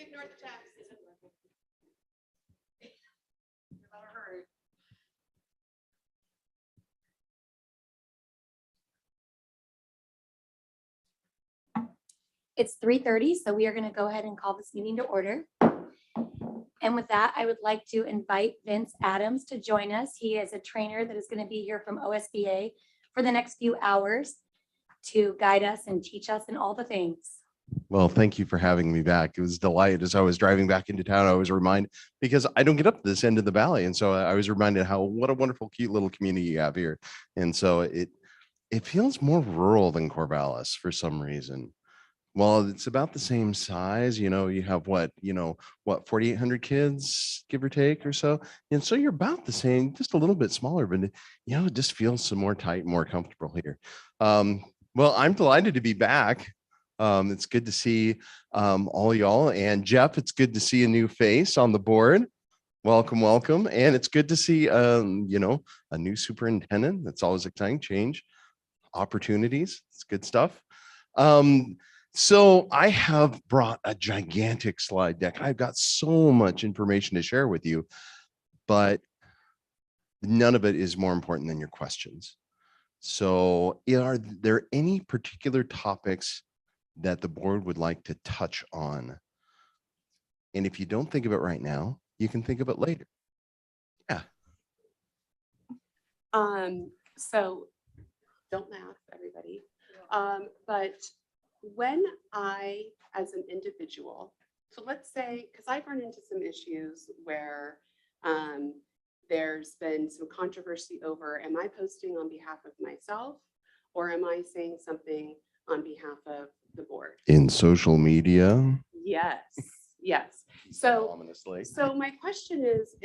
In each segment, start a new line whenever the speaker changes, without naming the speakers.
ignore the text.
It's 3:30, so we are going to go ahead and call this meeting to order. And with that, I would like to invite Vince Adams to join us. He is a trainer that is going to be here from OSBA for the next few hours to guide us and teach us and all the things.
Well, thank you for having me back. It was a delight. As I was driving back into town, I was reminded, because I don't get up this end of the valley. And so I was reminded what a wonderful, cute little community you have here. And so it feels more rural than Corvallis for some reason. Well, it's about the same size, you have what 4,800 kids, give or take or so. And so you're about the same, just a little bit smaller, but it just feels some more tight, more comfortable here. Well, I'm delighted to be back. It's good to see all y'all, and Jeff, it's good to see a new face on the board. Welcome, welcome. And it's good to see, a new superintendent. That's always exciting. Change, opportunities. It's good stuff. So I have brought a gigantic slide deck. I've got so much information to share with you, but none of it is more important than your questions. So are there any particular topics that the board would like to touch on? And if you don't think of it right now, you can think of it later. Yeah.
So don't laugh, everybody. But when I, as an individual, so let's say, because I've run into some issues where there's been some controversy over, am I posting on behalf of myself or am I saying something on behalf of the board?
In social media?
Yes, yes. So,
ominously.
So my question is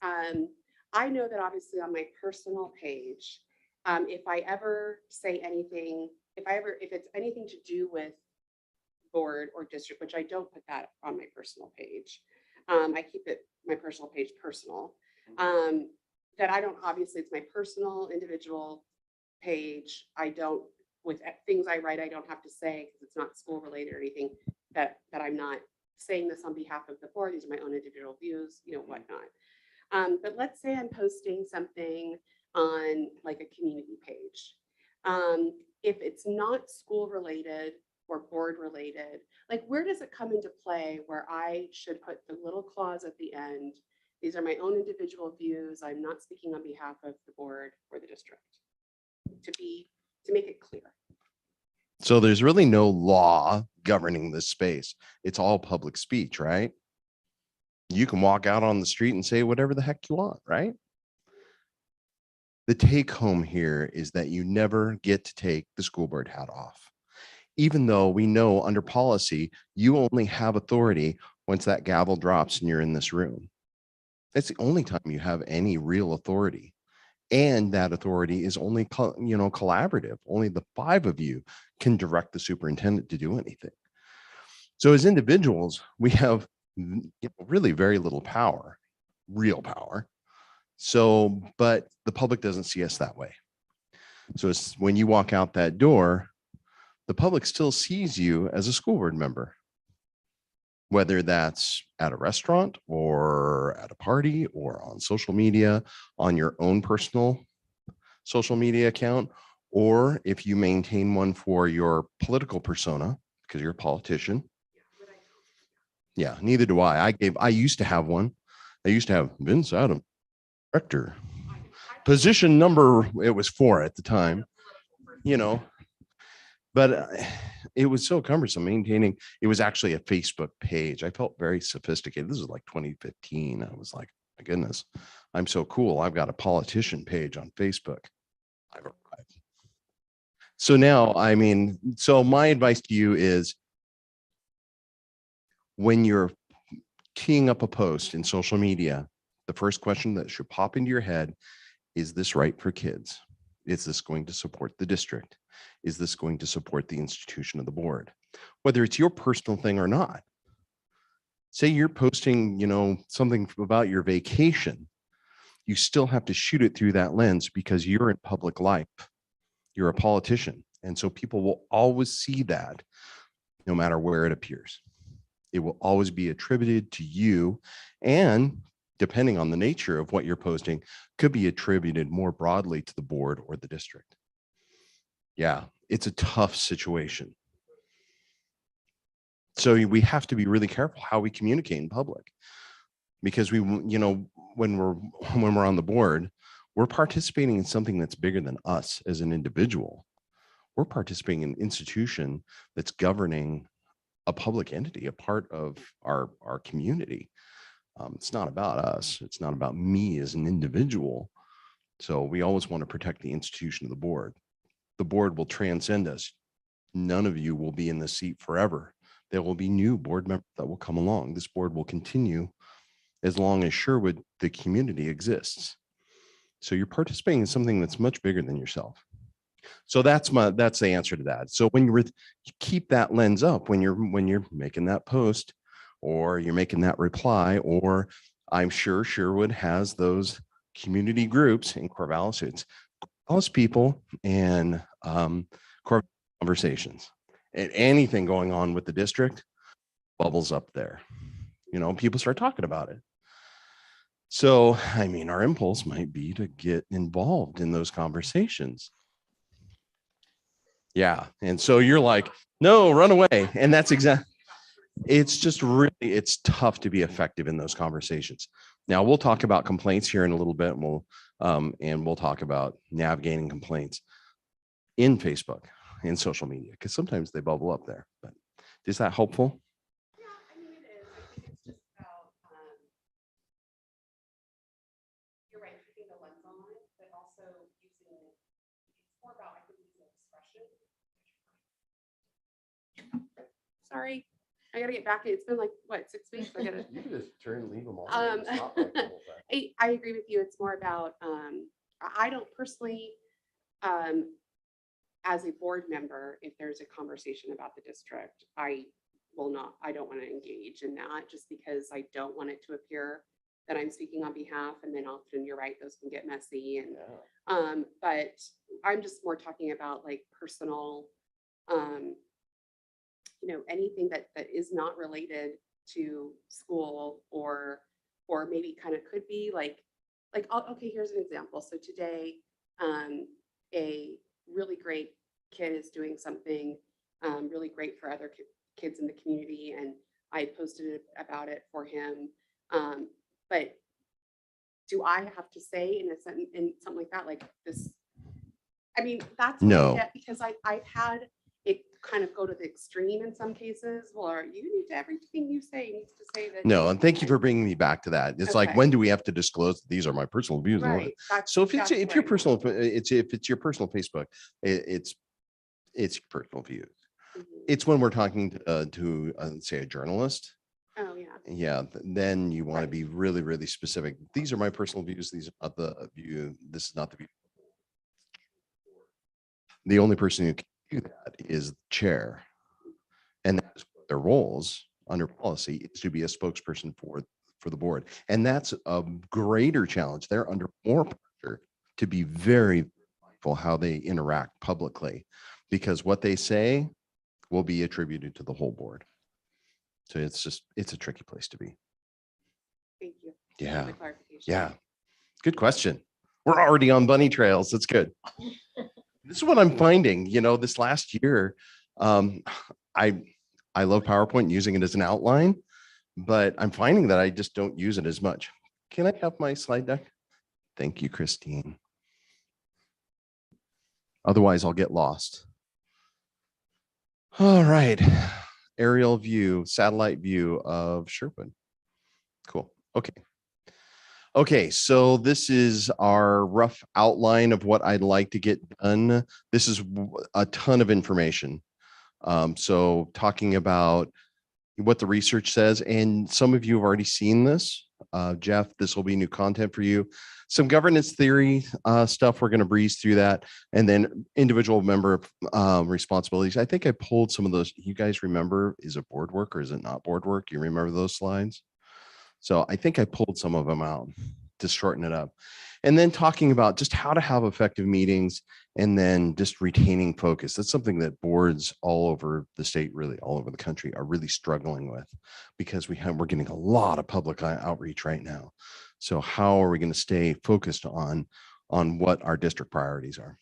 I know that obviously on my personal page, if I ever say anything, if it's anything to do with board or district, which I don't put that on my personal page, I keep my personal page personal, that I don't, obviously it's my personal individual page. I don't, with things I write, I don't have to say, because it's not school related or anything, that I'm not saying this on behalf of the board. These are my own individual views, whatnot. But let's say I'm posting something on like a community page. If it's not school related or board related, like where does it come into play where I should put the little clause at the end? These are my own individual views. I'm not speaking on behalf of the board or the district, to make it clear.
So there's really no law governing this space. It's all public speech, right? You can walk out on the street and say whatever the heck you want, right? The take home here is that you never get to take the school board hat off. Even though we know under policy, you only have authority once that gavel drops and you're in this room. That's the only time you have any real authority. And that authority is only, collaborative. Only the 5 of you can direct the superintendent to do anything. So as individuals, we have really very little power, real power. So, but the public doesn't see us that way. So it's when you walk out that door, the public still sees you as a school board member, whether that's at a restaurant or at a party or on social media, on your own personal social media account, or if you maintain one for your political persona, because you're a politician. Yeah, neither do I. I used to have one. I used to have Vince Adams, director, position number, it was 4 at the time, but it was so cumbersome maintaining. It was actually a Facebook page. I felt very sophisticated. This was like 2015. I was like, my goodness, I'm so cool. I've got a politician page on Facebook. I've arrived. So now, so my advice to you is when you're teeing up a post in social media, the first question that should pop into your head, is this right for kids? Is this going to support the district? Is this going to support the institution of the board? Whether it's your personal thing or not. Say you're posting, something about your vacation. You still have to shoot it through that lens because you're in public life. You're a politician. And so people will always see that no matter where it appears. It will always be attributed to you, and depending on the nature of what you're posting, could be attributed more broadly to the board or the district. Yeah, it's a tough situation. So we have to be really careful how we communicate in public, because when we're on the board, we're participating in something that's bigger than us as an individual. We're participating in an institution that's governing a public entity, a part of our community. It's not about us. It's not about me as an individual. So we always want to protect the institution of the board. The board will transcend us. None of you will be in the seat forever. There will be new board members that will come along. This board will continue as long as Sherwood, the community, exists. So you're participating in something that's much bigger than yourself. So that's the answer to that. So when you keep that lens up, when you're making that post, or you're making that reply, or I'm sure Sherwood has those community groups in Corvallis. It's Corvallis people and Corvallis conversations, and anything going on with the district bubbles up there. People start talking about it. So, I mean, our impulse might be to get involved in those conversations. Yeah. And so you're like, no, run away. And that's it's just really, it's tough to be effective in those conversations. Now we'll talk about complaints here in a little bit. And we'll talk about navigating complaints in Facebook and social media, because sometimes they bubble up there. But is that helpful?
Yeah, I mean, it is. I think it's just about, you're right, keeping the lens on it, but also using, it's more about, I think, using expression. Sorry, I gotta get back. It's been like, what, 6 weeks? I gotta.
You can just leave them on.
I agree with you. It's more about, I don't personally, as a board member, if there's a conversation about the district, I don't want to engage in that, just because I don't want it to appear that I'm speaking on behalf. And then often, you're right, those can get messy. And, but I'm just more talking about like personal, anything that is not related to school, or maybe kind of could be like, okay, here's an example. So today, a really great kid is doing something really great for other kids in the community, and I posted about it for him. But do I have to say in something like that, like this? I mean, that's what I get, because I've had it kind of go to the extreme in some cases. Well, you need to, everything you say needs to say that.
No, and thank you for bringing me back to that. It's like, when do we have to disclose that these are my personal views?
Right.
So if it's your personal Facebook, it's your personal views. It's when we're talking to say a journalist.
Oh yeah.
Yeah, then you want to be really, really specific. These are my personal views. These are not the view. This is not the view. The only person who can do that is the chair, and that's their roles under policy is to be a spokesperson for the board. And that's a greater challenge. They're under more pressure to be very mindful how they interact publicly, because what they say will be attributed to the whole board. So it's a tricky place to be.
Thank you.
Yeah.
For the clarification.
Yeah. Good question. We're already on bunny trails. That's good. This is what I'm finding, this last year. I love PowerPoint, using it as an outline, but I'm finding that I just don't use it as much. Can I have my slide deck? Thank you, Christine. Otherwise, I'll get lost. All right. Aerial view, satellite view of Sherwood. Cool. Okay. Okay, so this is our rough outline of what I'd like to get done. This is a ton of information. So talking about what the research says, and some of you have already seen this. Jeff, this will be new content for you. Some governance theory stuff, we're going to breeze through that. And then individual member responsibilities. I think I pulled some of those. You guys remember, is it board work or is it not board work? You remember those slides? So I think I pulled some of them out. to shorten it up. And then talking about just how to have effective meetings and then just retaining focus. That's something that boards all over the state, really all over the country, are really struggling with, because we're getting a lot of public outreach right now. So how are we going to stay focused on what our district priorities are?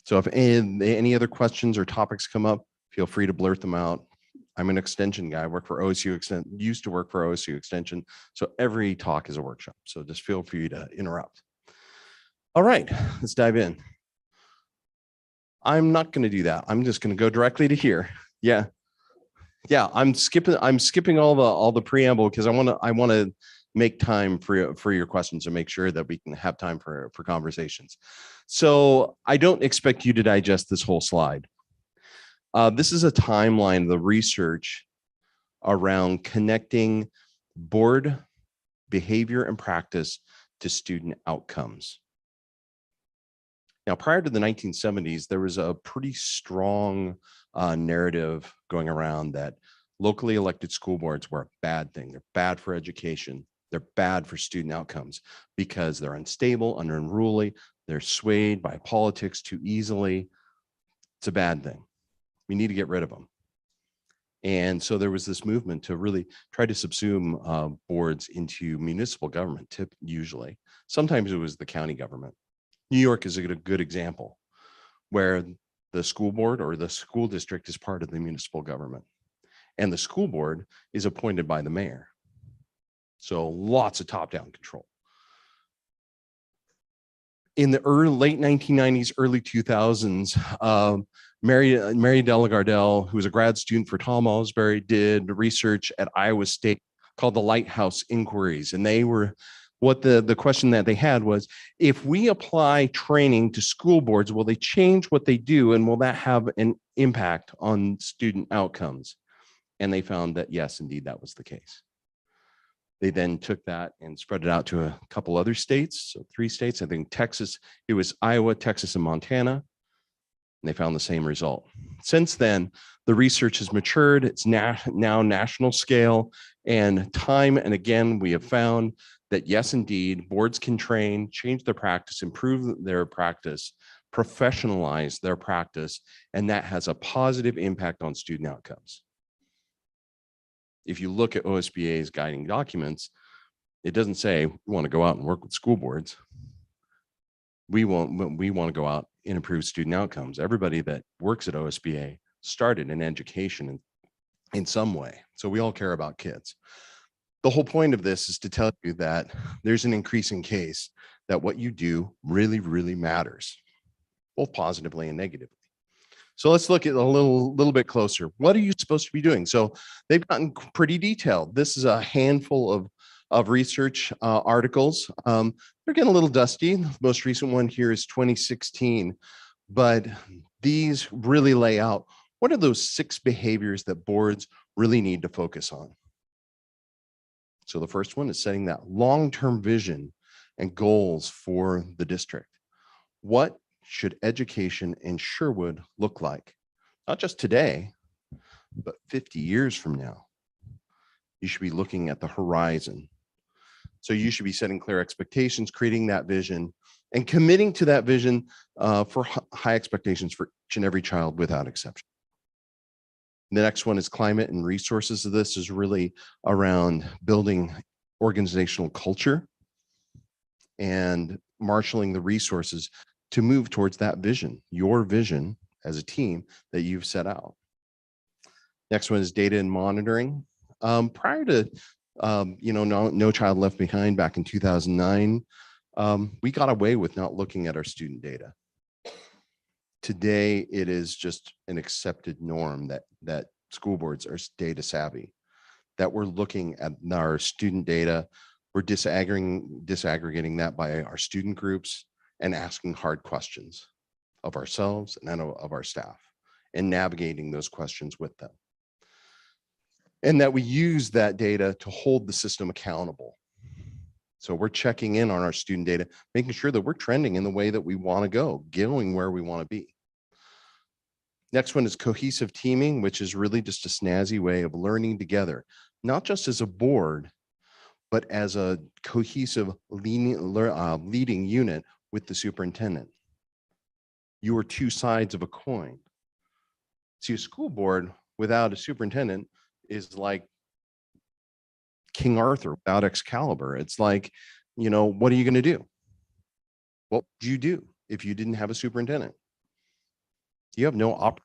So if any other questions or topics come up, feel free to blurt them out. I'm an extension guy. I work for OSU Extension, used to work for OSU Extension. So every talk is a workshop. So just feel free to interrupt. All right, let's dive in. I'm not going to do that. I'm just going to go directly to here. Yeah. I'm skipping all the preamble because I want to make time for your questions and make sure that we can have time for conversations. So I don't expect you to digest this whole slide. This is a timeline of the research around connecting board behavior and practice to student outcomes. Now, prior to the 1970s, there was a pretty strong narrative going around that locally elected school boards were a bad thing. They're bad for education. They're bad for student outcomes because they're unstable, unruly. They're swayed by politics too easily. It's a bad thing. We need to get rid of them. And so there was this movement to really try to subsume boards into municipal government, usually. Sometimes it was the county government. New York is a good example where the school board or the school district is part of the municipal government. And the school board is appointed by the mayor. So lots of top-down control. In the late 1990s, early 2000s, Mary Delagardelle, who was a grad student for Tom Osbury, did research at Iowa State called the Lighthouse Inquiries. And they were, what the question that they had was, if we apply training to school boards, will they change what they do, and will that have an impact on student outcomes? And they found that yes, indeed, that was the case. They then took that and spread it out to a couple other states, so 3 states, I think Texas, it was Iowa, Texas, and Montana, and they found the same result. Since then, the research has matured. It's now national scale, and time and again, we have found that yes, indeed, boards can train, change their practice, improve their practice, professionalize their practice, and that has a positive impact on student outcomes. If you look at OSBA's guiding documents, it doesn't say we want to go out and work with school boards. We want to go out and improve student outcomes. Everybody that works at OSBA started in education in some way. So we all care about kids. The whole point of this is to tell you that there's an increasing case that what you do really, really matters, both positively and negatively. So let's look at a little bit closer. What are you supposed to be doing? So they've gotten pretty detailed. This is a handful of research articles. They're getting a little dusty. The most recent one here is 2016, but these really lay out what are those 6 behaviors that boards really need to focus on. So the first one is setting that long-term vision and goals for the district. What should education in Sherwood look like? Not just today, but 50 years from now. You should be looking at the horizon. So you should be setting clear expectations, creating that vision, and committing to that vision for high expectations for each and every child without exception. The next one is climate and resources. So this is really around building organizational culture and marshaling the resources to move towards that vision, your vision as a team that you've set out. Next one is data and monitoring. Prior to No Child Left Behind back in 2009, we got away with not looking at our student data. Today, it is just an accepted norm that school boards are data savvy, that we're looking at our student data, we're disaggregating that by our student groups and asking hard questions of ourselves and of our staff and navigating those questions with them. And that we use that data to hold the system accountable. So we're checking in on our student data, making sure that we're trending in the way that we want to go, going where we want to be. Next one is cohesive teaming, which is really just a snazzy way of learning together, not just as a board, but as a cohesive leading unit with the superintendent. You are two sides of a coin. See, a school board without a superintendent is like King Arthur without Excalibur. It's like, what are you going to do? What would you do if you didn't have a superintendent? You have no opportunity.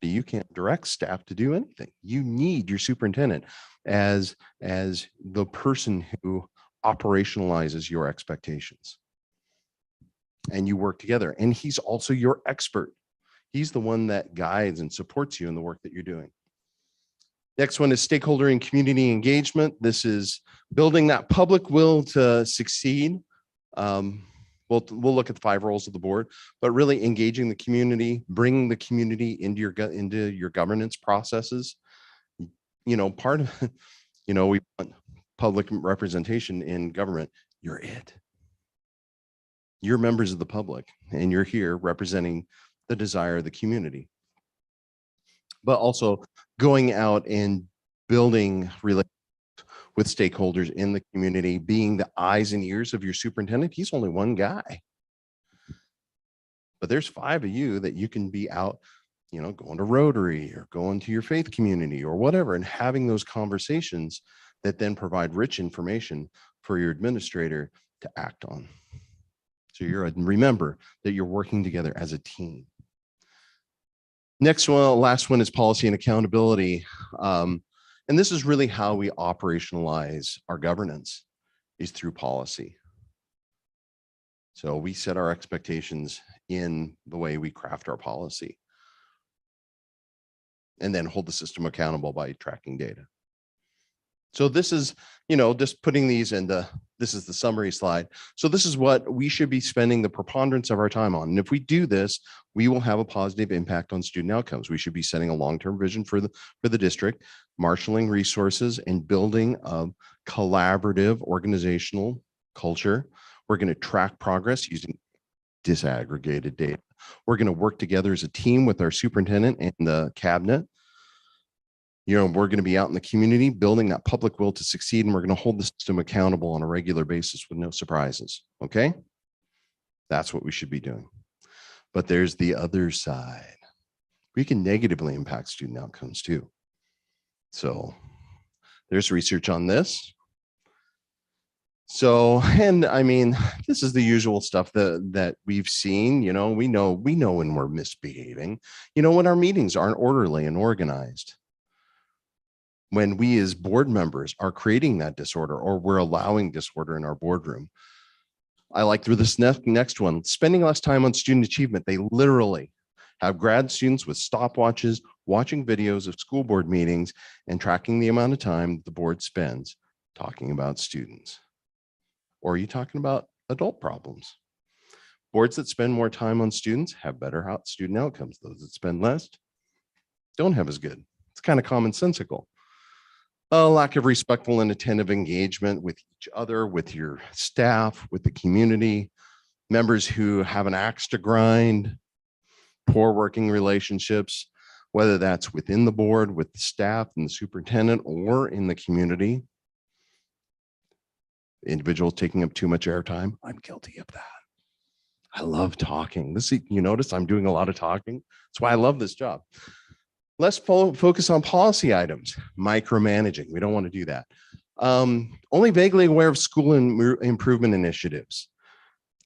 You can't direct staff to do anything. You need your superintendent as the person who operationalizes your expectations. And you work together. And he's also your expert. He's the one that guides and supports you in the work that you're doing. Next one is stakeholder and community engagement. This is building that public will to succeed. We'll look at the 5 roles of the board, but really engaging the community, bringing the community into your governance processes. Part of, we want public representation in government. You're it. You're members of the public, and you're here representing the desire of the community. But also going out and building relationships with stakeholders in the community, being the eyes and ears of your superintendent. He's only one guy, but there's 5 of you that you can be out, going to Rotary or going to your faith community or whatever, and having those conversations that then provide rich information for your administrator to act on. So remember that you're working together as a team. Last one is policy and accountability. And this is really how we operationalize our governance, is through policy. So we set our expectations in the way we craft our policy, and then hold the system accountable by tracking data. So this is, just putting these into, this is the summary slide. So this is what we should be spending the preponderance of our time on. And if we do this, we will have a positive impact on student outcomes. We should be setting a long-term vision for the district, marshaling resources, and building a collaborative organizational culture. We're going to track progress using disaggregated data. We're going to work together as a team with our superintendent and the cabinet. We're going to be out in the community building that public will to succeed, and we're going to hold the system accountable on a regular basis with no surprises. Okay? That's what we should be doing. But there's the other side. We can negatively impact student outcomes too. So there's research on this. So, and I mean, this is the usual stuff that we've seen. We know when we're misbehaving, when our meetings aren't orderly and organized. When we as board members are creating that disorder, or we're allowing disorder in our boardroom. I like through this next one, spending less time on student achievement. They literally have grad students with stopwatches, watching videos of school board meetings, and tracking the amount of time the board spends talking about students. Or are you talking about adult problems? Boards that spend more time on students have better student outcomes. Those that spend less don't have as good. It's kind of commonsensical. A lack of respectful and attentive engagement with each other, with your staff, with the community, members who have an axe to grind, poor working relationships, whether that's within the board, with the staff and the superintendent, or in the community. Individuals taking up too much airtime. I'm guilty of that. I love talking. You notice I'm doing a lot of talking. That's why I love this job. Let's focus on policy items. Micromanaging. We don't want to do that. Only vaguely aware of school improvement initiatives.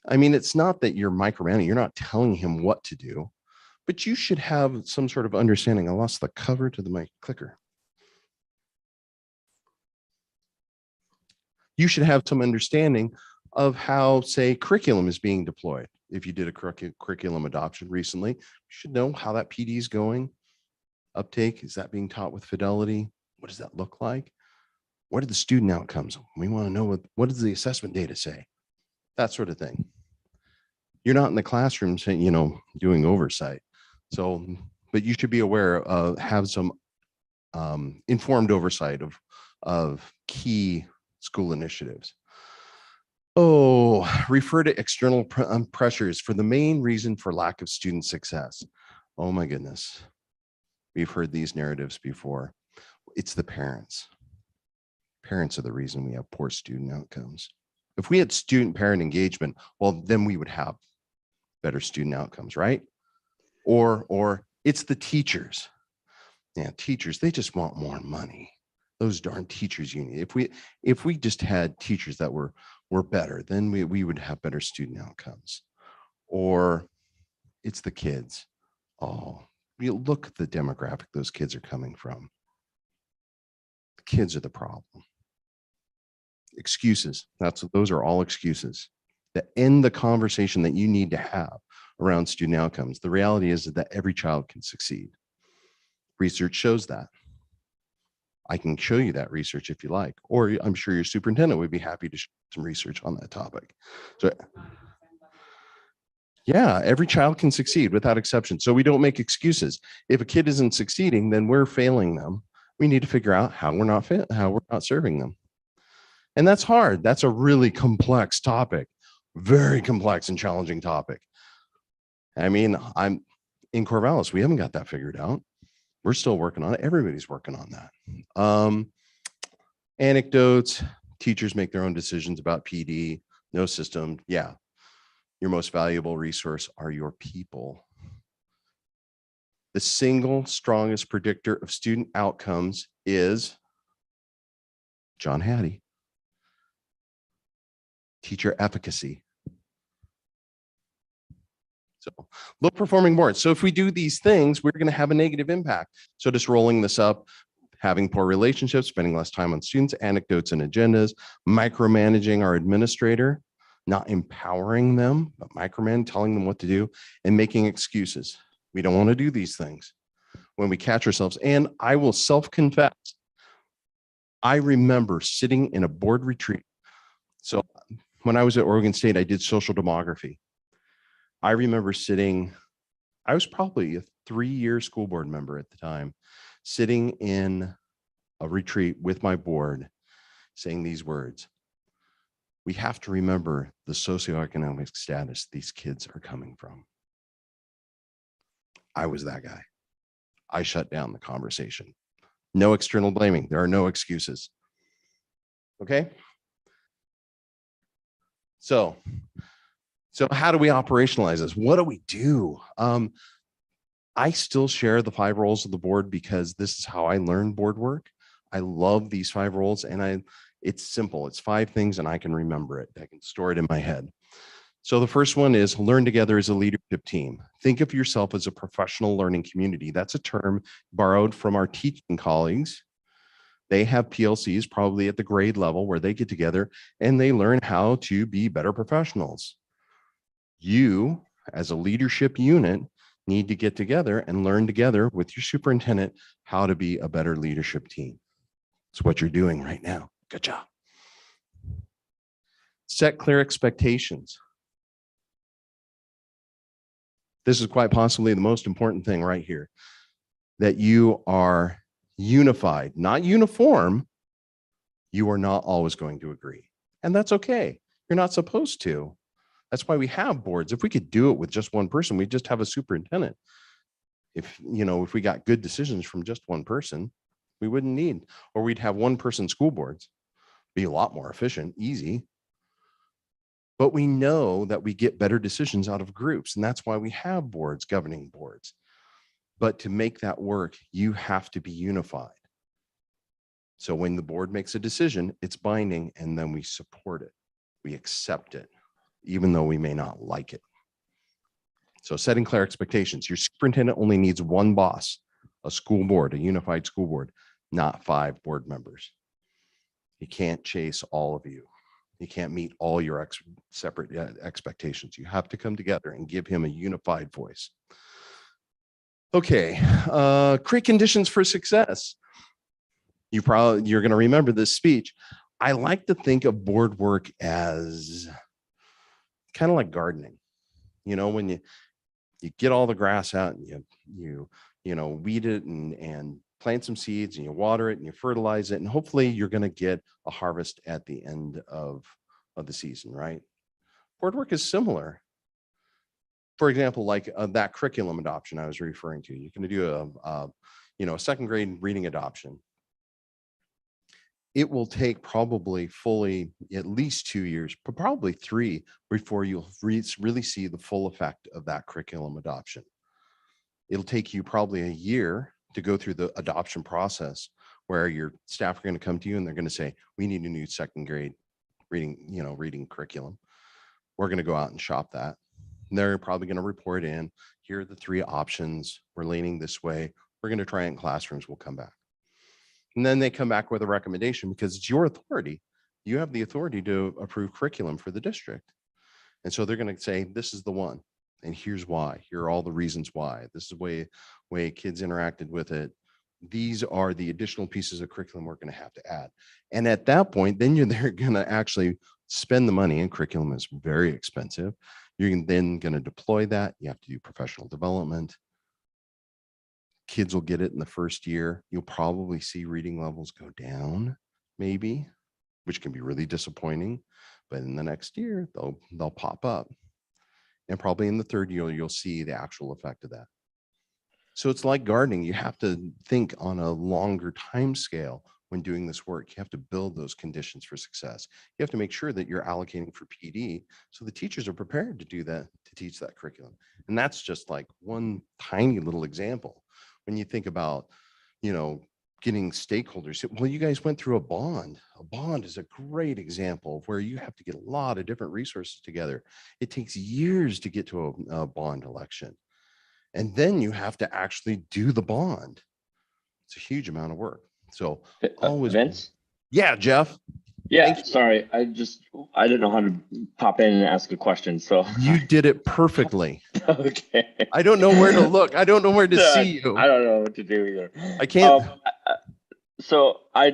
I mean, it's not that you're micromanaging. You're not telling him what to do, but you should have some sort of understanding. I lost the cover to the mic clicker. You should have some understanding of how, say, curriculum is being deployed. If you did a curriculum adoption recently, you should know how that PD is going. Uptake, is that being taught with fidelity? What does that look like? What are the student outcomes? We want to know what does the assessment data say? That sort of thing. You're not in the classroom saying, doing oversight. So, but you should be aware of, have some informed oversight of key school initiatives. Refer to external pressures for the main reason for lack of student success. Oh my goodness. We've heard these narratives before. It's the parents. Parents are the reason we have poor student outcomes. If we had student parent engagement, well, then we would have better student outcomes, right? Or it's the teachers. Yeah, teachers, they just want more money. Those darn teachers union. If we just had teachers that were better, then we would have better student outcomes. Or it's the kids. Oh, you look at the demographic those kids are coming from. The kids are the problem. Excuses. Those are all excuses that end the conversation that you need to have around student outcomes. The reality is that every child can succeed. Research shows that. I can show you that research if you like, or I'm sure your superintendent would be happy to show some research on that topic. So yeah, every child can succeed without exception. So we don't make excuses. If a kid isn't succeeding, then we're failing them. We need to figure out how we're not serving them. And that's hard. That's a really complex topic, very complex and challenging topic. I mean, I'm in Corvallis, we haven't got that figured out. We're still working on it. Everybody's working on that. Anecdotes, teachers make their own decisions about PD, no system. Yeah. Your most valuable resource are your people. The single strongest predictor of student outcomes is John Hattie. Teacher efficacy. So low performing boards. So if we do these things, we're going to have a negative impact. So just rolling this up, having poor relationships, spending less time on students, anecdotes and agendas, micromanaging our administrator, not empowering them, but micromanaging, telling them what to do, and making excuses. We don't want to do these things when we catch ourselves. And I will self-confess, I remember sitting in a board retreat. So when I was at Oregon State, I did social demography. I remember sitting, I was probably a 3-year school board member at the time, sitting in a retreat with my board saying these words. We have to remember the socioeconomic status these kids are coming from. I was that guy. I shut down the conversation. No external blaming. There are no excuses. Okay? So how do we operationalize this? What do we do? I still share the 5 roles of the board because this is how I learned board work. I love these 5 roles, and it's simple. It's 5 things and I can remember it. I can store it in my head. So the first one is learn together as a leadership team. Think of yourself as a professional learning community. That's a term borrowed from our teaching colleagues. They have PLCs probably at the grade level where they get together and they learn how to be better professionals. You, as a leadership unit, need to get together and learn together with your superintendent how to be a better leadership team. It's what you're doing right now. Good job. Set clear expectations. This is quite possibly the most important thing right here, that you are unified, not uniform. You are not always going to agree. And that's okay. You're not supposed to. That's why we have boards. If we could do it with just one person, we'd just have a superintendent. If we got good decisions from just one person, we wouldn't need, or we'd have one person school boards. Be a lot more efficient, easy. But we know that we get better decisions out of groups, and that's why we have boards, governing boards. But to make that work, you have to be unified. So when the board makes a decision, it's binding, and then we support it. We accept it, even though we may not like it. So setting clear expectations. Your superintendent only needs one boss, a school board, a unified school board, not 5 board members. He can't chase all of you. You can't meet all your separate expectations. You have to come together and give him a unified voice. Okay, create conditions for success. You're going to remember this speech. I like to think of board work as kind of like gardening. When you get all the grass out and you weed it and plant some seeds and you water it and you fertilize it, and hopefully you're going to get a harvest at the end of the season, right? Board work is similar. For example, like that curriculum adoption I was referring to. You're going to do a 2nd grade reading adoption. it will take probably fully at least 2 years, but probably 3 before you'll really see the full effect of that curriculum adoption. It'll take you probably a year to go through the adoption process where your staff are going to come to you and they're going to say, we need a new second grade reading curriculum. We're going to go out and shop that. And they're probably going to report in, here are the 3 options. We're leaning this way. We're going to try it in classrooms. We'll come back. And then they come back with a recommendation because it's your authority. You have the authority to approve curriculum for the district. And so they're going to say, this is the one. And here's why. Here are all the reasons why. This is the way kids interacted with it. These are the additional pieces of curriculum we're going to have to add. And at that point, then they're going to actually spend the money, and curriculum is very expensive. You're then going to deploy that. You have to do professional development. Kids will get it in the first year. You'll probably see reading levels go down, maybe, which can be really disappointing. But in the next year, they'll pop up. And probably in the third year, you'll see the actual effect of that. So it's like gardening. You have to think on a longer time scale when doing this work. You have to build those conditions for success. You have to make sure that you're allocating for PD so the teachers are prepared to do that, to teach that curriculum. And that's just like one tiny little example. When you think about, getting stakeholders, well, you guys went through a bond. A bond is a great example of where you have to get a lot of different resources together. It takes years to get to a bond election. And then you have to actually do the bond. It's a huge amount of work. So always.
Vince?
Yeah, Jeff.
Yeah, sorry. I didn't know how to pop in and ask a question. So
you did it perfectly.
Okay.
I don't know where to look. I don't know where to see you.
I don't know what to do either.
I can't.
So I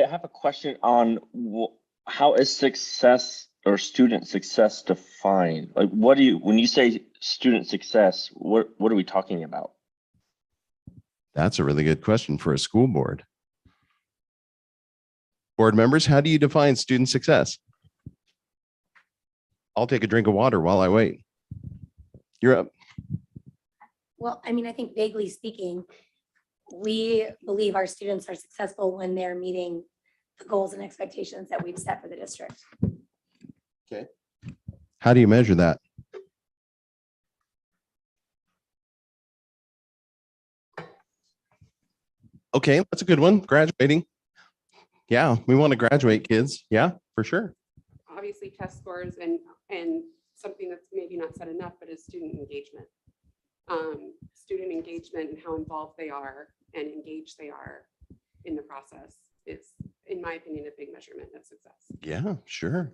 have a question on how is success or student success defined? Like, when you say student success, what are we talking about?
That's a really good question for a school board. Board members, how do you define student success? I'll take a drink of water while I wait. You're up.
Well, I mean, I think vaguely speaking, we believe our students are successful when they're meeting the goals and expectations that we've set for the district.
Okay. How do you measure that? Okay, that's a good one. Graduating. Yeah, we want to graduate kids. Yeah, for sure.
Obviously test scores and something that's maybe not said enough, but is student engagement. Student engagement and how involved they are and engaged they are in the process is, in my opinion, a big measurement of success.
Yeah, sure.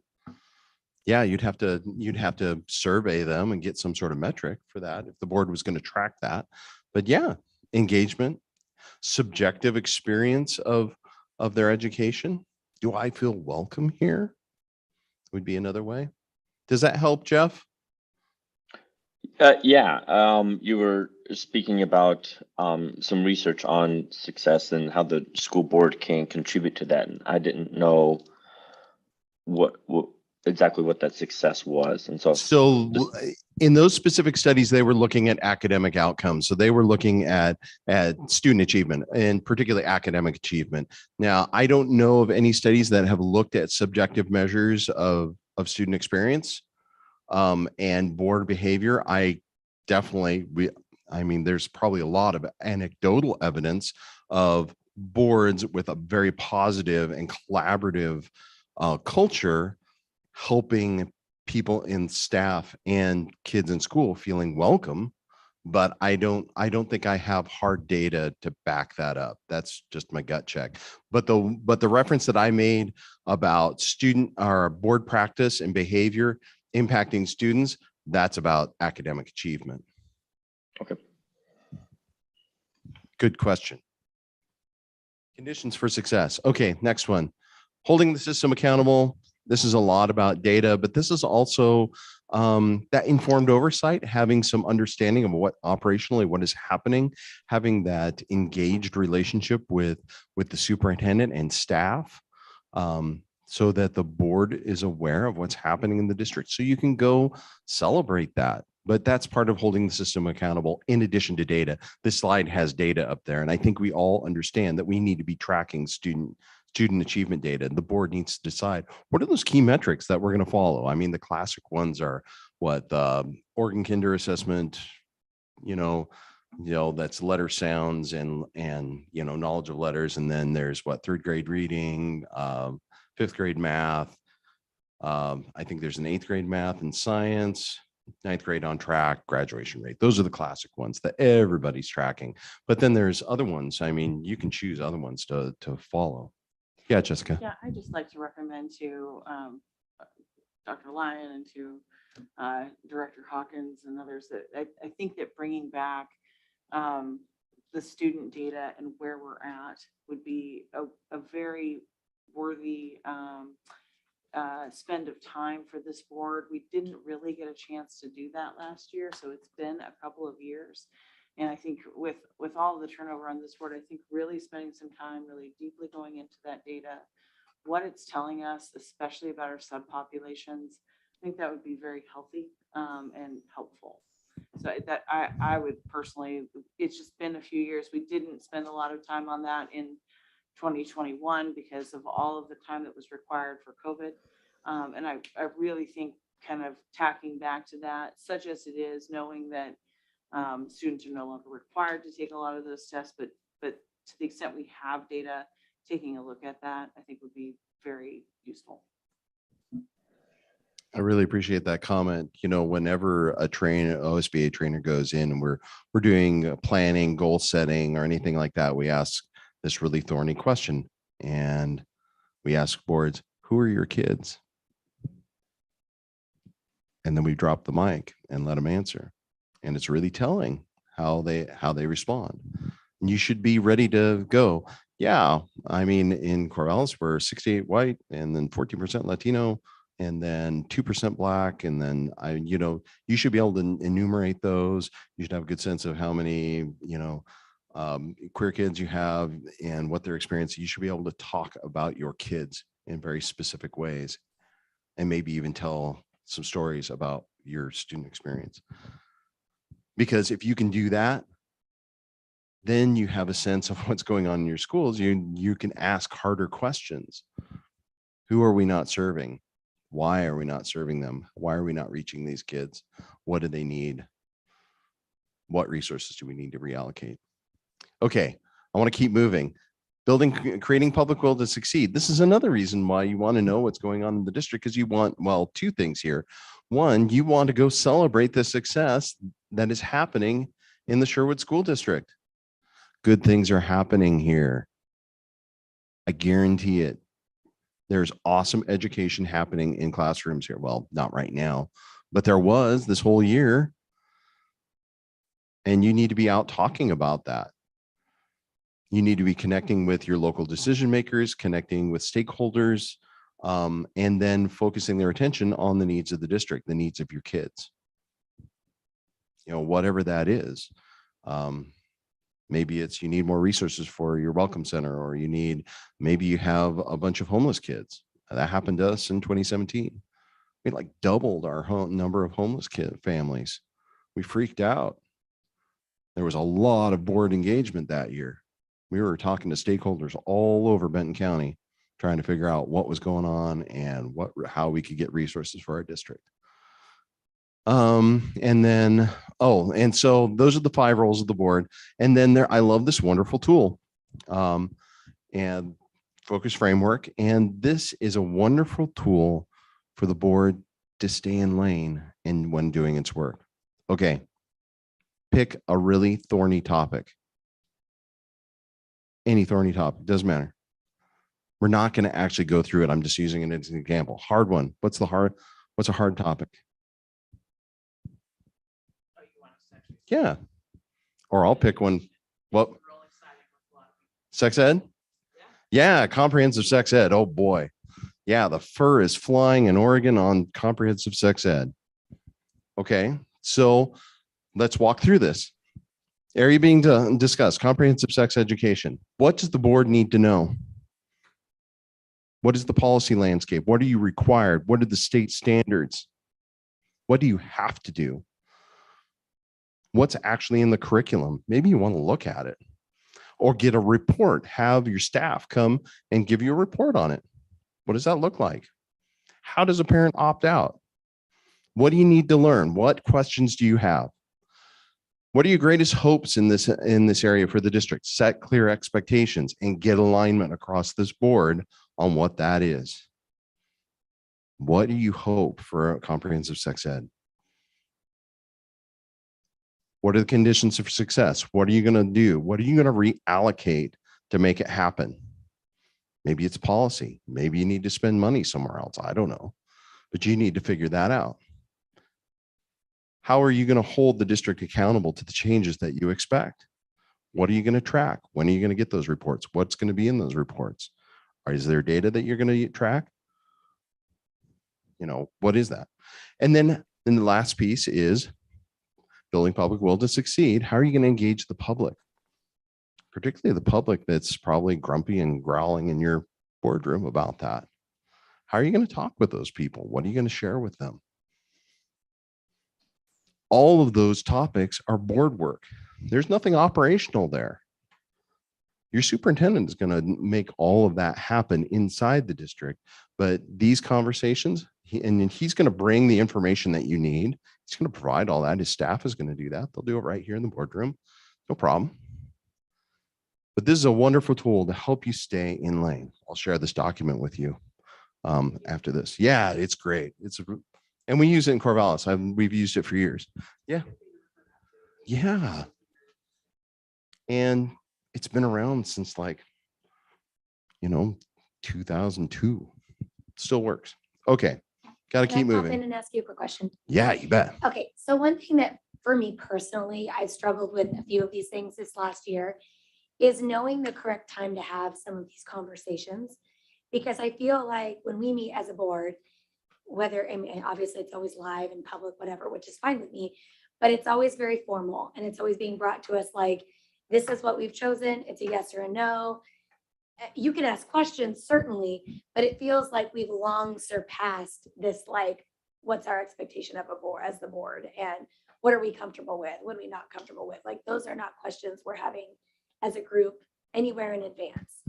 Yeah, you'd have to survey them and get some sort of metric for that if the board was going to track that. But yeah, engagement, subjective experience of their education. Do I feel welcome here? Would be another way. Does that help, Jeff?
Yeah, you were speaking about some research on success and how the school board can contribute to that. And I didn't know what exactly what that success was. And so
in those specific studies, they were looking at academic outcomes. So they were looking at student achievement and particularly academic achievement. Now, I don't know of any studies that have looked at subjective measures of student experience and board behavior. There's probably a lot of anecdotal evidence of boards with a very positive and collaborative culture helping people in staff and kids in school feeling welcome. But I don't think I have hard data to back that up. That's just my gut check. But the reference that I made about student or board practice and behavior impacting students, that's about academic achievement.
Okay.
Good question. Conditions for success. Okay, next one. Holding the system accountable. This is a lot about data, but this is also that informed oversight, having some understanding of what operationally, what is happening, having that engaged relationship with the superintendent and staff, so that the board is aware of what's happening in the district. So you can go celebrate that. But that's part of holding the system accountable in addition to data. This slide has data up there. And I think we all understand that we need to be tracking student student achievement data. The board needs to decide what are those key metrics that we're going to follow. I mean, the classic ones are what the Oregon Kinder assessment, that's letter sounds and knowledge of letters. And then there's what, third grade reading, fifth grade math. I think there's an eighth grade math and science, ninth grade on track, graduation rate. Those are the classic ones that everybody's tracking. But then there's other ones. I mean, you can choose other ones to follow. Yeah, Jessica.
Yeah, I just like to recommend to Dr. Lyon and to Director Hawkins and others that I think that bringing back the student data and where we're at would be a very worthy spend of time for this board. We didn't really get a chance to do that last year, so it's been a couple of years. And I think with all the turnover on this board, I think really spending some time really deeply going into that data, what it's telling us, especially about our subpopulations, I think that would be very healthy and helpful. So that I would personally, it's just been a few years. We didn't spend a lot of time on that in 2021 because of all of the time that was required for COVID. And I really think kind of tacking back to that, such as it is, knowing that students are no longer required to take a lot of those tests, but to the extent we have data, taking a look at that, I think would be very useful.
I really appreciate that comment. Whenever a OSBA trainer goes in and we're doing planning, goal setting, or anything like that, we ask this really thorny question. And we ask boards, who are your kids? And then we drop the mic and let them answer. And it's really telling how they respond. And you should be ready to go. Yeah. I mean, in Corvallis, we're 68 white and then 14% Latino and then 2% Black. And then you should be able to enumerate those. You should have a good sense of how many, queer kids you have and what their experience. You should be able to talk about your kids in very specific ways and maybe even tell some stories about your student experience. Because if you can do that, then you have a sense of what's going on in your schools. You can ask harder questions. Who are we not serving? Why are we not serving them? Why are we not reaching these kids? What do they need? What resources do we need to reallocate? Okay, I want to keep moving. Creating public will to succeed. This is another reason why you want to know what's going on in the district, because you want, well, two things here. One, you want to go celebrate the success that is happening in the Sherwood School District. Good things are happening here. I guarantee it. There's awesome education happening in classrooms here. Well, not right now, but there was this whole year. And you need to be out talking about that. You need to be connecting with your local decision makers, connecting with stakeholders, and then focusing their attention on the needs of the district, the needs of your kids. Whatever that is. Maybe it's you need more resources for your welcome center, or maybe you have a bunch of homeless kids. That happened to us in 2017. We like doubled our number of homeless families. We freaked out. There was a lot of board engagement that year. We were talking to stakeholders all over Benton County, trying to figure out what was going on and how we could get resources for our district. And so those are the 5 roles of the board. And then I love this wonderful tool, and focus framework. And this is a wonderful tool for the board to stay in lane and when doing its work. Okay. Pick a really thorny topic. Any thorny topic, doesn't matter. We're not going to actually go through it. I'm just using it as an example. Hard one. What's a hard topic? Yeah. Or I'll pick one. What? Sex ed? Yeah, comprehensive sex ed. Oh boy. Yeah, the fur is flying in Oregon on comprehensive sex ed. Okay, so let's walk through this. Area being discussed, comprehensive sex education. What does the board need to know? What is the policy landscape? What are you required? What are the state standards? What do you have to do? What's actually in the curriculum? Maybe you want to look at it. or get a report. Have your staff come and give you a report on it. What does that look like? How does a parent opt out? What do you need to learn? What questions do you have? What are your greatest hopes in this area for the district? Set clear expectations and get alignment across this board on what that is. What do you hope for a comprehensive sex ed? What are the conditions for success? What are you going to do? What are you going to reallocate to make it happen? Maybe it's policy. Maybe you need to spend money somewhere else. I don't know, but you need to figure that out. How are you going to hold the district accountable to the changes that you expect? What are you going to track? When are you going to get those reports? What's going to be in those reports? Or is there data that you're going to track? You know, what is that? And then the last piece is building public will to succeed. How are you going to engage the public? Particularly the public that's probably grumpy and growling in your boardroom about that. How are you going to talk with those people? What are you going to share with them? All of those topics are board work. There's nothing operational there. Your superintendent is going to make all of that happen inside the district, but these conversations, he's going to bring the information that you need. He's going to provide all that. His staff is going to do that. They'll do it right here in the boardroom. No problem. But this is a wonderful tool to help you stay in lane. I'll share this document with you after this. Yeah, it's great. And we use it in Corvallis. We've used it for years. Yeah. Yeah. And it's been around since 2002. Still works. Okay. Got to
Can I
keep
pop
moving.
in and ask you a quick question?
Yeah, you bet.
Okay, so one thing that for me personally, I've struggled with a few of these things this last year is knowing the correct time to have some of these conversations. Because I feel like when we meet as a board, whether, I mean, obviously it's always live and public, whatever, which is fine with me, but it's always very formal and it's always being brought to us like, this is what we've chosen. It's a yes or a no. You can ask questions, certainly, but it feels like we've long surpassed this, like, what's our expectation of a board as the board and what are we comfortable with? What are we not comfortable with? Like, those are not questions we're having as a group anywhere in advance.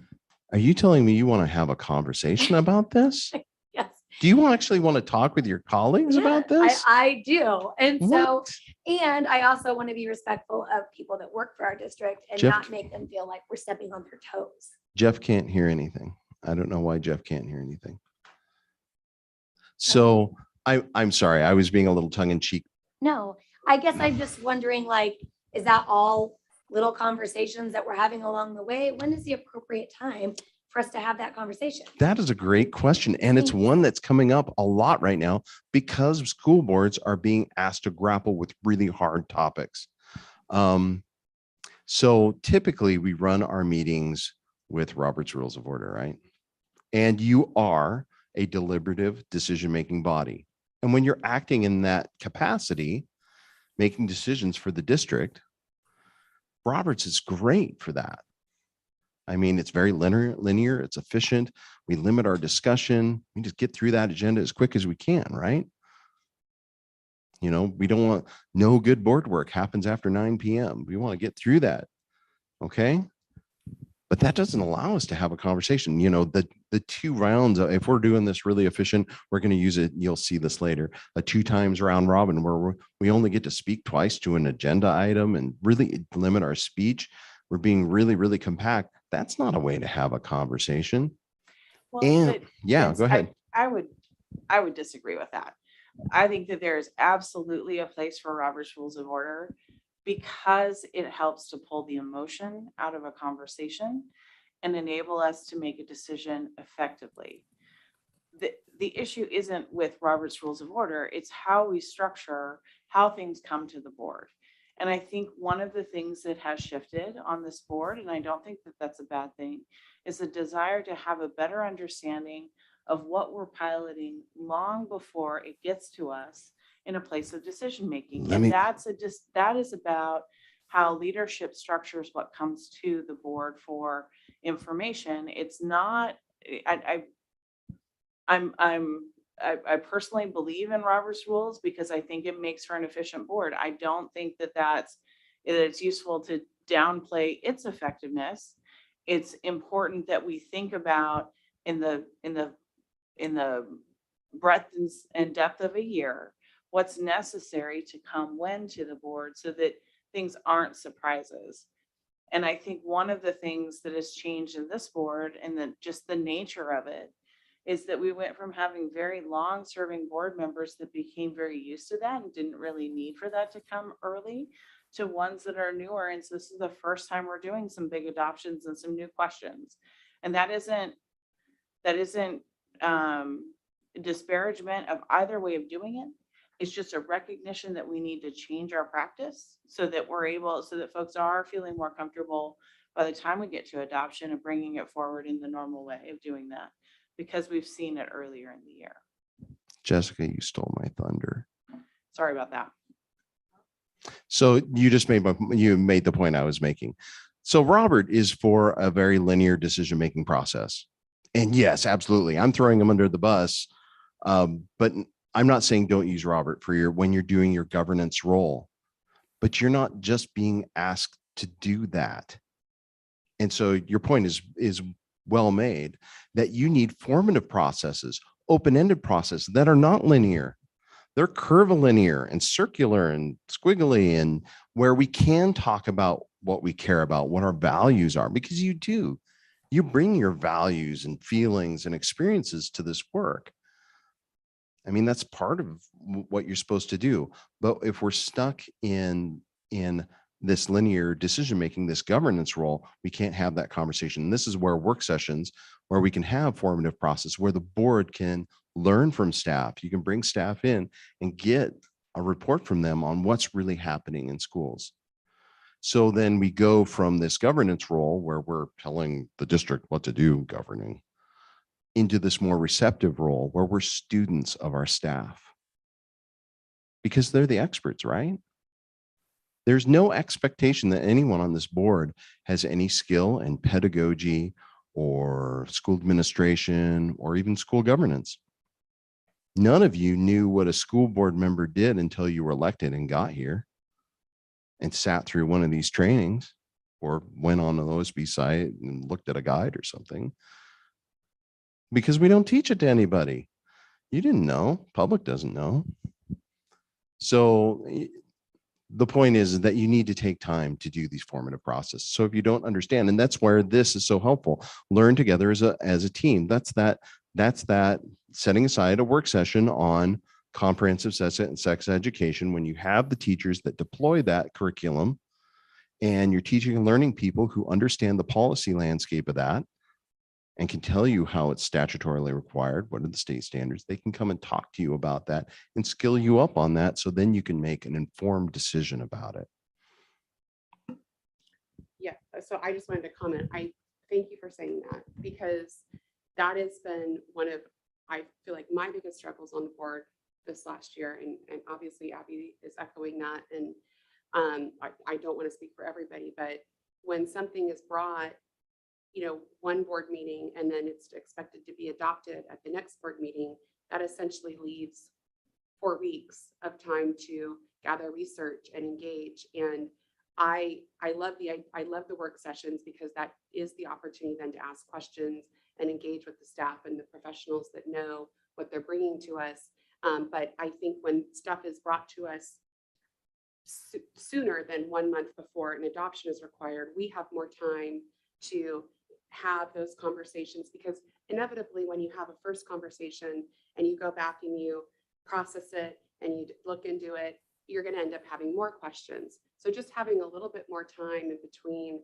Are you telling me you want to have a conversation about this?
Yes.
Do you actually want to talk with your colleagues about this?
I do. And so,
What?
and I also want to be respectful of people that work for our district and
Jeff-
not make them feel like we're stepping on their toes.
Jeff can't hear anything. I don't know why Jeff can't hear anything. So I'm sorry. I was being a little tongue in cheek.
No, I guess I'm just wondering, like, is that all little conversations that we're having along the way? When is the appropriate time for us to have that conversation?
That is a great question. And it's one that's coming up a lot right now because school boards are being asked to grapple with really hard topics. So typically we run our meetings with Robert's Rules of Order, right? And you are a deliberative decision-making body. And when you're acting in that capacity, making decisions for the district, Roberts is great for that. I mean, it's very linear, it's efficient. We limit our discussion. We just get through that agenda as quick as we can, right? You know, we don't want no good board work happens after 9 p.m. We want to get through that. Okay. But that doesn't allow us to have a conversation. You know, the 2 rounds, if we're doing this really efficient, we're going to use it. You'll see this later, a 2 times round robin where we only get to speak twice to an agenda item and really limit our speech. We're being really, really compact. That's not a way to have a conversation.
Well,
And
but
yeah,
Vince,
go ahead.
I would disagree with that. I think that there is absolutely a place for Robert's Rules of Order because it helps to pull the emotion out of a conversation and enable us to make a decision effectively. The issue isn't with Robert's Rules of Order, it's how we structure how things come to the board. And I think one of the things that has shifted on this board, and I don't think that that's a bad thing, is the desire to have a better understanding of what we're piloting long before it gets to us in a place of decision making. And that is about how leadership structures what comes to the board for information. It's not, I personally believe in Robert's rules because I think it makes for an efficient board. I don't think that it's useful to downplay its effectiveness. It's important that we think about in the breadth and depth of a year, what's necessary to come when to the board so that things aren't surprises. And I think one of the things that has changed in this board and just the nature of it is that we went from having very long serving board members that became very used to that and didn't really need for that to come early to ones that are newer. And so this is the first time we're doing some big adoptions and some new questions. And that isn't disparagement of either way of doing it. It's just a recognition that we need to change our practice so that so that folks are feeling more comfortable by the time we get to adoption and bringing it forward in the normal way of doing that, because we've seen it earlier in the year.
Jessica, you stole my thunder.
Sorry about that.
So you just made the point I was making. So Robert is for a very linear decision-making process. And yes, absolutely. I'm throwing him under the bus. But I'm not saying don't use Robert for when you're doing your governance role, but you're not just being asked to do that. And so your point is well made, that you need formative processes, open-ended processes that are not linear. They're curvilinear and circular and squiggly, and where we can talk about what we care about, what our values are, because you do. You bring your values and feelings and experiences to this work. I mean, that's part of what you're supposed to do. But if we're stuck in this linear decision-making, this governance role, we can't have that conversation. And this is where work sessions, where we can have formative process, where the board can learn from staff. You can bring staff in and get a report from them on what's really happening in schools. So then we go from this governance role where we're telling the district what to do governing into this more receptive role where we're students of our staff, because they're the experts, right? There's no expectation that anyone on this board has any skill in pedagogy or school administration or even school governance. None of you knew what a school board member did until you were elected and got here and sat through one of these trainings or went on an OSB site and looked at a guide or something. Because we don't teach it to anybody. You didn't know, public doesn't know. So the point is that you need to take time to do these formative processes. So if you don't understand, and that's where this is so helpful, learn together as a team. That's that setting aside a work session on comprehensive sex education when you have the teachers that deploy that curriculum and you're teaching and learning people who understand the policy landscape of that and can tell you how it's statutorily required, what are the state standards. They can come and talk to you about that and skill you up on that so then you can make an informed decision about it.
Yeah, so I just wanted to comment. I thank you for saying that, because that has been one of, I feel like, my biggest struggles on the board this last year. And obviously Abby is echoing that. And I don't want to speak for everybody, but when something is brought, one board meeting, and then it's expected to be adopted at the next board meeting, that essentially leaves 4 weeks of time to gather research and engage. And I love the work sessions, because that is the opportunity then to ask questions and engage with the staff and the professionals that know what they're bringing to us. But I think when stuff is brought to us sooner than 1 month before an adoption is required, we have more time to have those conversations, because inevitably when you have a first conversation and you go back and you process it and you look into it, you're going to end up having more questions. So just having a little bit more time in between,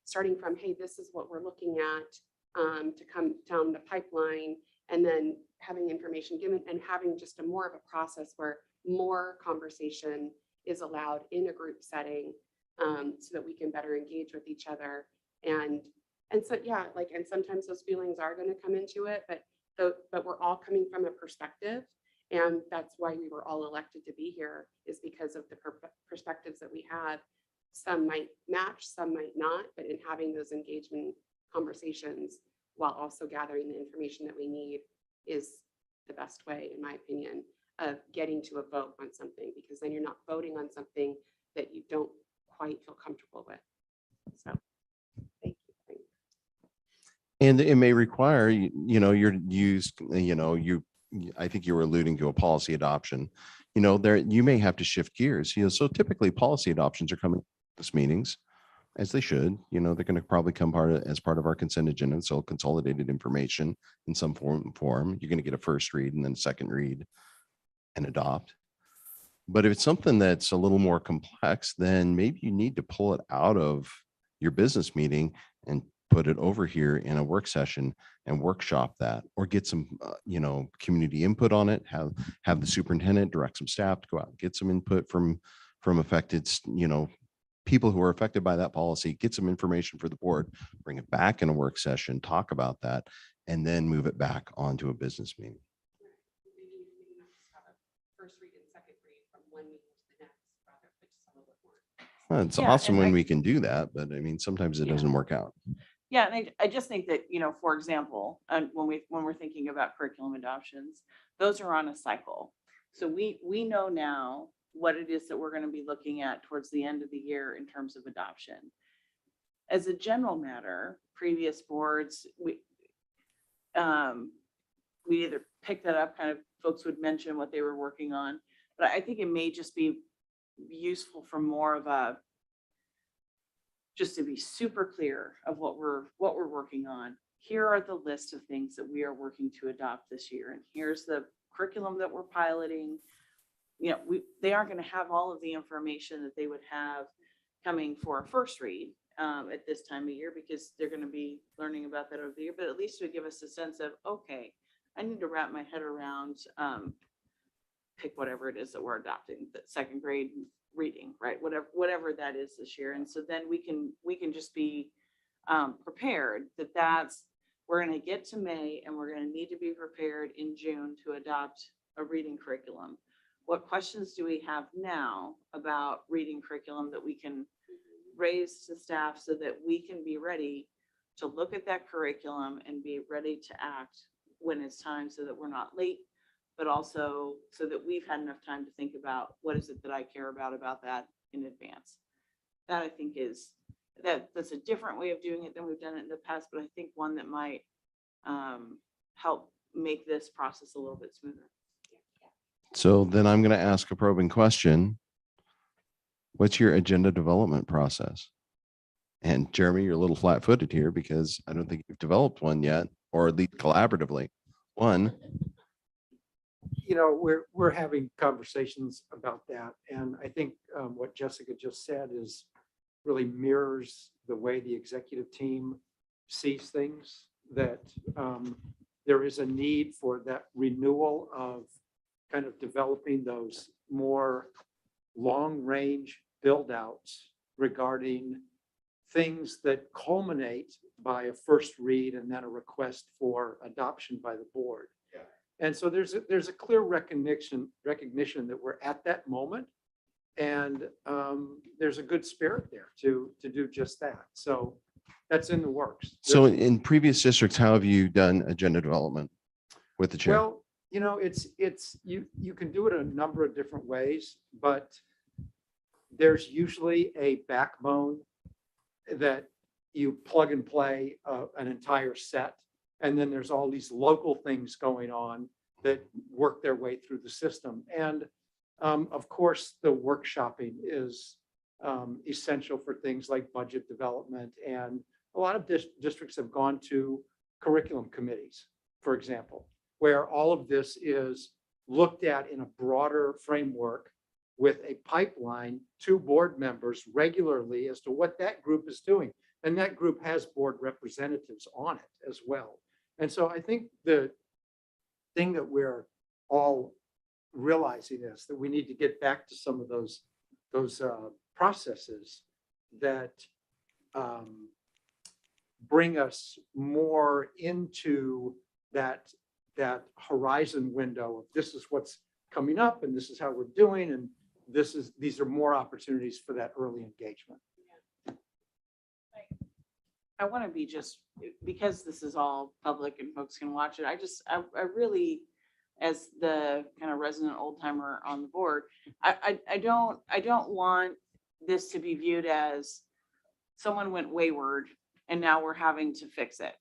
starting from, hey, this is what we're looking at to come down the pipeline, and then having information given and having just more of a process where more conversation is allowed in a group setting, so that we can better engage with each other. And so, yeah, and sometimes those feelings are going to come into it, but we're all coming from a perspective. And that's why we were all elected to be here, is because of the perspectives that we have. Some might match, some might not, but in having those engagement conversations while also gathering the information that we need is the best way, in my opinion, of getting to a vote on something, because then you're not voting on something that you don't quite feel comfortable with. So, thank you.
And it may require, you're used, I think you were alluding to a policy adoption, there, you may have to shift gears, so typically policy adoptions are coming to this meetings as they should, they're going to probably come as part of our consent agenda. So consolidated information in some form, you're going to get a first read and then second read and adopt. But if it's something that's a little more complex, then maybe you need to pull it out of your business meeting and put it over here in a work session and workshop that, or get some, community input on it, have the superintendent direct some staff to go out and get some input from affected, people who are affected by that policy, get some information for the board, bring it back in a work session, talk about that, and then move it back onto a business meeting.
Maybe just have a first read and second read from one meeting to the next, rather, but just a little bit more.
Well, it's
Yeah,
awesome
and
when
I-
we can do that, but I mean, sometimes it
Yeah.
doesn't work out.
Yeah, and I just think that, for example, when we're thinking about curriculum adoptions, those are on a cycle. So we know now what it is that we're going to be looking at towards the end of the year in terms of adoption. As a general matter, previous boards, we either pick that up, kind of folks would mention what they were working on, but I think it may just be useful for more of a, just to be super clear of what we're working on. Here are the list of things that we are working to adopt this year. And here's the curriculum that we're piloting. They aren't going to have all of the information that they would have coming for a first read at this time of year, because they're going to be learning about that over the year, but at least it would give us a sense of, okay, I need to wrap my head around, pick whatever it is that we're adopting, the second grade reading, right? Whatever that is this year. And so then we can just be prepared we're going to get to May and we're going to need to be prepared in June to adopt a reading curriculum. What questions do we have now about reading curriculum that we can raise to staff so that we can be ready to look at that curriculum and be ready to act when it's time, so that we're not late, but also so that we've had enough time to think about what is it that I care about that in advance. That I think that's a different way of doing it than we've done it in the past, but I think one that might help make this process a little bit smoother.
So then I'm going to ask a probing question. What's your agenda development process? And Jeremy, you're a little flat-footed here because I don't think you've developed one yet, or at least collaboratively. One.
We're having conversations about that. And I think what Jessica just said is really mirrors the way the executive team sees things, that there is a need for that renewal of kind of developing those more long-range build-outs regarding things that culminate by a first read and then a request for adoption by the board. And so there's a clear recognition that we're at that moment, and there's a good spirit there to do just that. So that's in the works.
So in previous districts, how have you done agenda development with the chair?
Well, it's you can do it a number of different ways, but there's usually a backbone that you plug and play an entire set. And then there's all these local things going on that work their way through the system. And of course, the workshopping is essential for things like budget development. And a lot of districts have gone to curriculum committees, for example, where all of this is looked at in a broader framework with a pipeline to board members regularly as to what that group is doing. And that group has board representatives on it as well. And so I think the thing that we're all realizing is that we need to get back to some of those processes that bring us more into that horizon window of this is what's coming up and this is how we're doing, and these are more opportunities for that early engagement.
I want to be just, because this is all public and folks can watch it, I really, as the kind of resident old timer on the board, I don't want this to be viewed as someone went wayward and now we're having to fix it.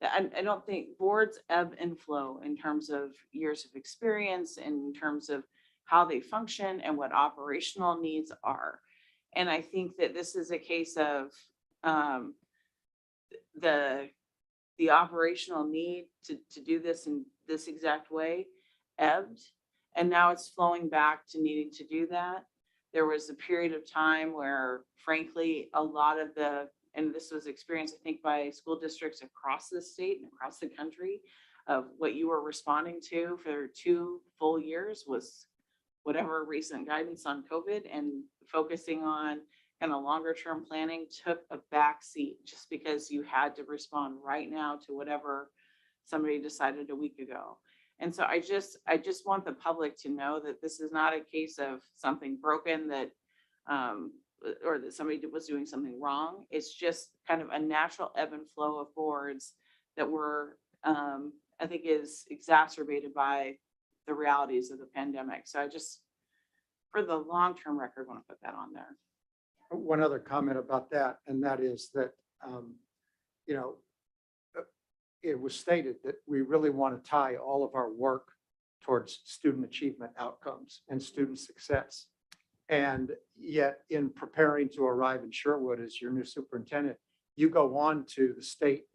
I don't think boards ebb and flow in terms of years of experience, in terms of how they function and what operational needs are. And I think that this is a case of the operational need to do this in this exact way ebbed. And now it's flowing back to needing to do that. There was a period of time where frankly, a lot of and this was experienced, I think, by school districts across the state and across the country, of what you were responding to for 2 full years was whatever recent guidance on COVID, and focusing on kind of longer term planning took a back seat just because you had to respond right now to whatever somebody decided a week ago. And so I just want the public to know that this is not a case of something broken that or that somebody was doing something wrong. It's just kind of a natural ebb and flow of boards that were, I think, is exacerbated by the realities of the pandemic. So I just, for the long-term record, want to put that on there.
One other comment about that, and that is that, it was stated that we really want to tie all of our work towards student achievement outcomes and student success. And yet, in preparing to arrive in Sherwood as your new superintendent, you go on to the state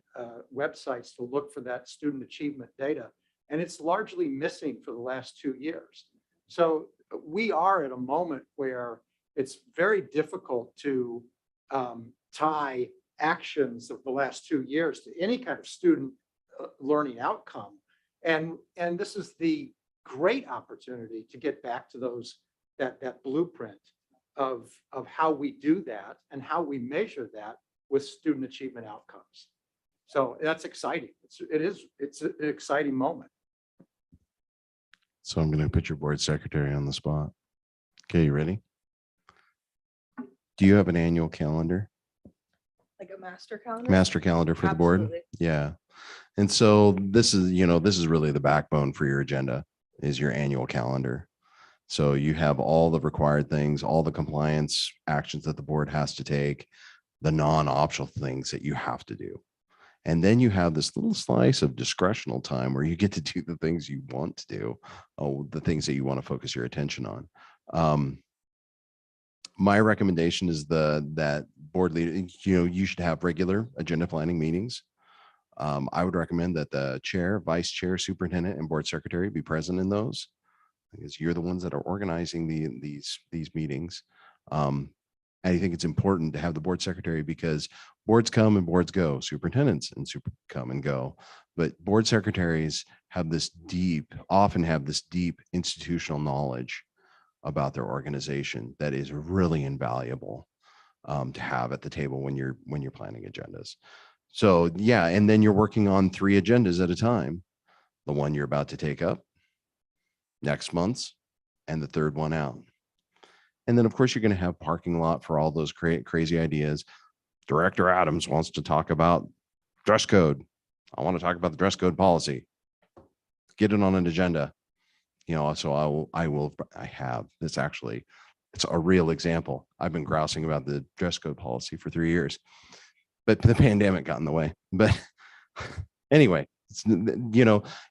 websites to look for that student achievement data, and it's largely missing for the last 2 years. So we are at a moment where it's very difficult to tie actions of the last 2 years to any kind of student learning outcome. And this is the great opportunity to get back to that blueprint of how we do that and how we measure that with student achievement outcomes. So that's exciting. It's an exciting moment.
So I'm going to put your board secretary on the spot. Okay, you ready? Do you have an annual calendar?
Like a master calendar?
Master calendar for the board?
Absolutely.
Yeah. And so this is really the backbone for your agenda, is your annual calendar. So you have all the required things, all the compliance actions that the board has to take, the non-optional things that you have to do. And then you have this little slice of discretional time where you get to do the things you want to do, the things that you want to focus your attention on. My recommendation is that board leader, you should have regular agenda planning meetings. I would recommend that the chair, vice chair, superintendent, and board secretary be present in those, because you're the ones that are organizing these meetings. I think it's important to have the board secretary, because boards come and boards go, superintendents come and go, but board secretaries often have this deep institutional knowledge about their organization that is really invaluable to have at the table when you're planning agendas. So yeah, and then you're working on 3 agendas at a time. The one you're about to take up next month's, and the 3rd one out. And then of course you're going to have parking lot for all those crazy ideas. Director Adams wants to talk about dress code. I want to talk about the dress code policy. Get it on an agenda. So I have this, actually, it's a real example. I've been grousing about the dress code policy for 3 years, but the pandemic got in the way. But anyway,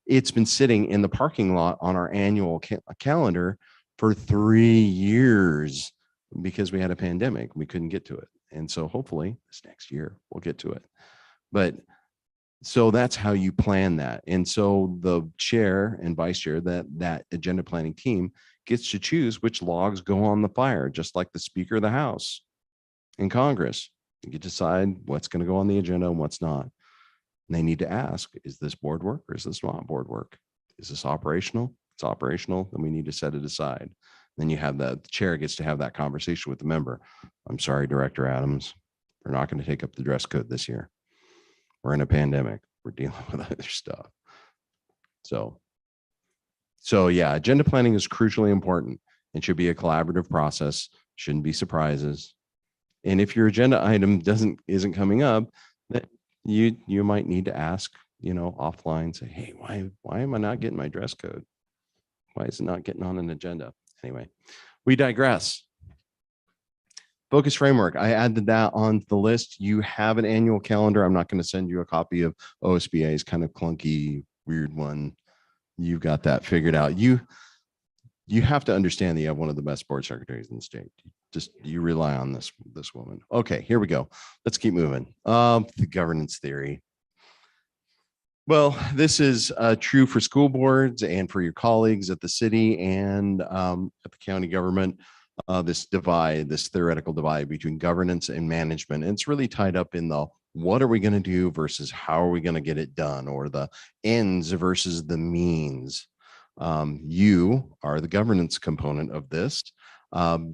it's been sitting in the parking lot on our annual calendar for 3 years because we had a pandemic. We couldn't get to it. And so hopefully this next year we'll get to it. But so that's how you plan that. And so the chair and vice chair, that agenda planning team gets to choose which logs go on the fire, just like the Speaker of the House in Congress. You can decide what's going to go on the agenda and what's not. And they need to ask, is this board work or is this not board work? Is this operational? It's operational, then we need to set it aside. Then you have the chair gets to have that conversation with the member. I'm sorry, Director Adams, we're not going to take up the dress code this year. We're in a pandemic. We're dealing with other stuff. So yeah, agenda planning is crucially important. It should be a collaborative process. Shouldn't be surprises. And if your agenda item isn't coming up, then you might need to ask, offline, say, hey, why am I not getting my dress code? Why is it not getting on an agenda? Anyway, we digress. Focus framework. I added that onto the list. You have an annual calendar. I'm not going to send you a copy of OSBA's kind of clunky, weird one. You've got that figured out. You have to understand that you have one of the best board secretaries in the state. Just you rely on this woman. Okay, here we go. Let's keep moving. The governance theory. Well, this is true for school boards and for your colleagues at the city and at the county government. This divide, this theoretical divide between governance and management. And it's really tied up in the what are we going to do versus how are we going to get it done, or the ends versus the means. You are the governance component of this.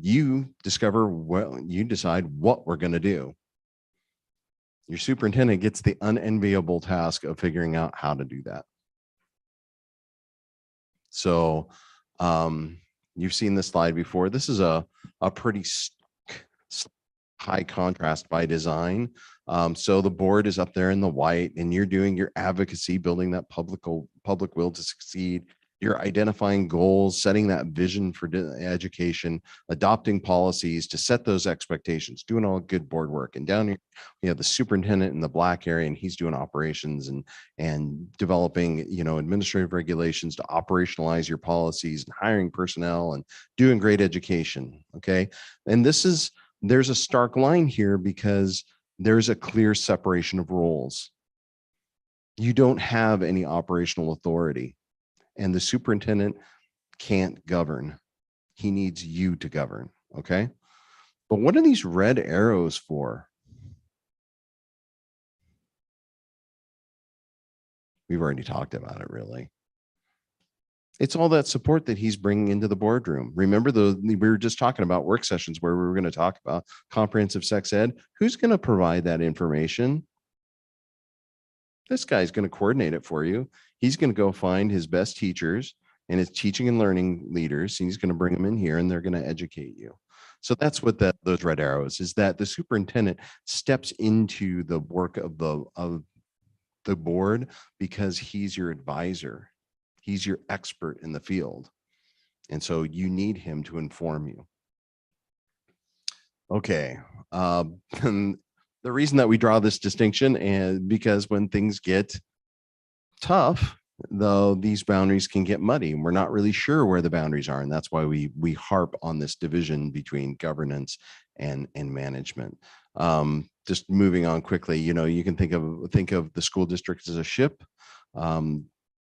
You discover, well, you decide what we're going to do. Your superintendent gets the unenviable task of figuring out how to do that. So you've seen this slide before. This is a pretty high contrast by design. So the board is up there in the white and you're doing your advocacy, building that public will to succeed. You're identifying goals, setting that vision for education, adopting policies to set those expectations, doing all good board work. And down here, we have the superintendent in the black area, and he's doing operations and developing, you know, administrative regulations to operationalize your policies and hiring personnel and doing great education. Okay. And there's a stark line here because there's a clear separation of roles. You don't have any operational authority. And the superintendent can't govern. He needs you to govern, okay? But what are these red arrows for? We've already talked about it, really. It's all that support that he's bringing into the boardroom. Remember, we were just talking about work sessions where we were going to talk about comprehensive sex ed. Who's going to provide that information? This guy's going to coordinate it for you. He's going to go find his best teachers and his teaching and learning leaders. He's going to bring them in here and they're going to educate you. So that's what those red arrows is, that the superintendent steps into the work of the board because he's your advisor. He's your expert in the field. And so you need him to inform you. Okay. The reason that we draw this distinction is because when things get tough, though, these boundaries can get muddy and we're not really sure where the boundaries are. And that's why we harp on this division between governance and management. Just moving on quickly, you know, you can think of the school district as a ship.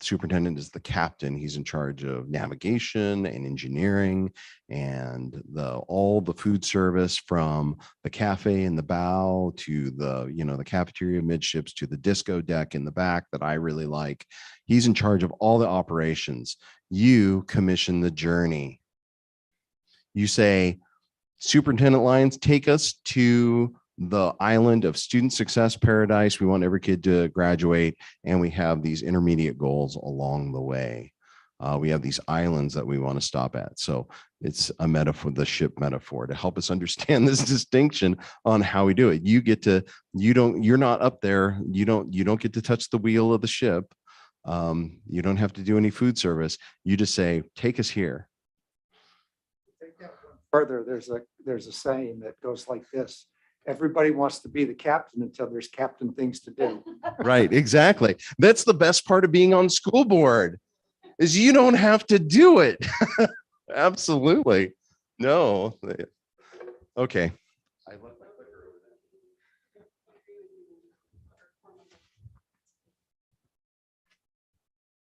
Superintendent is the captain. He's in charge of navigation and engineering and all the food service, from the cafe in the bow to the cafeteria midships to the disco deck in the back that I really like. He's in charge of all the operations. You commission the journey. You say, Superintendent Lyons, take us to the island of student success paradise. We want every kid to graduate, and we have these intermediate goals along the way. We have these islands that we want to stop at. So it's a metaphor, the ship metaphor, to help us understand this distinction on how we do it. You're not up there. You don't get to touch the wheel of the ship. You don't have to do any food service. You just say, take us here.
Further, there's a saying that goes like this: everybody wants to be the captain until there's captain things to do.
Right, exactly. That's the best part of being on school board, is you don't have to do it. Absolutely. No. Okay. I left my clicker over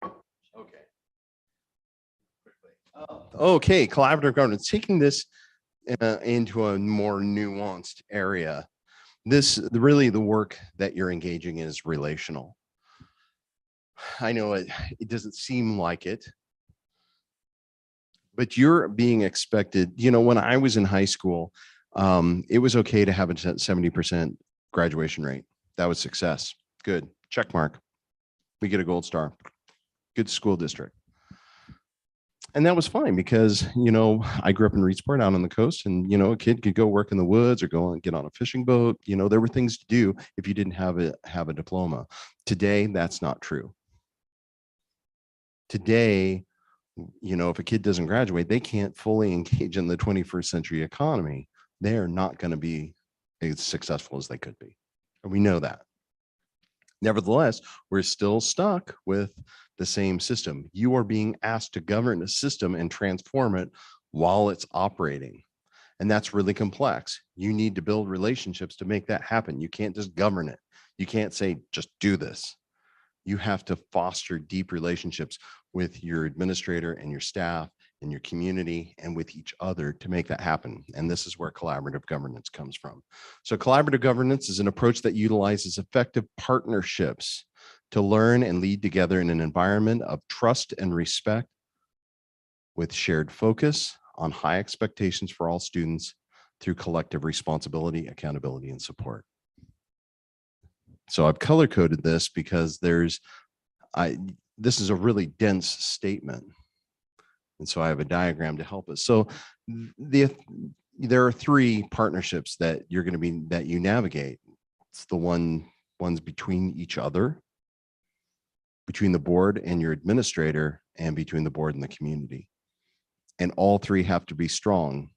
there. Okay. Okay, collaborative governance, taking this into a more nuanced area. Really the work that you're engaging in is relational. I know it doesn't seem like it, but you're being expected. You know, when I was in high school, it was okay to have a 70% graduation rate. That was success. Good. Check mark. We get a gold star. Good school district. And that was fine because, you know, I grew up in Reedsport out on the coast, and, you know, a kid could go work in the woods or get on a fishing boat. You know, there were things to do if you didn't have a diploma. Today, that's not true. Today, you know, if a kid doesn't graduate, they can't fully engage in the 21st century economy. they're not going to be as successful as they could be. And we know that. Nevertheless, we're still stuck with the same system. You are being asked to govern a system and transform it while it's operating. And that's really complex. You need to build relationships to make that happen. You can't just govern it. You can't say, just do this. You have to foster deep relationships with your administrator and your staff and your community and with each other to make that happen. And this is where collaborative governance comes from. So collaborative governance is an approach that utilizes effective partnerships to learn and lead together in an environment of trust and respect with shared focus on high expectations for all students through collective responsibility, accountability, and support. So I've color coded this because this is a really dense statement. And so I have a diagram to help us. So there are 3 partnerships that that you navigate. It's the ones between each other, between the board and your administrator, and between the board and the community. And all 3 have to be strong.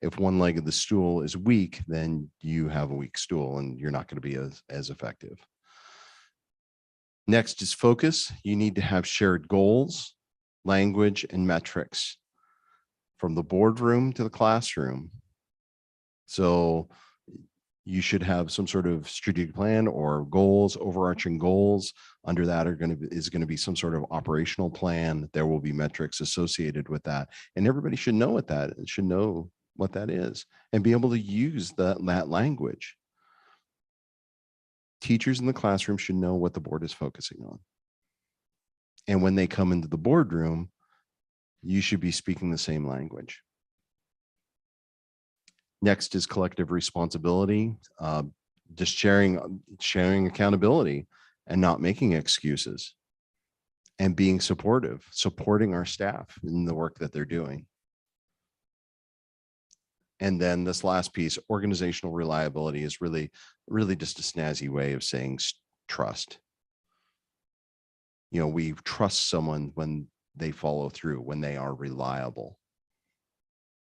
If one leg of the stool is weak, then you have a weak stool and you're not going to be as effective. Next is focus. You need to have shared goals, language, and metrics from the boardroom to the classroom. So you should have some sort of strategic plan or goals, overarching goals. Under that is going to be some sort of operational plan. There will be metrics associated with that. And everybody should know what that is and be able to use that language. Teachers in the classroom should know what the board is focusing on. And when they come into the boardroom, you should be speaking the same language. Next is collective responsibility, just sharing accountability and not making excuses and being supporting our staff in the work that they're doing. And then this last piece, organizational reliability, is really just a snazzy way of saying trust. You know, we trust someone when they follow through, when they are reliable.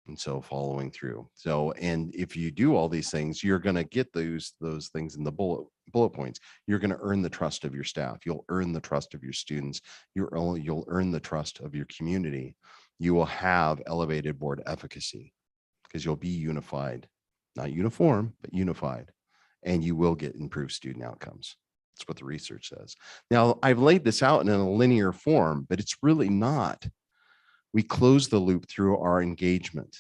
And so following through. So, and if you do all these things, you're going to get those things in the bullet points. You're going to earn the trust of your staff. You'll earn the trust of your students. You'll earn the trust of your community. You will have elevated board efficacy because you'll be unified, not uniform, but unified, and you will get improved student outcomes. That's what the research says. Now, I've laid this out in a linear form, but it's really not. We close the loop through our engagement.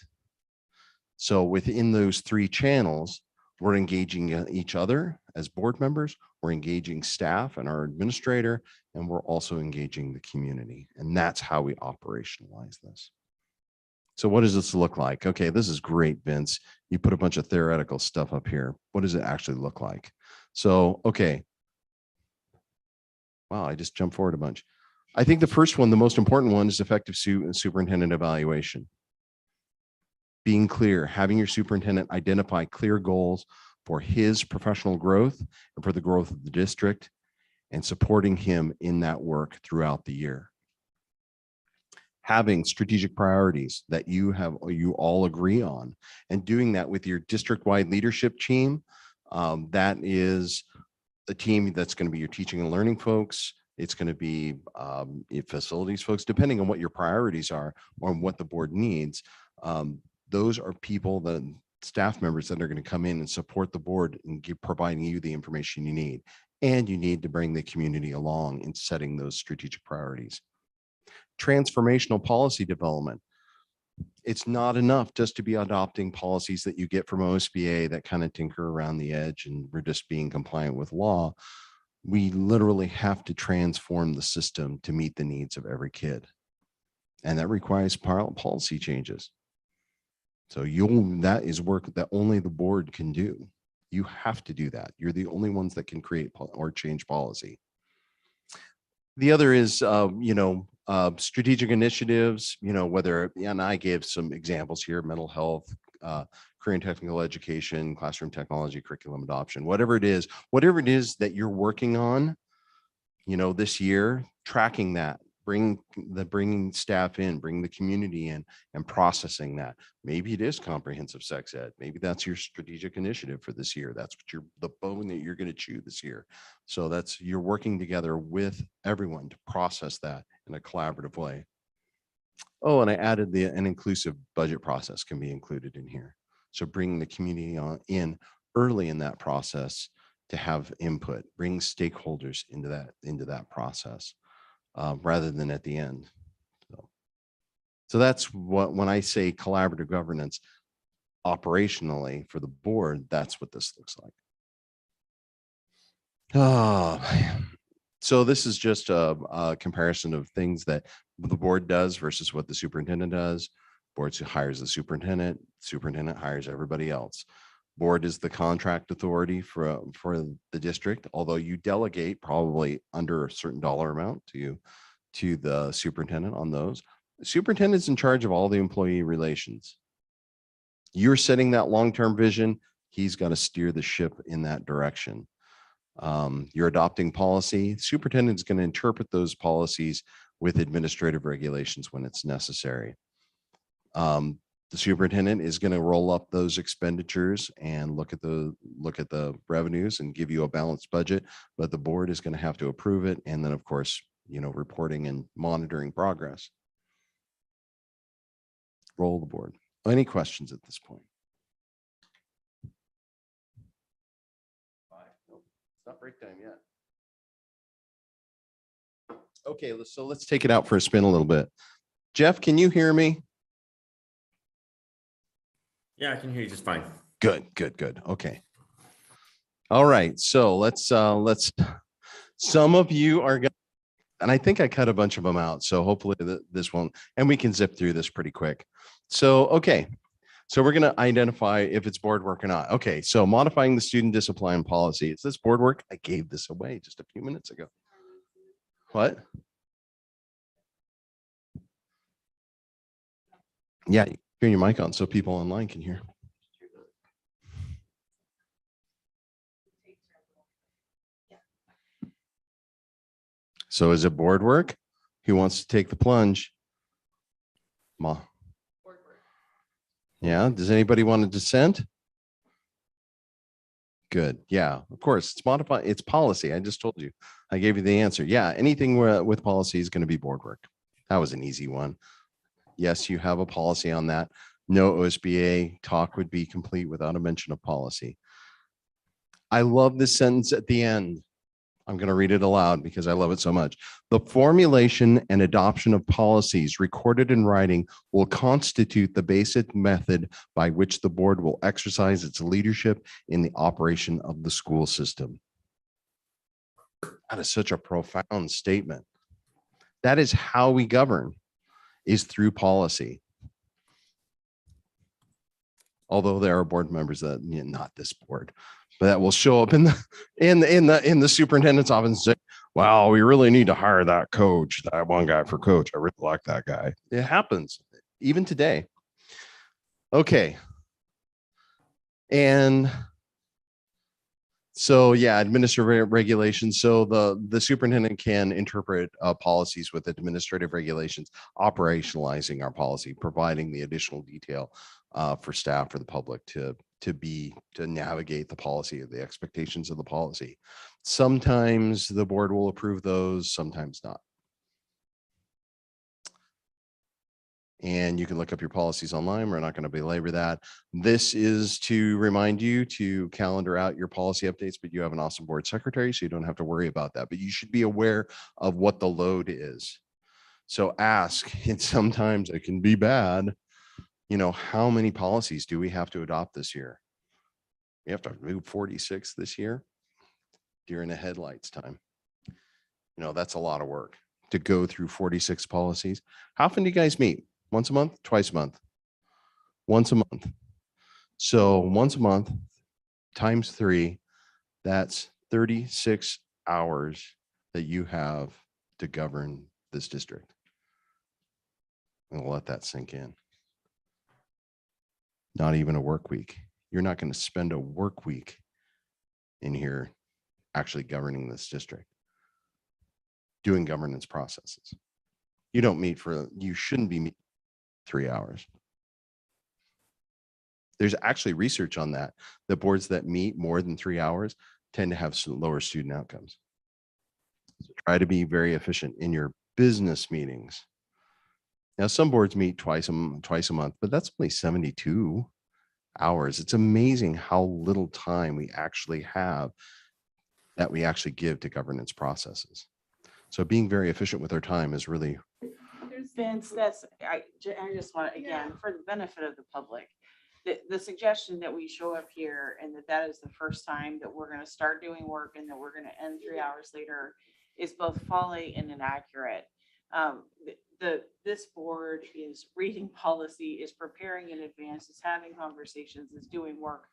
So within those 3 channels, we're engaging each other as board members, we're engaging staff and our administrator, and we're also engaging the community. And that's how we operationalize this. So what does this look like? Okay, this is great, Vince. You put a bunch of theoretical stuff up here. What does it actually look like? So, okay. Wow, I just jumped forward a bunch. I think the first one, the most important one, is effective superintendent evaluation. Being clear, having your superintendent identify clear goals for his professional growth and for the growth of the district, and supporting him in that work throughout the year. Having strategic priorities that you all agree on, and doing that with your district-wide leadership team. That is a team that's going to be your teaching and learning folks. It's going to be facilities folks, depending on what your priorities are or what the board needs. Those are people, staff members that are going to come in and support the board and providing you the information you need. And you need to bring the community along in setting those strategic priorities. Transformational policy development. It's not enough just to be adopting policies that you get from OSBA that kind of tinker around the edge and we're just being compliant with law. We literally have to transform the system to meet the needs of every kid. And that requires policy changes. So that is work that only the board can do. You have to do that. You're the only ones that can create or change policy. The other is, strategic initiatives, whether, and I gave some examples here, mental health, career and technical education, classroom technology, curriculum adoption, whatever it is that you're working on, this year, tracking that, bringing staff in, bring the community in and processing that. Maybe it is comprehensive sex ed. Maybe that's your strategic initiative for this year. That's what the bone that you're going to chew this year. So you're working together with everyone to process that in a collaborative way. Oh, and I added an inclusive budget process can be included in here. So bringing the community in early in that process to have input, bring stakeholders into that process rather than at the end. So that's when I say collaborative governance operationally for the board, that's what this looks like. Oh, so this is just a comparison of things that the board does versus what the superintendent does. Board hires the superintendent hires everybody else. Board is the contract authority for the district, although you delegate probably under a certain dollar amount to the superintendent on those. The superintendent's in charge of all the employee relations. You're setting that long-term vision. He's got to steer the ship in that direction. You're adopting policy. Superintendent's going to interpret those policies with administrative regulations when it's necessary. The superintendent is going to roll up those expenditures and look at the revenues and give you a balanced budget, but the board is going to have to approve it. And then of course, reporting and monitoring progress. Roll the board. Any questions at this point? Nope, it's not break time yet. Okay, so let's take it out for a spin a little bit. Jeff, can you hear me?
Yeah, I can hear you just fine.
Good. Okay. All right. So let's some of you are going, and I think I cut a bunch of them out. So hopefully this won't, and we can zip through this pretty quick. So, okay. So we're going to identify if it's board work or not. Okay. So modifying the student discipline policy. Is this board work? I gave this away just a few minutes ago. What? Yeah. Turn your mic on so people online can hear. So is it board work? Who wants to take the plunge? Ma. Yeah. Does anybody want to dissent? Good. Yeah, of course. It's modified. It's policy. I just told you. I gave you the answer. Yeah. Anything with policy is going to be board work. That was an easy one. Yes, you have a policy on that. No OSBA talk would be complete without a mention of policy. I love this sentence at the end. I'm going to read it aloud because I love it so much. The formulation and adoption of policies recorded in writing will constitute the basic method by which the board will exercise its leadership in the operation of the school system. That is such a profound statement. That is how we govern, is through policy. Although there are board members that, not this board, but that will show up in the superintendent's office and say, wow, we really need to hire that coach, that one guy for coach. I really like that guy. It happens even today. Okay. And so, yeah, administrative regulations. So the superintendent can interpret policies with administrative regulations, operationalizing our policy, providing the additional detail for staff, for the public to navigate the policy or the expectations of the policy. Sometimes the board will approve those, sometimes not. And you can look up your policies online. We're not going to belabor that. This is to remind you to calendar out your policy updates, but you have an awesome board secretary, so you don't have to worry about that. But you should be aware of what the load is. So ask, and sometimes it can be bad. How many policies do we have to adopt this year? We have to move 46 this year during the headlights time. That's a lot of work to go through 46 policies. How often do you guys meet? Once a month, twice a month, once a month. So once a month times 3, that's 36 hours that you have to govern this district. And let that sink in. Not even a work week. You're not going to spend a work week in here actually governing this district, doing governance processes. You don't meet for, you shouldn't be meeting 3 hours. There's actually research on that. The boards that meet more than 3 hours tend to have lower student outcomes. So try to be very efficient in your business meetings. Now, some boards meet twice a month, but that's only 72 hours. It's amazing how little time we actually have that we actually give to governance processes. So being very efficient with our time is really,
Vince, I just want, again, for the benefit of the public, the suggestion that we show up here and that is the first time that we're gonna start doing work and that we're gonna end 3 hours later is both folly and inaccurate. This board is reading policy, is preparing in advance, is having conversations, is doing work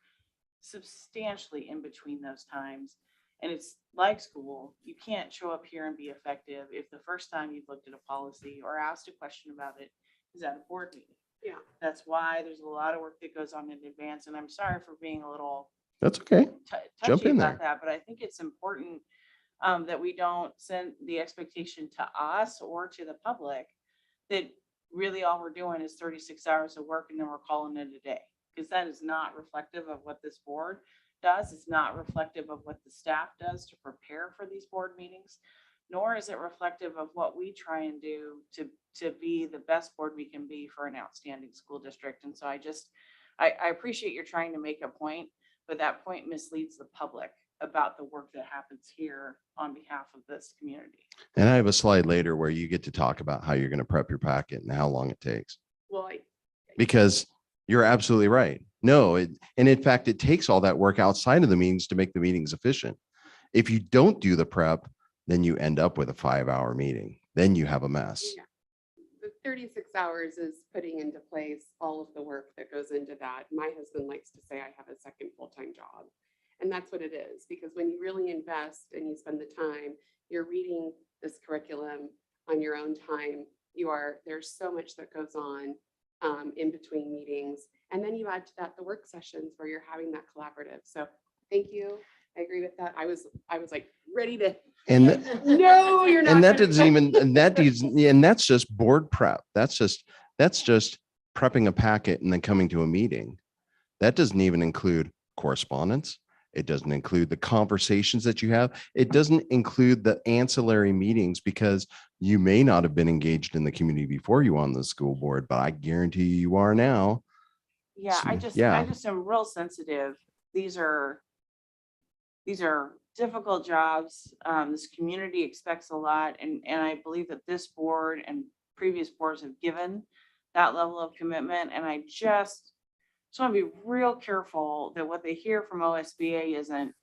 substantially in between those times. And it's like school. You can't show up here and be effective if the first time you've looked at a policy or asked a question about it is at a board meeting.
Yeah.
That's why there's a lot of work that goes on in advance. And I'm sorry for being a little
that's okay. Jump
touchy
in
about
there.
that, but I think it's important that we don't send the expectation to us or to the public that really all we're doing is 36 hours of work and then we're calling it a day. Because that is not reflective of what this board does. It's not reflective of what the staff does to prepare for these board meetings, nor is it reflective of what we try and do to be the best board we can be for an outstanding school district. And so I appreciate you're trying to make a point, but that point misleads the public about the work that happens here on behalf of this community.
And I have a slide later where you get to talk about how you're going to prep your packet and how long it takes.
Well,
Because you're absolutely right. No, and in fact, it takes all that work outside of the meetings to make the meetings efficient. If you don't do the prep, then you end up with a 5-hour meeting. Then you have a mess.
yeah. The 36 hours is putting into place all of the work that goes into that. My husband likes to say I have a second full-time job. And that's what it is, because when you really invest and you spend the time, you're reading this curriculum on your own time. There's so much that goes on in between meetings. And then you add to that the work sessions where you're having that collaborative. So thank you. I agree with that. I was like ready to.
And
No, you're not.
and that
gonna-
doesn't even, and that's just board prep. That's just prepping a packet and then coming to a meeting. That doesn't even include correspondence. It doesn't include the conversations that you have. It doesn't include the ancillary meetings, because you may not have been engaged in the community before you on the school board, but I guarantee you are now.
Yeah, I
So,
just am real sensitive. These are difficult jobs. This community expects a lot, and I believe that this board and previous boards have given that level of commitment. And I just want to be real careful that what they hear from OSBA isn't,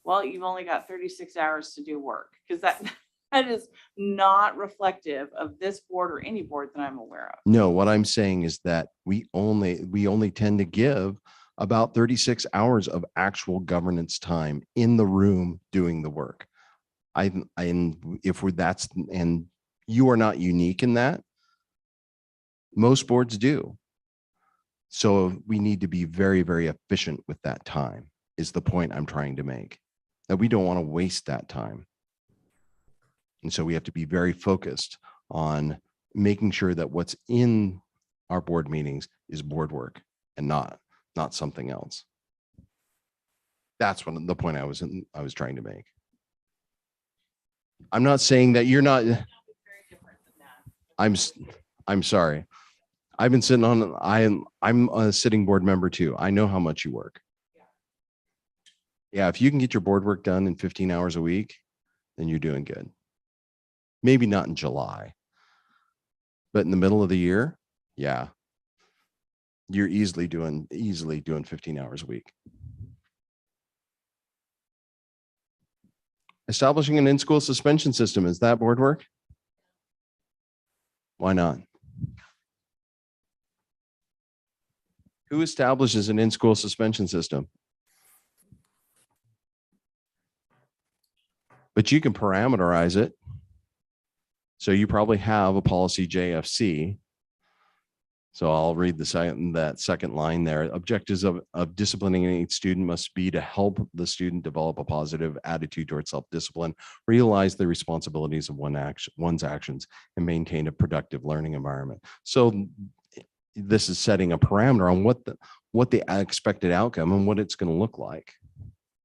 well, you've only got 36 hours to do work, because that is not reflective of this board or any board that I'm aware of.
No, what I'm saying is that we only tend to give about 36 hours of actual governance time in the room doing the work. And you are not unique in that. Most boards do. So we need to be very, very efficient with that time, is the point I'm trying to make. That we don't want to waste that time. And so we have to be very focused on making sure that what's in our board meetings is board work and not something else. That's the point I was trying to make. I'm not saying that you're not.
Very different than that.
I'm sorry. I've been sitting on, I'm a sitting board member too. I know how much you work. Yeah, if you can get your board work done in 15 hours a week, then you're doing good. Maybe not in July, but in the middle of the year, yeah, you're easily doing 15 hours a week. Establishing an in-school suspension system, is that board work? Why not? Who establishes an in-school suspension system? But you can parameterize it. So you probably have a policy JFC. So I'll read that second line there. Objectives of disciplining a student must be to help the student develop a positive attitude towards self-discipline, realize the responsibilities of one's actions, and maintain a productive learning environment. So this is setting a parameter on what the expected outcome and what it's going to look like.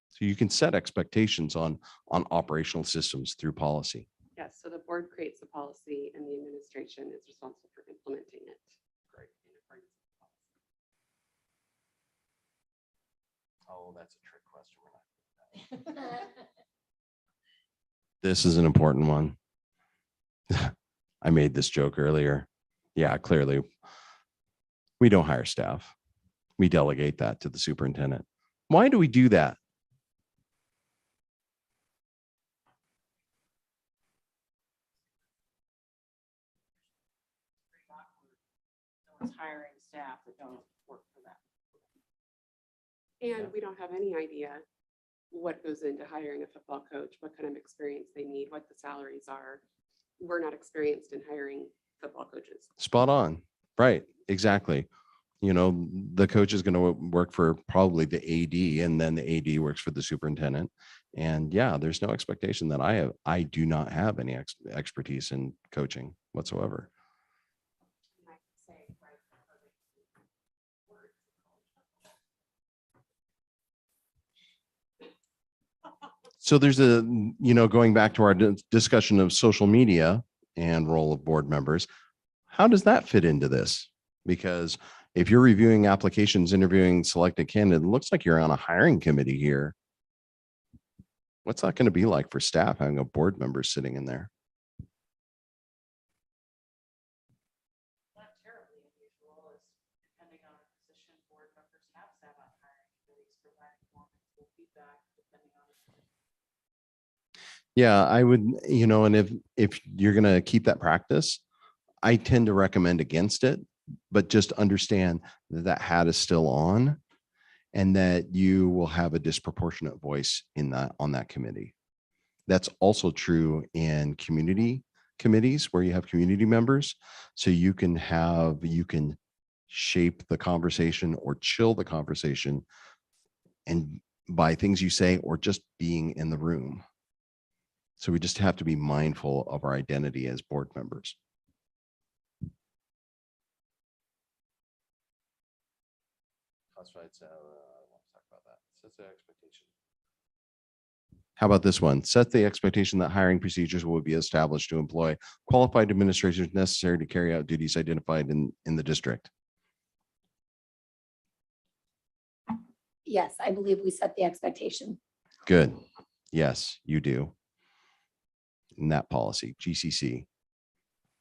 So you can set expectations on operational systems through policy.
Yes, so the board creates the policy and the administration is responsible for implementing it.
Oh, that's a trick question. This is an important one. I made this joke earlier. Yeah, clearly, we don't hire staff. We delegate that to the superintendent. Why do we do that?
Someone's hiring staff that don't work for them.
And we don't have any idea what goes into hiring a football coach, what kind of experience they need, what the salaries are. We're not experienced in hiring football coaches.
Spot on. Right. Exactly. You know, the coach is going to work for probably the AD, and then the AD works for the superintendent. And yeah, there's no expectation that I do not have any expertise in coaching whatsoever. So there's going back to our discussion of social media and role of board members, how does that fit into this? Because if you're reviewing applications, interviewing selected candidates, it looks like you're on a hiring committee here. What's that going to be like for staff having a board member sitting in there?
Not terribly unusual, is depending on the position, board members have sat on hiring committees, providing more feedback, depending on.
Yeah, I would, and if you're going to keep that practice, I tend to recommend against it, but just understand that that hat is still on and that you will have a disproportionate voice on that committee. That's also true in community committees where you have community members. So you can shape the conversation or chill the conversation and by things you say or just being in the room. So we just have to be mindful of our identity as board members. That's right. So let's talk about that. Set the expectation. How about this one? Set the expectation that hiring procedures will be established to employ qualified administrators necessary to carry out duties identified in the district.
Yes, I believe we set the expectation.
Good. Yes, you do. In that policy, GCC.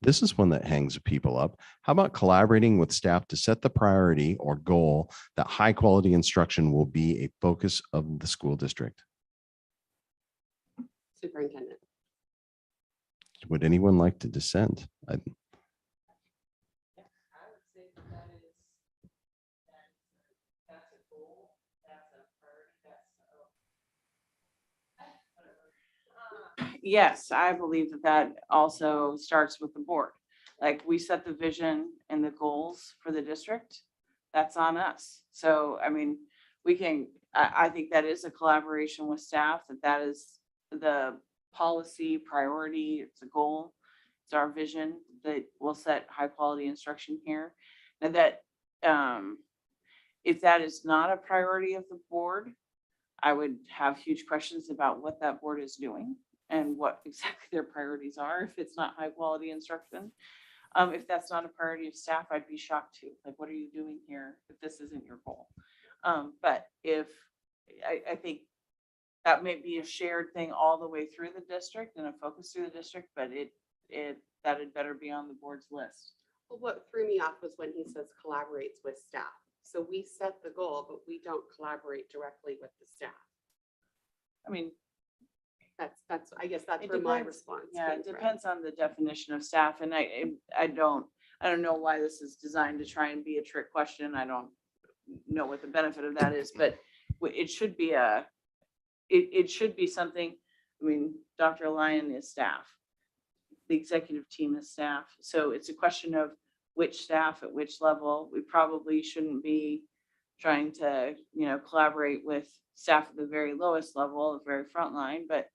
This is one that hangs people up. How about collaborating with staff to set the priority or goal that high quality instruction will be a focus of the school district?
Superintendent.
Would anyone like to dissent?
I would say that's a goal, that's a priority, yes, I believe that also starts with the board. Like we set the vision and the goals for the district, that's on us. So, I mean, I think that is a collaboration with staff, that is the policy priority, it's a goal. It's our vision that will set high quality instruction here. And that if that is not a priority of the board, I would have huge questions about what that board is doing and what exactly their priorities are if it's not high quality instruction. If that's not a priority of staff, I'd be shocked too. Like, what are you doing here if this isn't your goal? But if I think that may be a shared thing all the way through the district and a focus through the district, but that had better be on the board's list.
Well, what threw me off was when he says collaborates with staff. So we set the goal, but we don't collaborate directly with the staff.
I mean,
I guess that's
it
where my
depends.
response.
Yeah,
came
it
from.
depends on the definition of staff, and I don't know why this is designed to try and be a trick question. I don't know what the benefit of that is, but it should be it should be something. I mean, Dr. Lyon is staff, the executive team is staff, so it's a question of which staff at which level. We probably shouldn't be trying to, collaborate with staff at the very lowest level, the very front line, but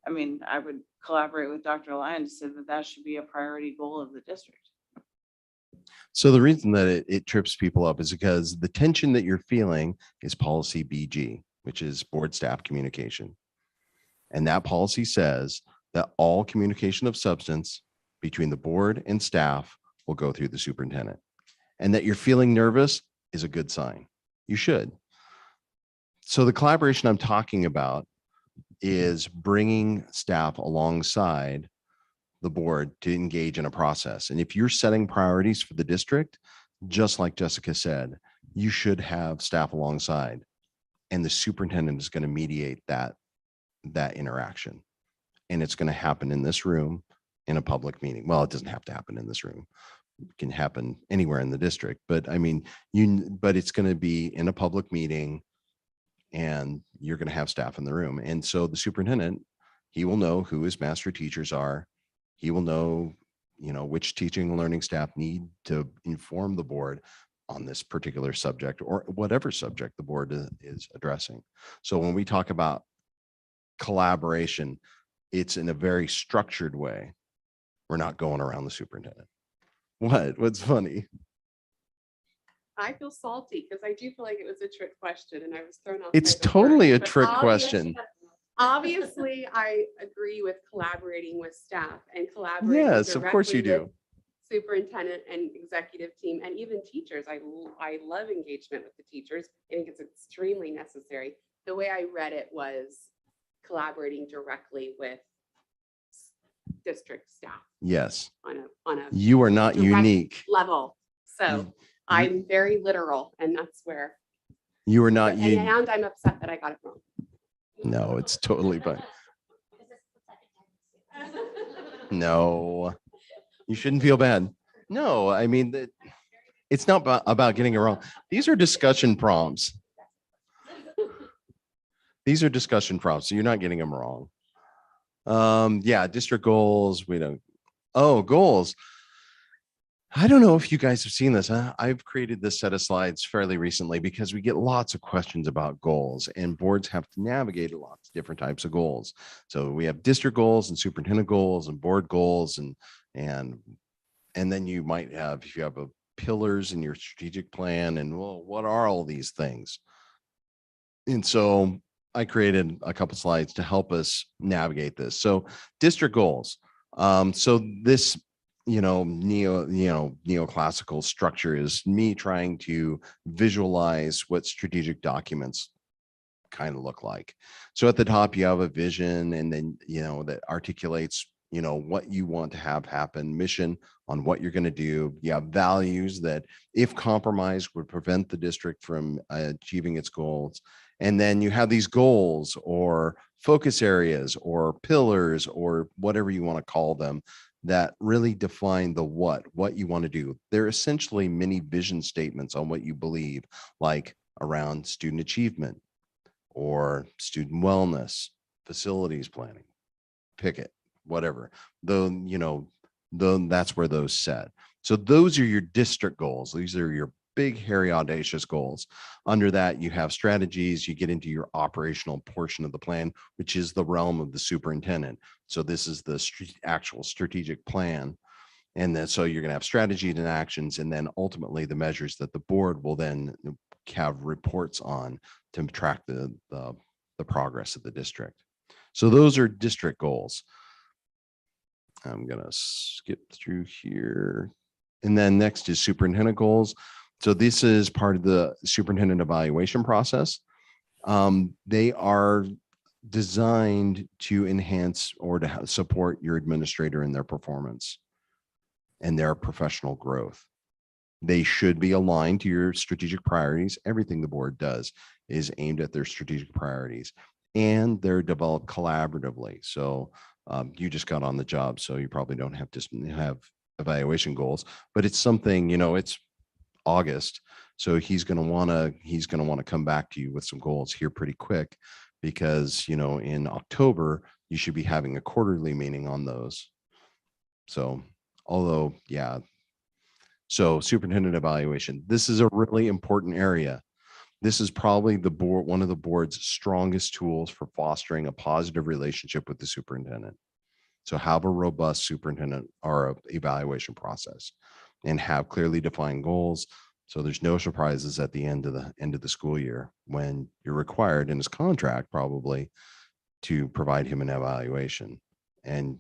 I mean, I would collaborate with Dr. Lyons, said that should be a priority goal of the district.
So the reason that it trips people up is because the tension that you're feeling is policy BG, which is board staff communication. And that policy says that all communication of substance between the board and staff will go through the superintendent. And that you're feeling nervous is a good sign. You should. So the collaboration I'm talking about is bringing staff alongside the board to engage in a process. And if you're setting priorities for the district, just like Jessica said, you should have staff alongside, and the superintendent is going to mediate that interaction. And it's going to happen in this room in a public meeting. Well, it doesn't have to happen in this room. It can happen anywhere in the district, but I mean, but it's going to be in a public meeting and you're going to have staff in the room. And so the superintendent, he will know who his master teachers are. He will know, which teaching and learning staff need to inform the board on this particular subject or whatever subject the board is addressing. So when we talk about collaboration, it's in a very structured way. We're not going around the superintendent. What's funny?
I feel salty because I do feel like it was a trick question and I was thrown off.
It's
by the
totally
word,
a
but
trick
obviously-
question.
Obviously, I agree with collaborating with staff and collaborating.
Yes, of course you
directly
do.
with Superintendent and executive team and even teachers. I love engagement with the teachers. I think it's extremely necessary. The way I read it was collaborating directly with district staff
Yes,
on a
you are not
direct
unique.
level. So I'm very literal, and that's where.
You are not
and,
unique.
and I'm upset that I got it wrong.
No, it's totally fine. No, you shouldn't feel bad. No, I mean, it's not about getting it wrong. These are discussion prompts. These are discussion prompts, so you're not getting them wrong. Yeah, district goals, goals. I don't know if you guys have seen this. I've created this set of slides fairly recently because we get lots of questions about goals and boards have to navigate lots of different types of goals. So we have district goals and superintendent goals and board goals and then you might have, if you have pillars in your strategic plan and well, what are all these things? And so I created a couple slides to help us navigate this. So district goals. So this neoclassical structure is me trying to visualize what strategic documents kind of look like. So at the top, you have a vision and then, that articulates, what you want to have happen, mission on what you're going to do. You have values that if compromised would prevent the district from achieving its goals. And then you have these goals or focus areas or pillars or whatever you want to call them that really define the what you want to do. They're essentially mini vision statements on what you believe, like around student achievement or student wellness, facilities planning, pick it, whatever. That's where those set. So those are your district goals. These are your big, hairy, audacious goals. Under that, you have strategies. You get into your operational portion of the plan, which is the realm of the superintendent. So this is the actual strategic plan. And then so you're going to have strategies and actions, and then ultimately the measures that the board will then have reports on to track the progress of the district. So those are district goals. I'm going to skip through here. And then next is superintendent goals. So this is part of the superintendent evaluation process. They are designed to enhance or to support your administrator in their performance and their professional growth. They should be aligned to your strategic priorities. Everything the board does is aimed at their strategic priorities, and they're developed collaboratively. So you just got on the job, so you probably don't have to have evaluation goals, but it's something, it's August. So he's going to want to come back to you with some goals here pretty quick because, in October, you should be having a quarterly meeting on those. So, although, yeah, So superintendent evaluation, this is a really important area. This is probably the board, one of the board's strongest tools for fostering a positive relationship with the superintendent. So have a robust superintendent or a evaluation process and have clearly defined goals. So there's no surprises at the end of the school year when you're required in his contract probably to provide him an evaluation. And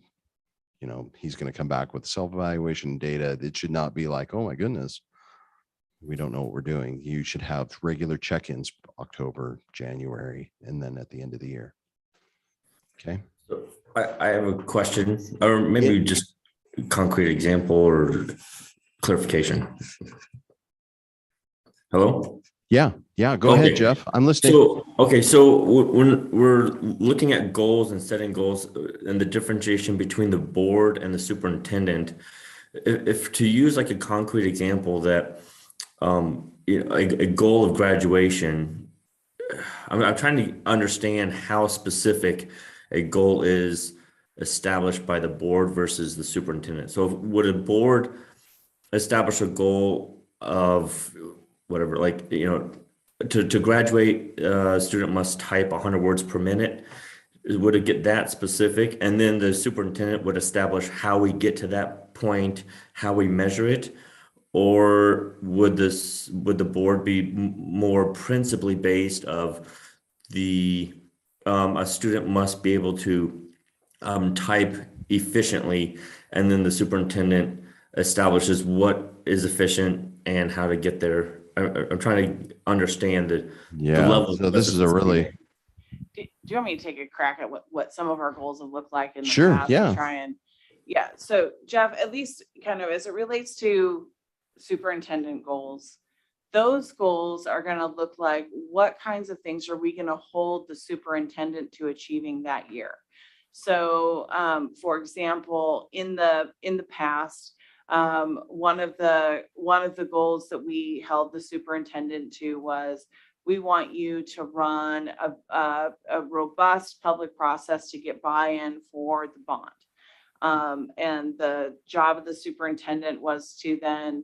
you know, he's going to come back with self-evaluation data. It should not be like, oh my goodness, we don't know what we're doing. You should have regular check-ins, October, January, and then at the end of the year. Okay.
So I have a question, or maybe
Yeah.
just a concrete example or clarification. Hello?
Yeah. Go ahead,
Okay.
Jeff. I'm listening.
So, okay, so when we're looking at goals and setting goals and the differentiation between the board and the superintendent, if to use like a concrete example that a goal of graduation, I'm trying to understand how specific a goal is established by the board versus the superintendent. So would a board establish a goal of whatever, like, to graduate, a student must type 100 words per minute? Would it get that specific? And then the superintendent would establish how we get to that point, how we measure it? Or would the board be more principally based of a student must be able to type efficiently, and then the superintendent establishes what is efficient and how to get there? I'm trying to understand the level.
So this is a really,
Do you want me to take a crack at what some of our goals have looked like in the
Sure,
past?
yeah.
And try and, yeah. So Jeff, at least kind of as it relates to superintendent goals, those goals are going to look like, what kinds of things are we going to hold the superintendent to achieving that year? So, for example, in the past, one of the goals that we held the superintendent to was, we want you to run a robust public process to get buy-in for the bond. And the job of the superintendent was to then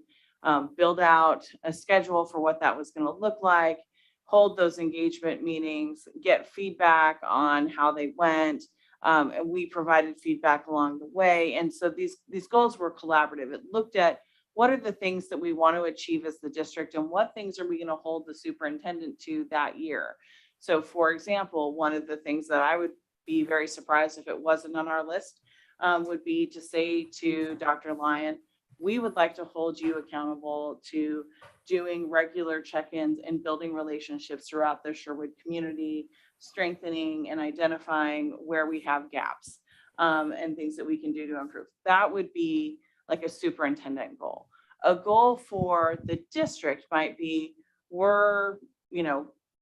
build out a schedule for what that was going to look like, hold those engagement meetings, get feedback on how they went. And we provided feedback along the way. And so these goals were collaborative. It looked at, what are the things that we want to achieve as the district, and what things are we going to hold the superintendent to that year? So for example, one of the things that I would be very surprised if it wasn't on our list would be to say to Dr. Lyon, we would like to hold you accountable to doing regular check-ins and building relationships throughout the Sherwood community, strengthening and identifying where we have gaps and things that we can do to improve. That would be like a superintendent goal. A goal for the district might be, we're,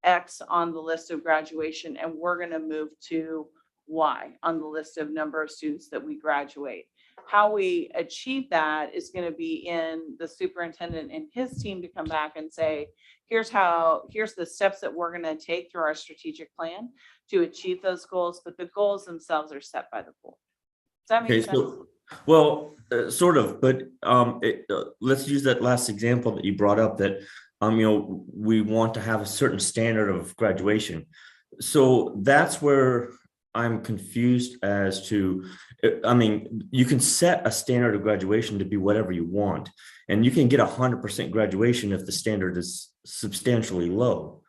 X on the list of graduation, and we're going to move to Y on the list of number of students that we graduate. How we achieve that is going to be in the superintendent and his team to come back and say, here's the steps that we're going to take through our strategic plan to achieve those goals, but the goals themselves are set by the board. Does that make sense?
So, well, sort of, but let's use that last example that you brought up, that we want to have a certain standard of graduation. So that's where I'm confused as to, you can set a standard of graduation to be whatever you want, and you can get 100% graduation if the standard is substantially low,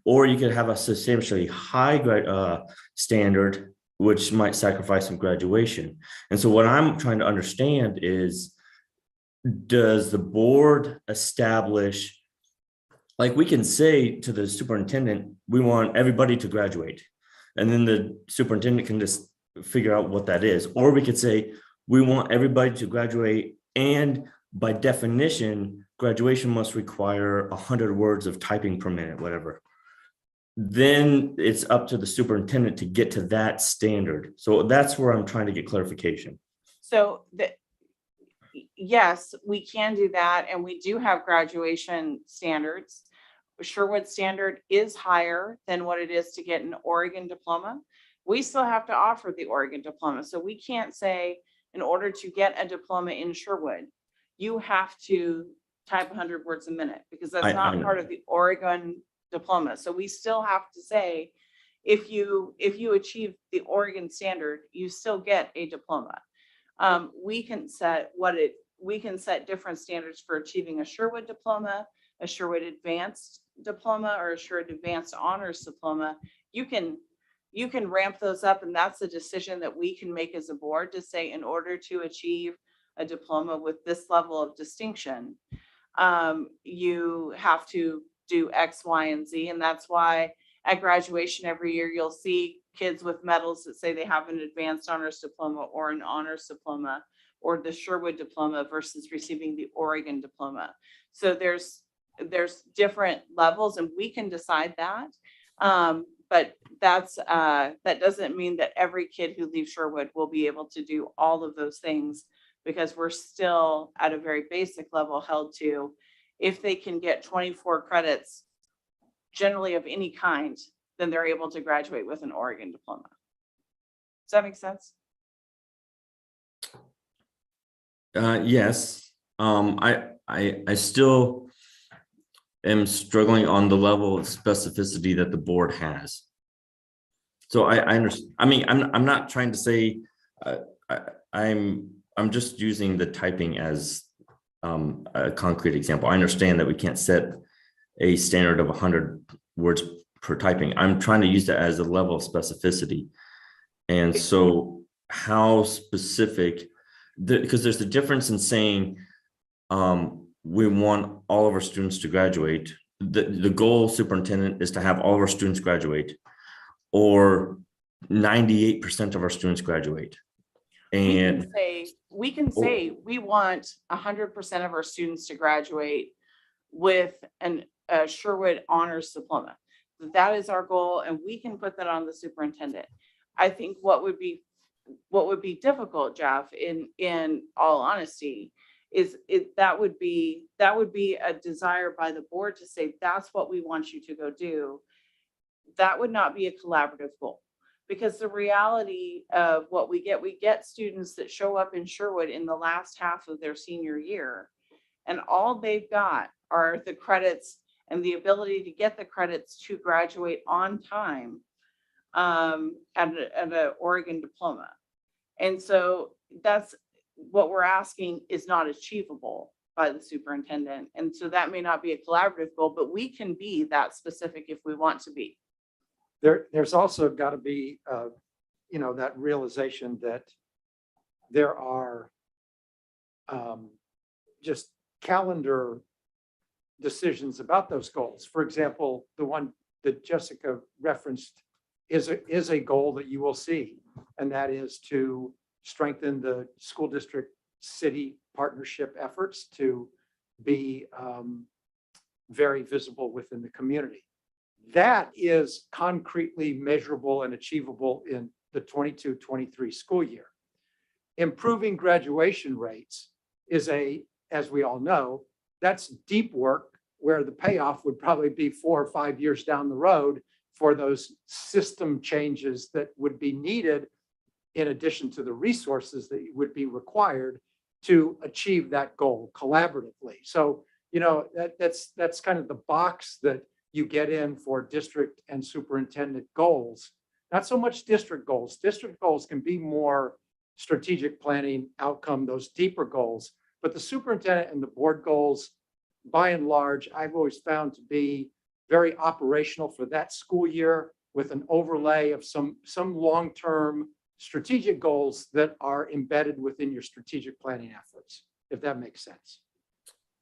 or you could have a substantially high standard, which might sacrifice some graduation. And so what I'm trying to understand is, does the board establish, like, we can say to the superintendent, we want everybody to graduate, and then the superintendent can just figure out what that is. Or we could say, we want everybody to graduate, and by definition, graduation must require 100 words of typing per minute, whatever. Then it's up to the superintendent to get to that standard. So that's where I'm trying to get clarification.
So yes, we can do that. And we do have graduation standards. Sherwood standard is higher than what it is to get an Oregon diploma. We still have to offer the Oregon diploma. So we can't say, in order to get a diploma in Sherwood, you have to type 100 words a minute because that's
I
not
know.
part of the Oregon diploma. So we still have to say, if you achieve the Oregon standard, you still get a diploma. We can set different standards for achieving a Sherwood diploma, a Sherwood advanced diploma, or a Sherwood advanced honors diploma. You can ramp those up, and that's a decision that we can make as a board to say, in order to achieve a diploma with this level of distinction, you have to do X, Y, and Z. And that's why at graduation every year, you'll see kids with medals that say they have an advanced honors diploma or an honors diploma or the Sherwood diploma versus receiving the Oregon diploma. So there's different levels, and we can decide that. But that doesn't mean that every kid who leaves Sherwood will be able to do all of those things, because we're still at a very basic level held to, if they can get 24 credits generally of any kind, then they're able to graduate with an Oregon diploma. Does that make sense?
Yes. I still am struggling on the level of specificity that the board has. So I understand. I mean, I'm not trying to say I'm just using the typing as a concrete example. I understand that we can't set a standard of 100 words per typing. I'm trying to use that as a level of specificity. And so how specific, because there's a difference in saying we want all of our students to graduate. The goal, superintendent, is to have all of our students graduate, or 98% of our students graduate. And
we can say we want 100% of our students to graduate with a Sherwood honors diploma. That is our goal, and we can put that on the superintendent. I think what would be difficult, Jeff, in all honesty, is that would be a desire by the board to say, that's what we want you to go do. That would not be a collaborative goal, because the reality of what we get students that show up in Sherwood in the last half of their senior year, and all they've got are the credits and the ability to get the credits to graduate on time at an Oregon diploma. And so that's what we're asking is not achievable by the superintendent. And so that may not be a collaborative goal, but we can be that specific if we want to be.
There's also got to be, that realization that there are just calendar decisions about those goals. For example, the one that Jessica referenced is a goal that you will see, and that is to strengthen the school district city partnership efforts to be very visible within the community. That is concretely measurable and achievable in the 22-23 school year. Improving graduation rates is as we all know, that's deep work where the payoff would probably be 4 or 5 years down the road for those system changes that would be needed, in addition to the resources that would be required to achieve that goal collaboratively. So, that's kind of the box that you get in for district and superintendent goals. Not so much district goals. District goals can be more strategic planning outcome, those deeper goals. But the superintendent and the board goals, by and large, I've always found to be very operational for that school year, with an overlay of some long-term strategic goals that are embedded within your strategic planning efforts, if that makes sense.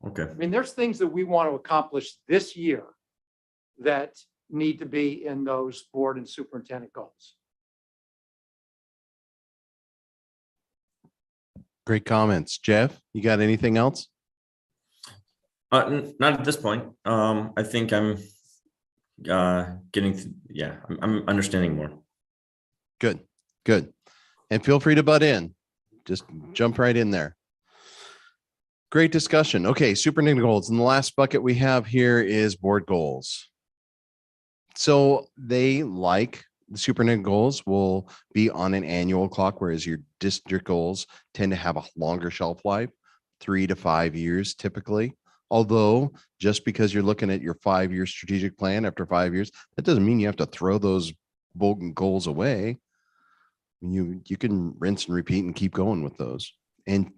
okay.
I mean, there's things that we want to accomplish this year that need to be in those board and superintendent goals.
Great comments. Jeff, you got anything else?
Not at this point. I think I'm I'm understanding more.
Good, good. And feel free to butt in. Just jump right in there. Great discussion. Okay, superintendent goals. And the last bucket we have here is board goals. So the superintendent goals will be on an annual clock, whereas your district goals tend to have a longer shelf life, 3 to 5 years typically. Although just because you're looking at your 5-year strategic plan after 5 years, that doesn't mean you have to throw those bold goals away. You can rinse and repeat and keep going with those. And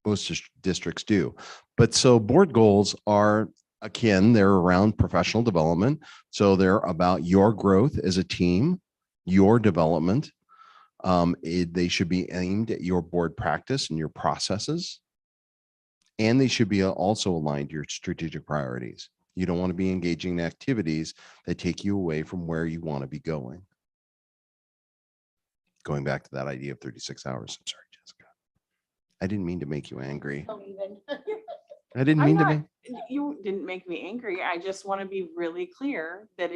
most districts do. But so board goals are akin, they're around professional development. So they're about your growth as a team, your development. They should be aimed at your board practice and your processes. And they should be also aligned to your strategic priorities. You don't want to be engaging in activities that take you away from where you want to be going. Going back to that idea of 36 hours. I'm sorry, Jessica. I didn't mean to make you angry.
Don't even.
I didn't
I'm
mean to
not,
make.
you didn't make me angry. I just want to be really clear that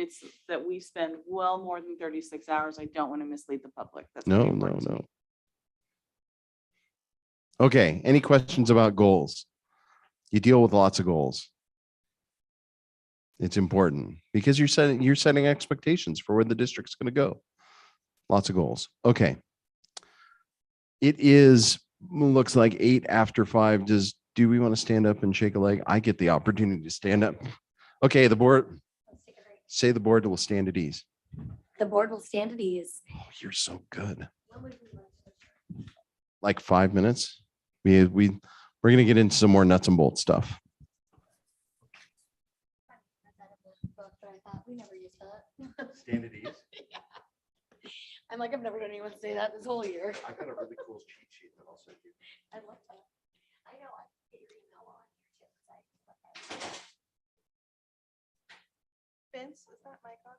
that we spend well more than 36 hours. I don't want to mislead the public. That's
No,
very
no,
important to me.
no. Okay. Any questions about goals? You deal with lots of goals. It's important because you're setting expectations for where the district's going to go. Lots of goals. Okay. It looks like 8 after 5. Do we want to stand up and shake a leg? I get the opportunity to stand up. Okay, the board, say the board will stand at ease.
The board will stand at ease.
Oh, you're so good. Like 5 minutes. We're going to get into some more nuts and bolts stuff.
We never used that.
Stand at ease.
I'm like, I've never heard anyone say that this whole year.
I got a really cool cheat sheet that I'll send you.
I love that. I know. I get your email on here too.
Vince, is that mic on?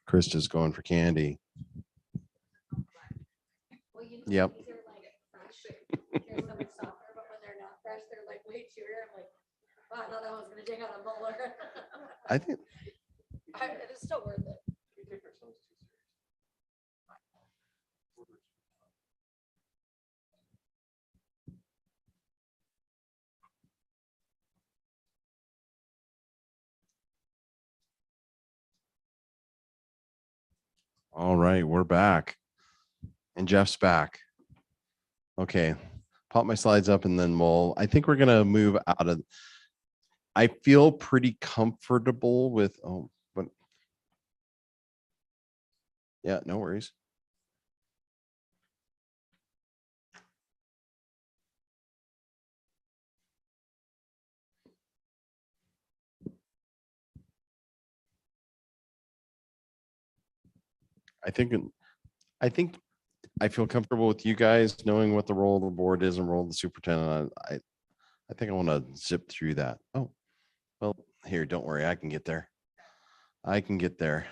Krista's going for candy.
Well, you know,
Yep.
these are like fresh. They're so much softer, but when they're not fresh, they're like way chewier. I'm like, wow, I thought that was gonna take out a molar.
I think
It's still worth it.
all right, we're back. And Jeff's back. Okay, pop my slides up and then I think we're gonna move out of. I feel pretty comfortable with, but yeah, no worries. I think I feel comfortable with you guys knowing what the role of the board is and role of the superintendent. I think I want to zip through that. Oh, well, here, don't worry, I can get there. I can get there.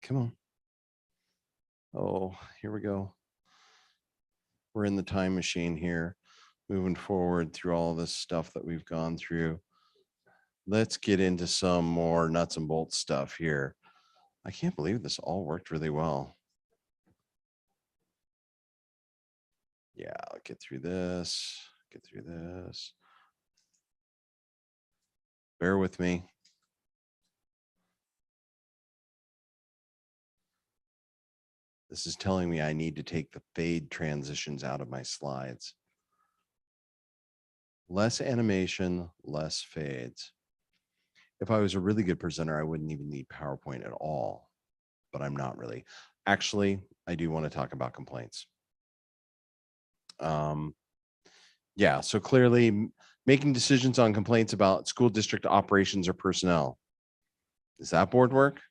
Come on. Oh, here we go. We're in the time machine here, moving forward through all this stuff that we've gone through. Let's get into some more nuts and bolts stuff here. I can't believe this all worked really well. Yeah, I'll get through this, get through this. Bear with me. This is telling me I need to take the fade transitions out of my slides. Less animation, less fades. If I was a really good presenter, I wouldn't even need PowerPoint at all, but I'm not really. Actually, I do want to talk about complaints. Yeah, so clearly making decisions on complaints about school district operations or personnel. Is that board work?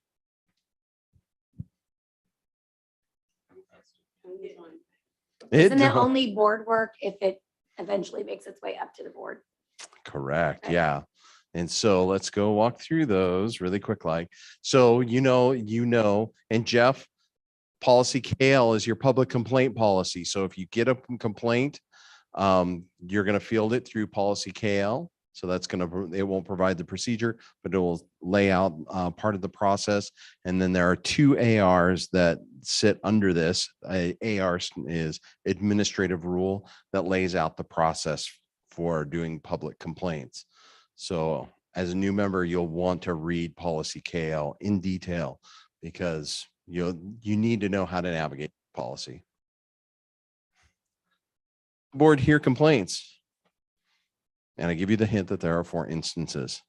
Isn't it
don't-
only board work if it eventually makes its way up to the board?
Correct.
Right.
Yeah. And so let's go walk through those really quick. Like, so, and Jeff, policy KL is your public complaint policy. So if you get a complaint, you're going to field it through policy KL. So that's it won't provide the procedure, but it will lay out part of the process. And then there are two ARs that sit under this. AR is administrative rule that lays out the process for doing public complaints. So as a new member, you'll want to read policy KL in detail because you need to know how to navigate policy. Board hear complaints. And I give you the hint that there are 4 instances.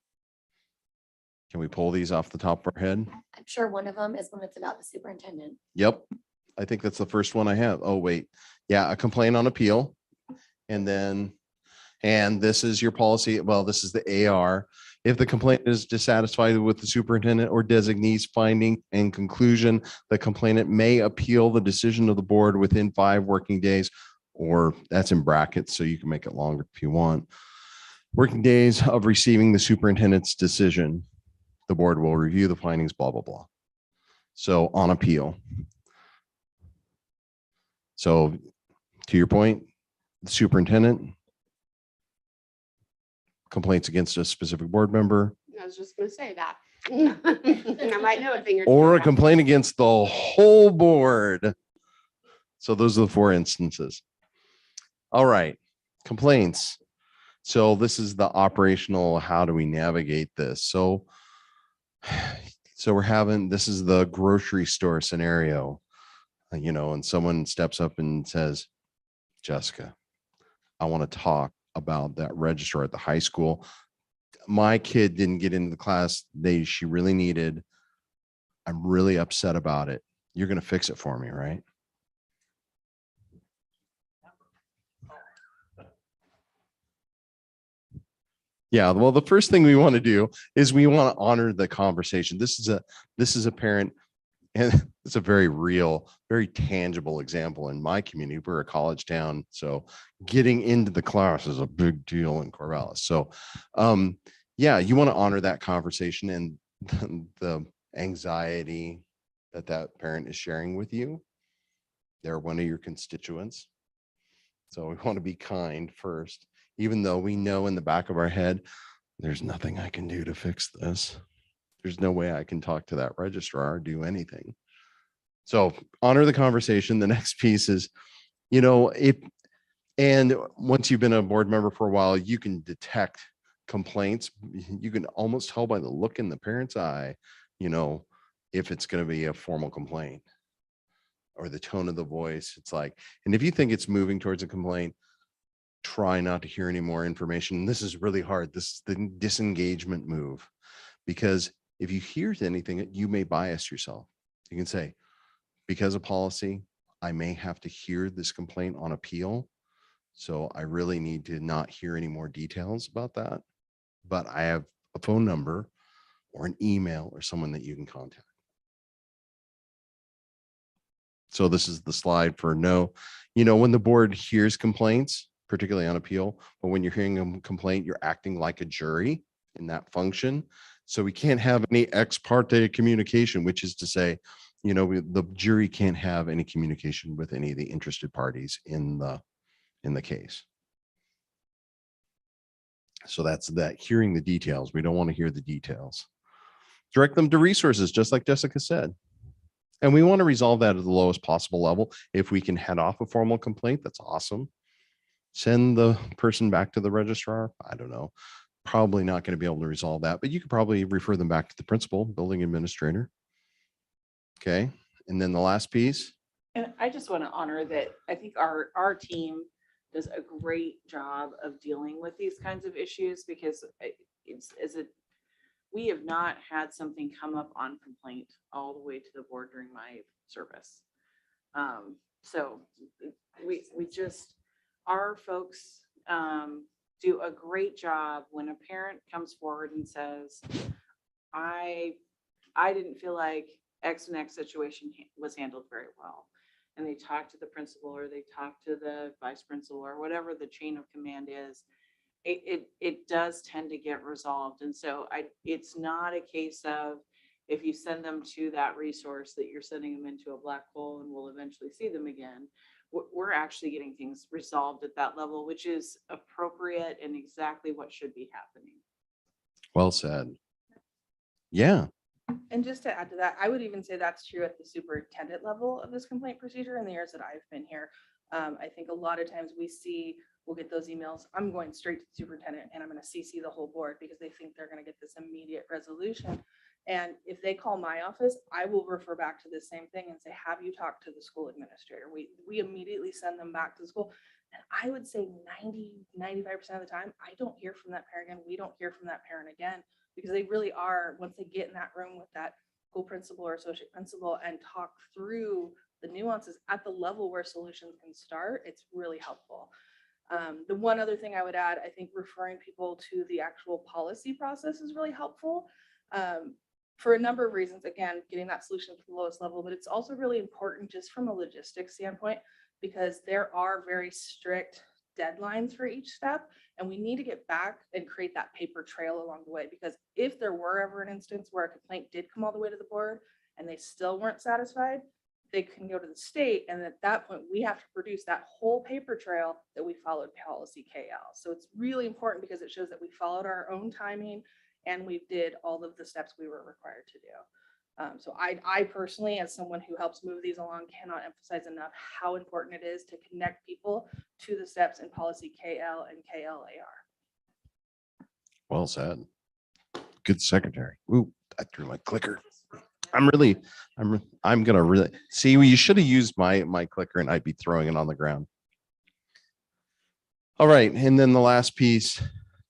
Can we pull these off the top of our head?
I'm sure one of them is when it's about the superintendent.
Yep. I think that's the first one I have. Oh, wait. Yeah, a complaint on appeal. And this is your policy. Well, this is the AR. If the complainant is dissatisfied with the superintendent or designee's finding and conclusion, the complainant may appeal the decision of the board within 5 working days, or that's in brackets, so you can make it longer if you want. Working days of receiving the superintendent's decision. The board will review the findings, blah, blah, blah. So on appeal. So to your point, the superintendent complaints against a specific board member,
I was just gonna say that. I might know a thing or two.
or a
about-
complaint against the whole board. So those are the 4 instances. All right, complaints. So this is the operational, how do we navigate this? So this is the grocery store scenario, and someone steps up and says, Jessica, I want to talk about that registrar at the high school. My kid didn't get into the class she really needed. I'm really upset about it. You're going to fix it for me, right? Yeah, well, the first thing we want to do is we want to honor the conversation. This is a parent, and it's a very real, very tangible example in my community. We're a college town, so getting into the class is a big deal in Corvallis. So, yeah, you want to honor that conversation, and anxiety that that parent is sharing with you. They're one of your constituents. So we want to be kind first, even though we know in the back of our head, there's nothing I can do to fix this. There's no way I can talk to that registrar or do anything. So honor the conversation. The next piece is, and once you've been a board member for a while, you can detect complaints. You can almost tell by the look in the parent's eye, if it's going to be a formal complaint or the tone of the voice. It's like, and if you think it's moving towards a complaint, try not to hear any more information. This is really hard. This is the disengagement move, because if you hear anything, you may bias yourself. You can say, because of policy, I may have to hear this complaint on appeal. So I really need to not hear any more details about that. But I have a phone number or an email or someone that you can contact. So this is the slide for no, when the board hears complaints, particularly on appeal, but when you're hearing a complaint, you're acting like a jury in that function. So we can't have any ex parte communication, which is to say, the jury can't have any communication with any of the interested parties in the case. So that's that, hearing the details. We don't want to hear the details. Direct them to resources, just like Jessica said. And we want to resolve that at the lowest possible level. If we can head off a formal complaint, that's awesome. Send the person back to the registrar. I don't know. Probably not going to be able to resolve that, but you could probably refer them back to the principal, building administrator. Okay. And then the last piece.
And I just want to honor that I think our team does a great job of dealing with these kinds of issues, because we have not had something come up on complaint all the way to the board during my service. So we just, our folks do a great job when a parent comes forward and says, I didn't feel like X and X situation was handled very well. And they talk to the principal, or they talk to the vice principal, or whatever the chain of command is. It does tend to get resolved. And so it's not a case of, if you send them to that resource, that you're sending them into a black hole and we'll eventually see them again. We're actually getting things resolved at that level, which is appropriate and exactly what should be happening.
Well said. Yeah.
And just to add to that, I would even say that's true at the superintendent level of this complaint procedure in the years that I've been here. I think a lot of times we'll get those emails. I'm going straight to the superintendent and I'm going to CC the whole board because they think they're going to get this immediate resolution. And if they call my office, I will refer back to the same thing and say, have you talked to the school administrator? We immediately send them back to the school. And I would say 95% of the time, I don't hear from that parent again. We don't hear from that parent again, because they really are, once they get in that room with that school principal or associate principal and talk through the nuances at the level where solutions can start, it's really helpful. The one other thing I would add, I think referring people to the actual policy process is really helpful. For a number of reasons, again, getting that solution to the lowest level, but it's also really important just from a logistics standpoint, because there are very strict deadlines for each step. And we need to get back and create that paper trail along the way, because if there were ever an instance where a complaint did come all the way to the board and they still weren't satisfied, they can go to the state. And at that point, we have to produce that whole paper trail that we followed policy KL. So it's really important because it shows that we followed our own timing and we did all of the steps we were required to do. So I personally, as someone who helps move these along, cannot emphasize enough how important it is to connect people to the steps in policy KL and KLAR.
Well said. Good secretary. Ooh, I threw my clicker. I'm gonna really see. You should have used my clicker and I'd be throwing it on the ground. All right, and then the last piece,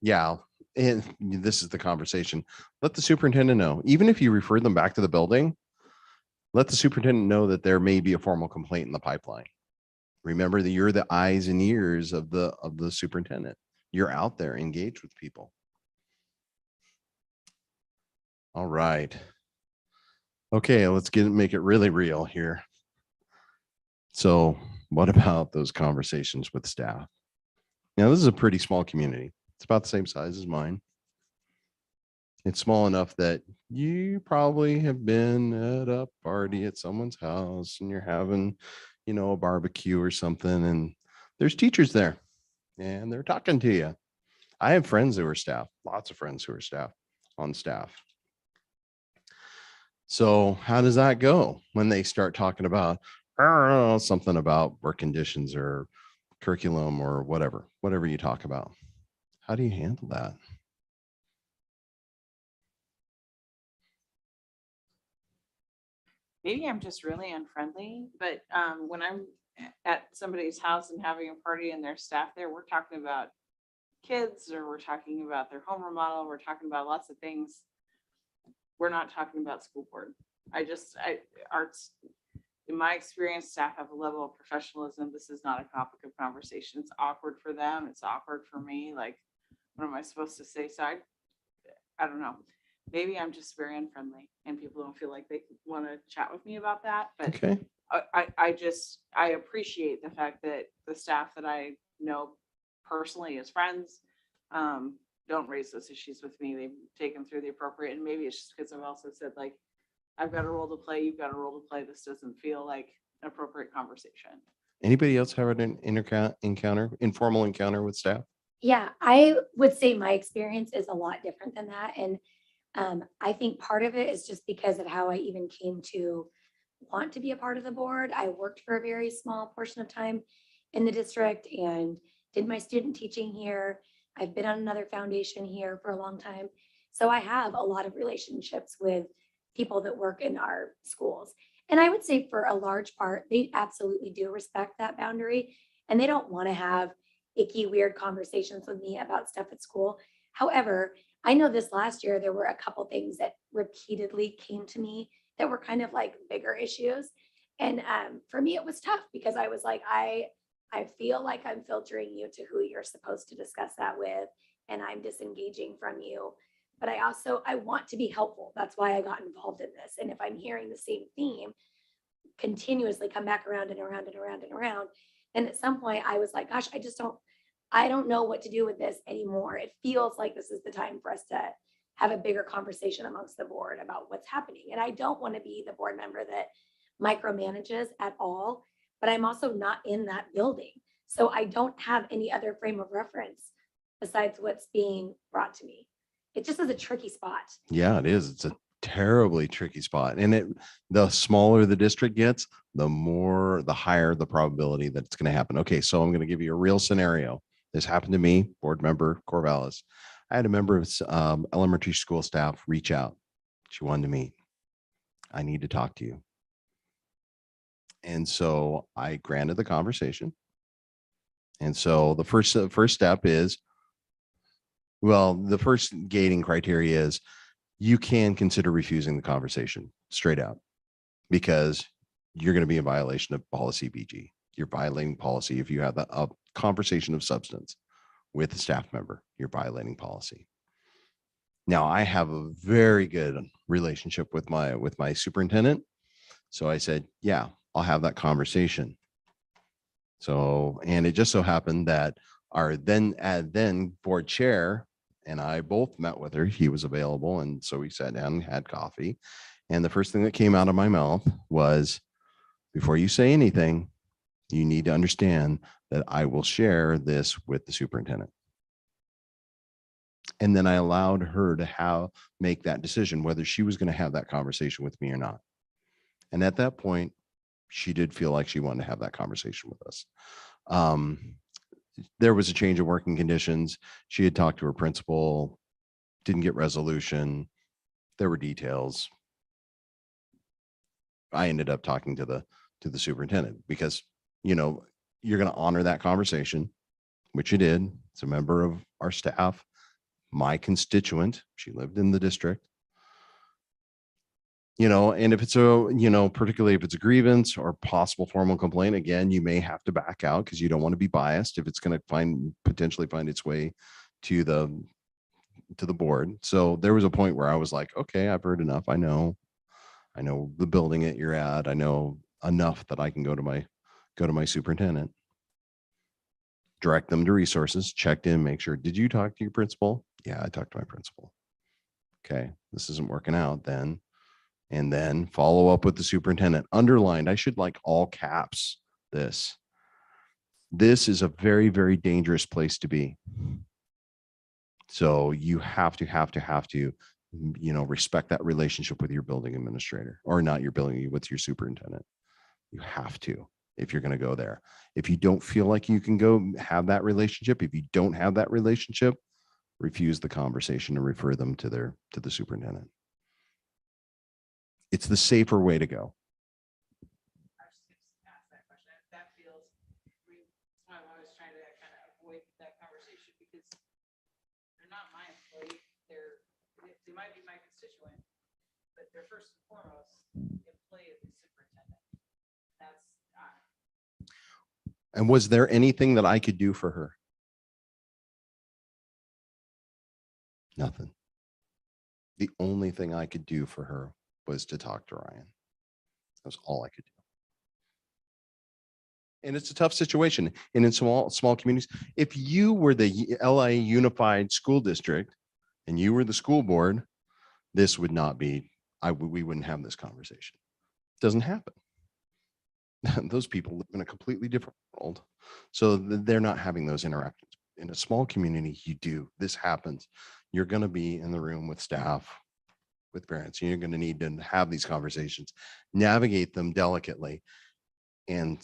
yeah, and this is the conversation. Let the superintendent know, even if you refer them back to the building, let the superintendent know that there may be a formal complaint in the pipeline. Remember that you're the eyes and ears of the superintendent. You're out there, engaged with people. All right. Okay, let's make it really real here. So what about those conversations with staff? Now, this is a pretty small community. It's about the same size as mine. It's small enough that you probably have been at a party at someone's house and you're having, a barbecue or something, and there's teachers there and they're talking to you. I have friends who are staff, lots of friends who are on staff. So how does that go when they start talking about something about work conditions or curriculum or whatever you talk about? How do you handle that?
Maybe I'm just really unfriendly, but when I'm at somebody's house and having a party and there's staff there, we're talking about kids, or we're talking about their home remodel, we're talking about lots of things. We're not talking about school board. In my experience, staff have a level of professionalism. This is not a topic of conversation. It's awkward for them. It's awkward for me. Like, what am I supposed to say? So I don't know. Maybe I'm just very unfriendly and people don't feel like they want to chat with me about that. But
Okay.
I appreciate the fact that the staff that I know personally as friends don't raise those issues with me. They take them through the appropriate, and maybe it's just because I've also said, like, I've got a role to play, you've got a role to play. This doesn't feel like an appropriate conversation.
Anybody else have an informal encounter with staff?
Yeah, I would say my experience is a lot different than that. And I think part of it is just because of how I even came to want to be a part of the board. I worked for a very small portion of time in the district and did my student teaching here. I've been on another foundation here for a long time. So I have a lot of relationships with people that work in our schools. And I would say for a large part, they absolutely do respect that boundary. And they don't want to have icky, weird conversations with me about stuff at school. However, I know this last year, there were a couple things that repeatedly came to me that were kind of like bigger issues. And for me, it was tough because I was like, I feel like I'm filtering you to who you're supposed to discuss that with, and I'm disengaging from you. But I want to be helpful. That's why I got involved in this. And if I'm hearing the same theme continuously come back around and around and around and around, then at some point I was like, gosh, I don't know what to do with this anymore. It feels like this is the time for us to have a bigger conversation amongst the board about what's happening. And I don't want to be the board member that micromanages at all, but I'm also not in that building. So I don't have any other frame of reference besides what's being brought to me. It just is a tricky spot.
Yeah, it is. It's a terribly tricky spot. And the smaller the district gets, the higher the probability that it's going to happen. Okay, so I'm going to give you a real scenario. This happened to me, board member Corvallis. I had a member of elementary school staff reach out. She wanted to meet. I need to talk to you. And so I granted the conversation. And so the first step is, the first gating criteria is you can consider refusing the conversation straight out, because you're going to be in violation of policy BG. You're violating policy. If you have a conversation of substance with a staff member, you're violating policy. Now, I have a very good relationship with my superintendent. So I said, yeah, I'll have that conversation. So, and it just so happened that our then board chair and I both met with her. He was available. And so we sat down and had coffee. And the first thing that came out of my mouth was, before you say anything, you need to understand that I will share this with the superintendent. And then I allowed her to make that decision, whether she was going to have that conversation with me or not. And at that point, she did feel like she wanted to have that conversation with us. There was a change of working conditions. She had talked to her principal, didn't get resolution. There were details. I ended up talking to the superintendent because, you're going to honor that conversation, which you did. It's a member of our staff, my constituent. She lived in the district. And if it's particularly if it's a grievance or possible formal complaint, again, you may have to back out because you don't want to be biased if it's going to potentially find its way to the board. So there was a point where I was like, okay, I've heard enough. I know the building that you're at. I know enough that I can go to my superintendent, direct them to resources, checked in, make sure, did you talk to your principal? Yeah, I talked to my principal. Okay, this isn't working out then. And then follow up with the superintendent. Underlined, I should like all caps this. This is a very, very dangerous place to be. So you have to, respect that relationship with your building administrator, or not your building, with your superintendent. You have to, if you're going to go there. If you don't feel like you can go have that relationship, if you don't have that relationship, refuse the conversation and refer them to the superintendent. It's the safer way to go.
I was just gonna ask that question. That feels, that's why I was trying to kind of avoid that conversation, because they're not my employee. They might be my constituent, but they're first and foremost employee of the superintendent. That's,
And was there anything that I could do for her? Nothing. The only thing I could do for her was to talk to Ryan. That was all I could do. And it's a tough situation. And in small communities, if you were the LA Unified School District and you were the school board, this would not be, we wouldn't have this conversation. It doesn't happen. Those people live in a completely different world. So they're not having those interactions. In a small community, you do. This happens. You're going to be in the room with staff, with parents. You're going to need to have these conversations, navigate them delicately, and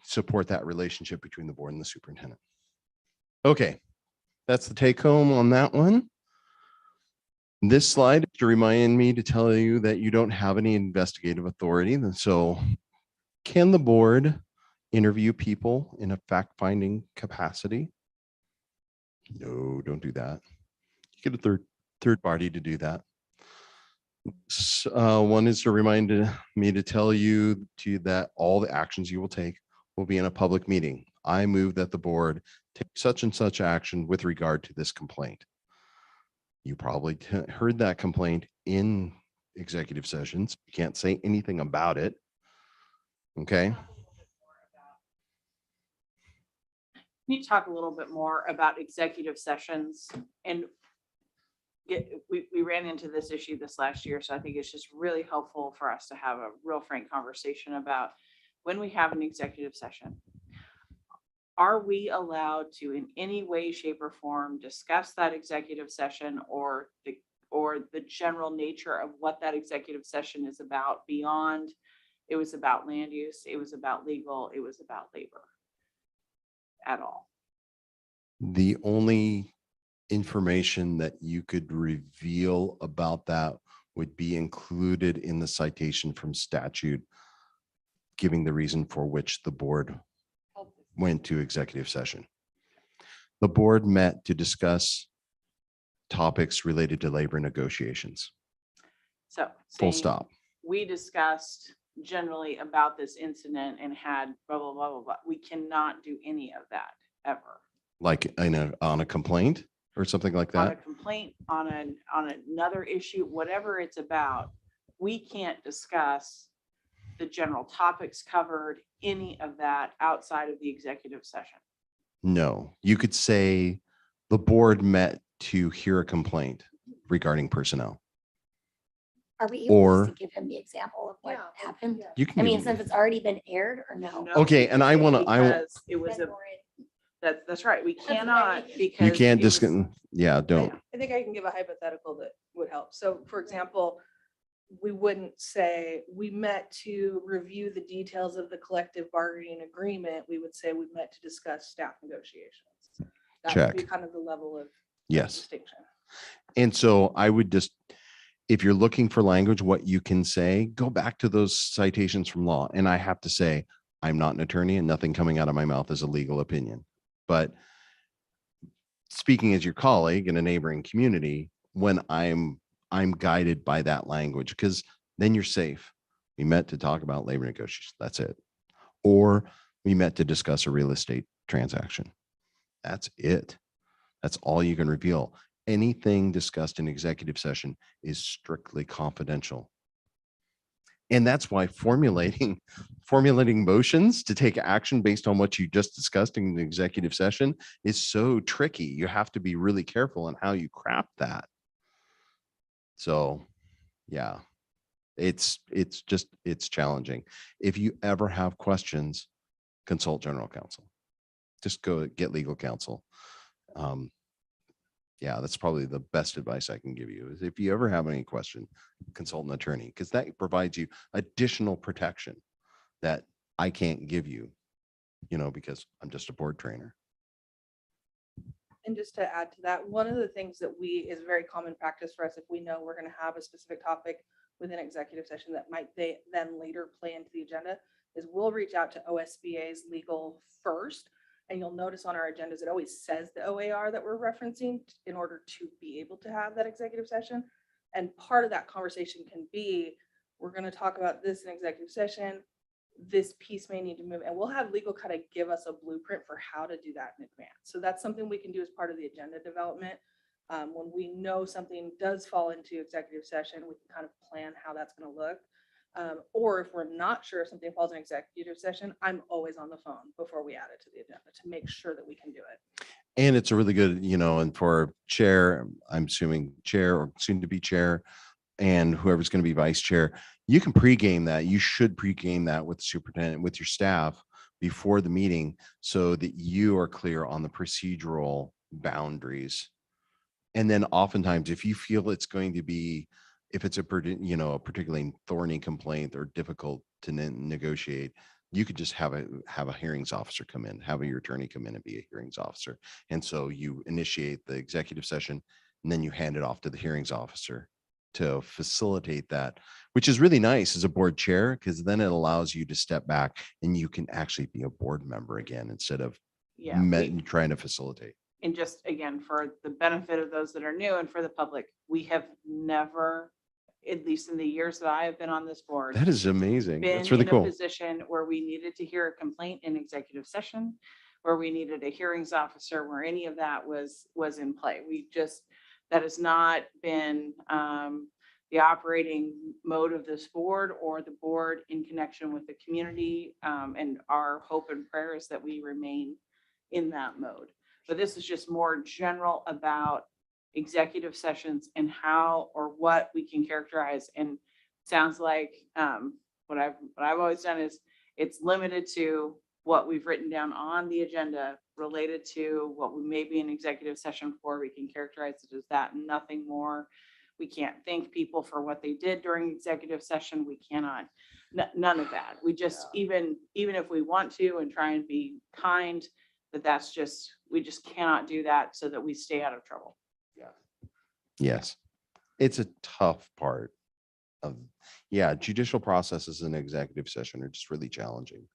support that relationship between the board and the superintendent. Okay, that's the take home on that one. This slide is to remind me to tell you that you don't have any investigative authority. And so can the board interview people in a fact-finding capacity? No, don't do that. You get a third party to do that. One is to remind me to tell you that all the actions you will take will be in a public meeting. I move that the board take such and such action with regard to this complaint. You probably heard that complaint in executive sessions. You can't say anything about it. Okay.
we need to talk a little bit more about executive sessions, and we ran into this issue this last year. So I think it's just really helpful for us to have a real frank conversation about when we have an executive session. Are we allowed to in any way, shape, or form discuss that executive session or the general nature of what that executive session is about beyond it was about land use, it was about legal, it was about labor at all?
The only information that you could reveal about that would be included in the citation from statute, giving the reason for which the board went to executive session. The board met to discuss topics related to labor negotiations.
So
Full
saying
stop.
we discussed generally about this incident and had blah, blah, blah, blah, blah. We cannot do any of that ever.
Like on a complaint or something like
On a
that?
complaint, on another issue, whatever it's about, we can't discuss the general topics covered, any of that outside of the executive session.
No, you could say the board met to hear a complaint regarding personnel.
Are we able
Or-
just to give him the example of what
Yeah.
happened?
You can
I mean,
give-
since it's already been aired or no?
No,
Okay, and I want to,
because it was
Then
a,
we're in-
that's right. We
That's what I
cannot
mean.
because.
you can't
it was-
just, yeah, don't.
I think I can give a hypothetical that would help. So for example, we wouldn't say we met to review the details of the collective bargaining agreement. We would say we met to discuss staff negotiations. That would be
Check.
kind of the level of
Yes.
distinction.
And so I would just, if you're looking for language, what you can say, go back to those citations from law. And I have to say, I'm not an attorney and nothing coming out of my mouth is a legal opinion. But speaking as your colleague in a neighboring community, when I'm guided by that language, because then you're safe. We met to talk about labor negotiations. That's it. Or we met to discuss a real estate transaction. That's it. That's all you can reveal. Anything discussed in executive session is strictly confidential. And that's why formulating motions to take action based on what you just discussed in the executive session is so tricky. You have to be really careful on how you craft that. So, yeah, it's challenging. If you ever have questions, consult general counsel. Just go get legal counsel. Yeah, that's probably the best advice I can give you is if you ever have any question, consult an attorney, because that provides you additional protection that I can't give you, because I'm just a board trainer.
And just to add to that, one of the things that is very common practice for us, if we know we're going to have a specific topic within executive session that might then later play into the agenda, is we'll reach out to OSBA's legal first. And you'll notice on our agendas, it always says the OAR that we're referencing in order to be able to have that executive session. And part of that conversation can be, we're going to talk about this in executive session. This piece may need to move, and we'll have legal kind of give us a blueprint for how to do that in advance. So that's something we can do as part of the agenda development. When we know something does fall into executive session, we can kind of plan how that's going to look. Or if we're not sure if something falls in executive session, I'm always on the phone before we add it to the agenda to make sure that we can do it.
And it's a really good, and for chair, I'm assuming chair or soon to be chair, and whoever's going to be vice chair, you can pregame that. You should pregame that with the superintendent, with your staff before the meeting so that you are clear on the procedural boundaries. And then oftentimes, if you feel it's going to be, if it's a particularly thorny complaint or difficult to negotiate, you could just have a hearings officer come in, have your attorney come in and be a hearings officer. And so you initiate the executive session and then you hand it off to the hearings officer to facilitate that, which is really nice as a board chair, because then it allows you to step back and you can actually be a board member again instead of trying to facilitate.
And just again, for the benefit of those that are new and for the public, we have never, at least in the years that I have been on this board,
That is amazing.
been
That's really
in a
cool.
position where we needed to hear a complaint in executive session, where we needed a hearings officer, where any of that was in play. That has not been the operating mode of this board or the board in connection with the community. And our hope and prayer is that we remain in that mode. But this is just more general about executive sessions and how or what we can characterize. And sounds like what I've always done is it's limited to what we've written down on the agenda related to what we may be in executive session for. We can characterize it as that and nothing more. We can't thank people for what they did during executive session. We cannot, none of that. We just, even if we want to and try and be kind, we just cannot do that so that we stay out of trouble.
Yes. It's a tough part of, judicial processes in executive session are just really challenging.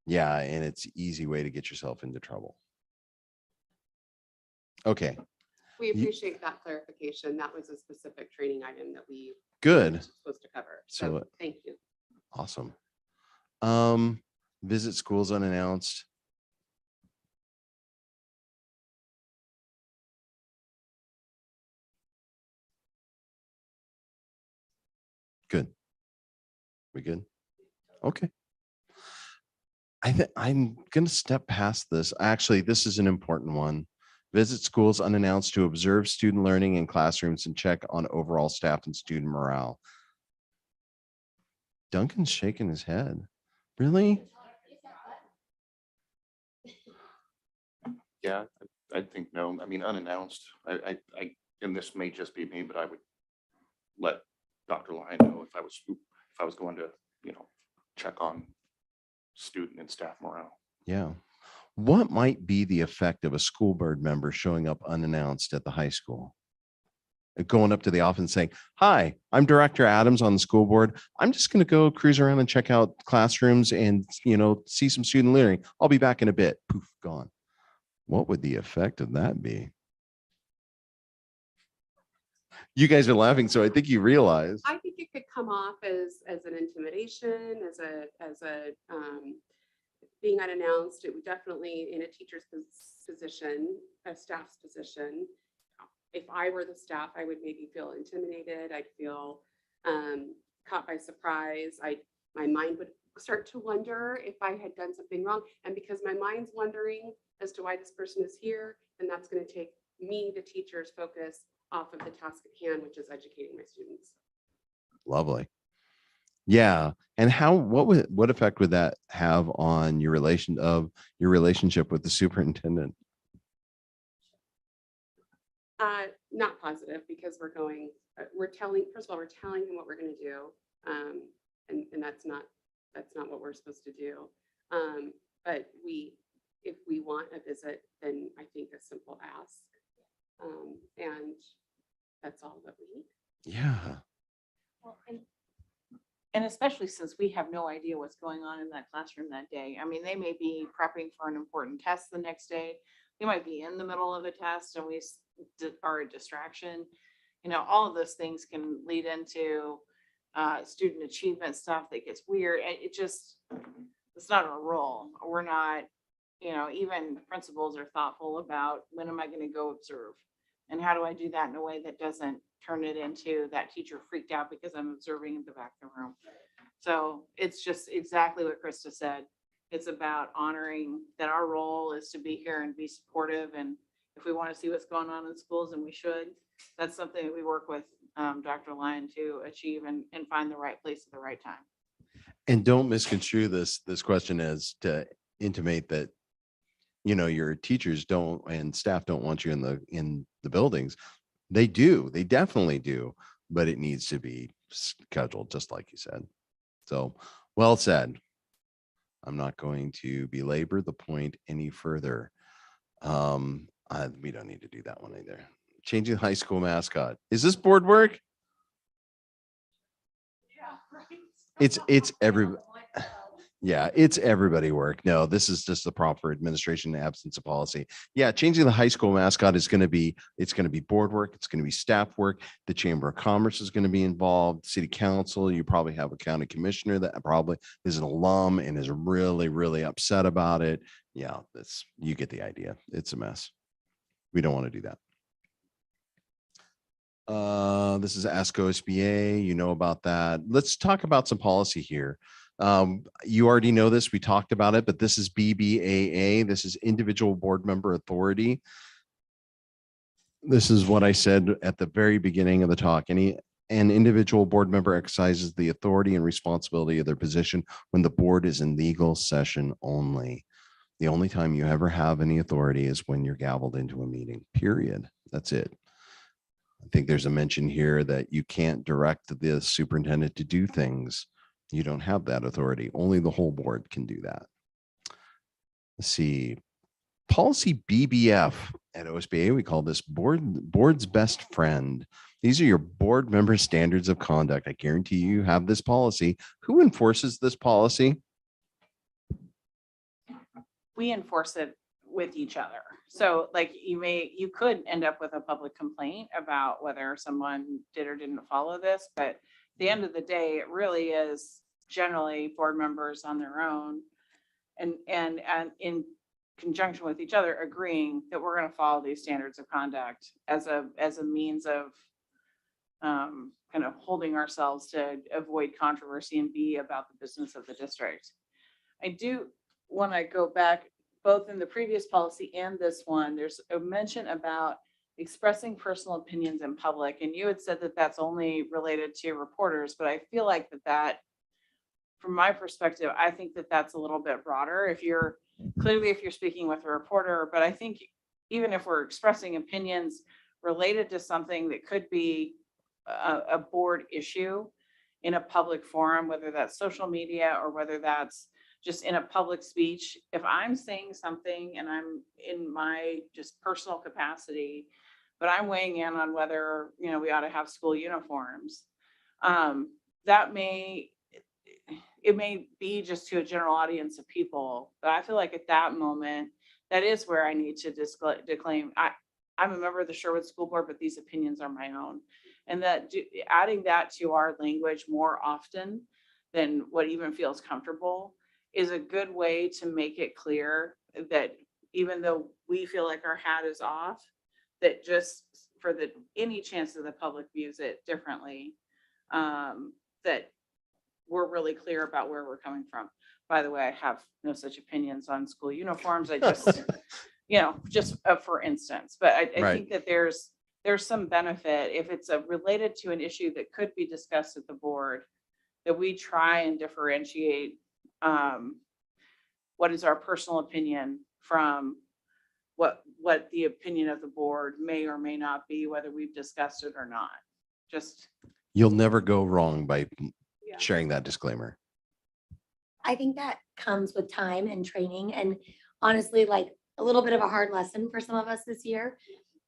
Yeah, and it's an easy way to get yourself into trouble. Okay,
We appreciate that clarification. That was a specific training item that we
good.
were supposed to cover.
So,
So thank you.
Awesome. Visit schools unannounced. Good. We good? Okay. I'm going to step past this. Actually, this is an important one. Visit schools unannounced to observe student learning in classrooms and check on overall staff and student morale. Duncan's shaking his head. Really?
Yeah, I think no. I mean, unannounced. And this may just be me, but I would let Dr. Lyon know if I was going to, check on student and staff morale.
Yeah. What might be the effect of a school board member showing up unannounced at the high school? Going up to the office and saying, "Hi, I'm Director Adams on the school board. I'm just going to go cruise around and check out classrooms and, see some student learning. I'll be back in a bit." Poof, gone. What would the effect of that be? You guys are laughing, so I think you realize.
I think it could come off as an intimidation, as a being unannounced. It would definitely, in a teacher's position, a staff's position. If I were the staff, I would maybe feel intimidated. I'd feel caught by surprise. My mind would start to wonder if I had done something wrong. And because my mind's wondering as to why this person is here, then that's going to take me, the teachers, focus off of the task at hand, which is educating my students.
Lovely. Yeah. And what effect would that have on your relationship with the superintendent?
Not positive, because first of all, we're telling him what we're going to do. And that's not what we're supposed to do. But if we want a visit, then I think a simple ask. And that's all that we need.
Yeah.
Well, and especially since we have no idea what's going on in that classroom that day. I mean, they may be prepping for an important test the next day. They might be in the middle of a test and we are a distraction. You know, all of those things can lead into student achievement stuff that gets weird. It's not our role. We're not, even principals are thoughtful about when am I going to go observe? And how do I do that in a way that doesn't turn it into that teacher freaked out because I'm observing in the back of the room. So it's just exactly what Krista said. It's about honoring that our role is to be here and be supportive. And if we want to see what's going on in schools, and we should, that's something that we work with Dr. Lyon to achieve and find the right place at the right time.
And don't misconstrue this question as to intimate that, your teachers don't and staff don't want you in the buildings. They do. They definitely do. But it needs to be scheduled, just like you said. So well said. I'm not going to belabor the point any further. We don't need to do that one either. Changing the high school mascot. Is this board work?
Yeah, right.
It's everybody work. No, this is just the proper administration and absence of policy. Yeah, changing the high school mascot it's going to be board work. It's going to be staff work. The Chamber of Commerce is going to be involved. City Council, you probably have a county commissioner that probably is an alum and is really, really upset about it. Yeah, you get the idea. It's a mess. We don't want to do that. This is Ask OSBA. You know about that. Let's talk about some policy here. You already know this. We talked about it, but this is BBAA. This is individual board member authority. This is what I said at the very beginning of the talk. An individual board member exercises the authority and responsibility of their position when the board is in legal session only. The only time you ever have any authority is when you're gavelled into a meeting, period. That's it. I think there's a mention here that you can't direct the superintendent to do things. You don't have that authority. Only the whole board can do that. Let's see. Policy BBF at OSBA, we call this board's best friend. These are your board member standards of conduct. I guarantee you have this policy. Who enforces this policy?
We enforce it with each other. So like you could end up with a public complaint about whether someone did or didn't follow this, but at the end of the day, it really is generally board members on their own and in conjunction with each other agreeing that we're going to follow these standards of conduct as a means of kind of holding ourselves to avoid controversy and be about the business of the district. I do want to go back both in the previous policy and this one. There's a mention about expressing personal opinions in public. And you had said that that's only related to reporters, but I feel like that from my perspective, I think that that's a little bit broader. If you're speaking with a reporter, but I think even if we're expressing opinions related to something that could be a board issue in a public forum, whether that's social media or whether that's just in a public speech, if I'm saying something and I'm in my just personal capacity, but I'm weighing in on whether, we ought to have school uniforms, it may be just to a general audience of people, but I feel like at that moment, that is where I need to disclaim, I'm a member of the Sherwood School Board, but these opinions are my own. And that adding that to our language more often than what even feels comfortable is a good way to make it clear that even though we feel like our hat is off, that just for any chance that the public views it differently, that we're really clear about where we're coming from. By the way, I have no such opinions on school uniforms. I just just for instance, but I
Right.
think that there's some benefit if it's related to an issue that could be discussed at the board, that we try and differentiate what is our personal opinion from what the opinion of the board may or may not be, whether we've discussed it or not. Just,
You'll never go wrong by
Yeah.
sharing that disclaimer.
I think that comes with time and training, and honestly, like a little bit of a hard lesson for some of us this year.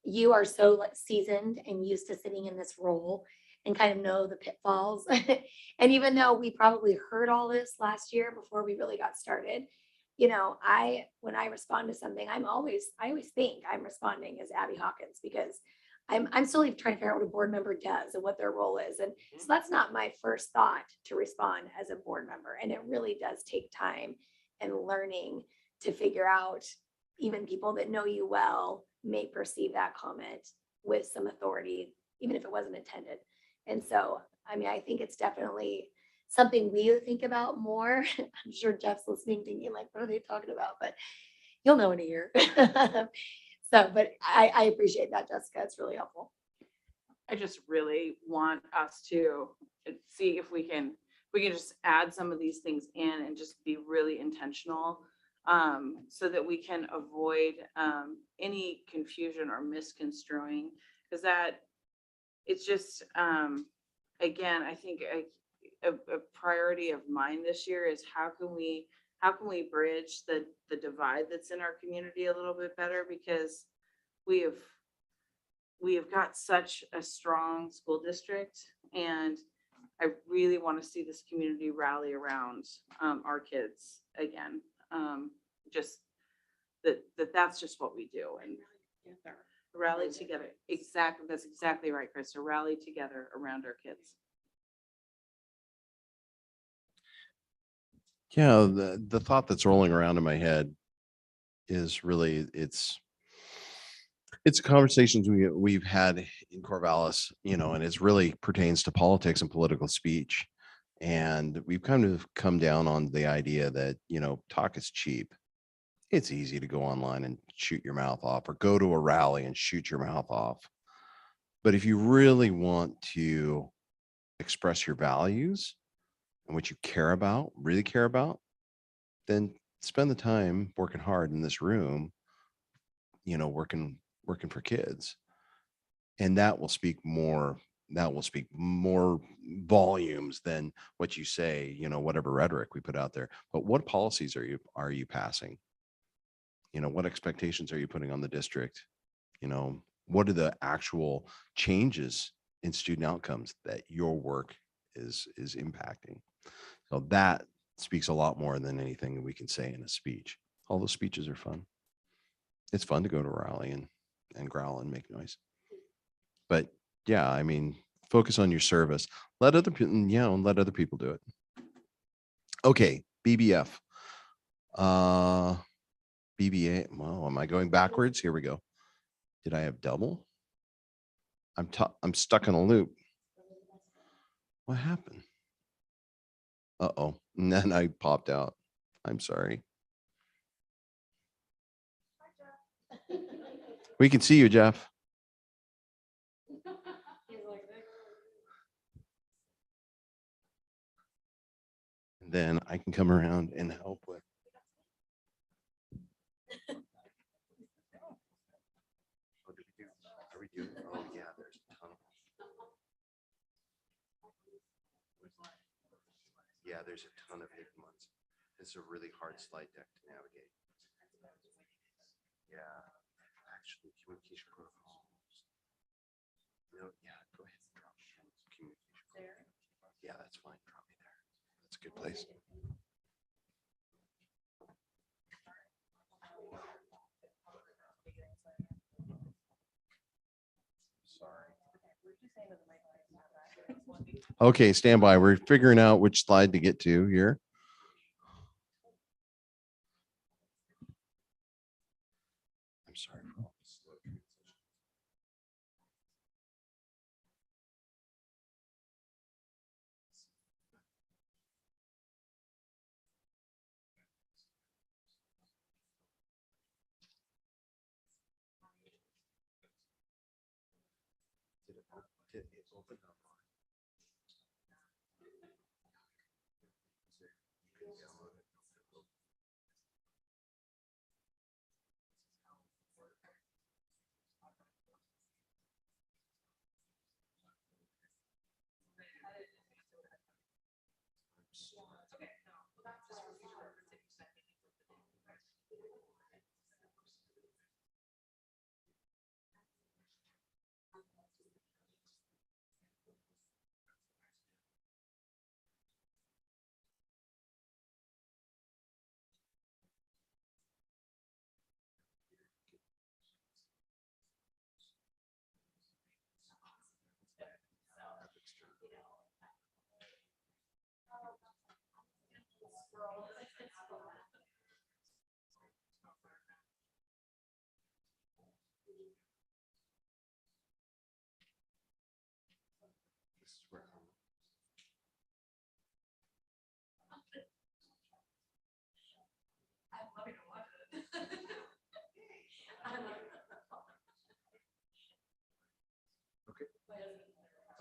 You are so like seasoned and used to sitting in this role and kind of know the pitfalls. And even though we probably heard all this last year before we really got started, when I respond to something, I always think I'm responding as Abby Hawkins, because I'm still trying to figure out what a board member does and what their role is. And so that's not my first thought to respond as a board member. And it really does take time and learning to figure out, even people that know you well may perceive that comment with some authority, even if it wasn't intended. And so, I mean, I think it's definitely something we think about more. I'm sure Jeff's listening thinking like, what are they talking about? But you'll know in a year. So, but I appreciate that, Jessica. It's really helpful.
I just really want us to see if we can just add some of these things in and just be really intentional, so that we can avoid any confusion or misconstruing, because that it's just, again, I think a priority of mine this year is how can we bridge the divide that's in our community a little bit better, because we have got such a strong school district, and I really want to see this community rally around our kids again. Just that's just what we do, and rally together. Exactly. That's exactly right, Chris. To rally together around our kids.
Yeah, the thought that's rolling around in my head is really it's conversations we've had in Corvallis, and it's really pertains to politics and political speech. And we've kind of come down on the idea that, talk is cheap. It's easy to go online and shoot your mouth off, or go to a rally and shoot your mouth off. But if you really want to express your values and what you really care about, then spend the time working hard in this room, working for kids. And that will speak more volumes than what you say, whatever rhetoric we put out there. But what policies are you passing? What expectations are you putting on the district? What are the actual changes in student outcomes that your work is impacting? So that speaks a lot more than anything we can say in a speech. All those speeches are fun. It's fun to go to a rally and growl and make noise. But yeah, I mean, focus on your service. Let other people, and let other people do it. Okay, BBF. BBA. Well, am I going backwards? Here we go. Did I have double? I'm stuck in a loop. What happened? Uh-oh. And then I popped out. I'm sorry. We can see you, Jeff. And then I can come around and help with. Are we doing? Oh yeah, there's a ton. Yeah, there's a ton of hidden ones. It's a really hard slide deck to navigate. Yeah, actually, communication protocols. No, yeah, go ahead and drop me in communication. Yeah, that's fine. Drop me there. That's a good place. Sorry. Okay, stand by. We're figuring out which slide to get to here. I'm sorry for all this slow transition.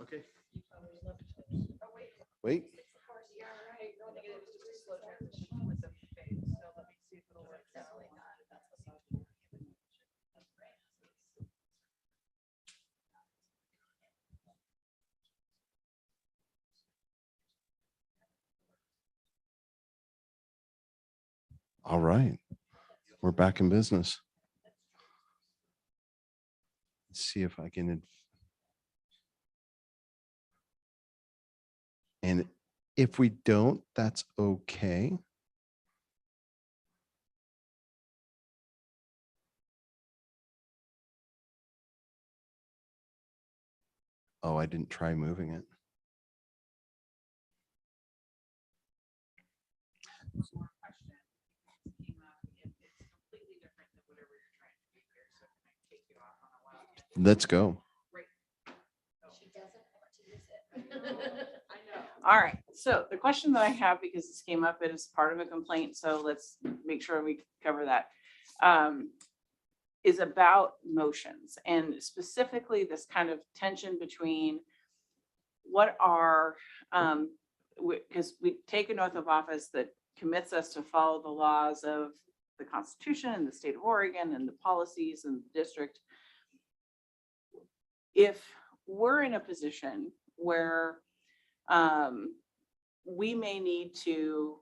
Okay. Wait. All right. We're back in business. Let's see if I can. And if we don't, that's okay. Oh, I didn't try moving it. Let's go.
All right, so the question that I have, because this came up, it is part of a complaint, so let's make sure we cover that. Is about motions and specifically this kind of tension between what are, because we take an oath of office that commits us to follow the laws of the Constitution and the state of Oregon and the policies and the district. If we're in a position where we may need to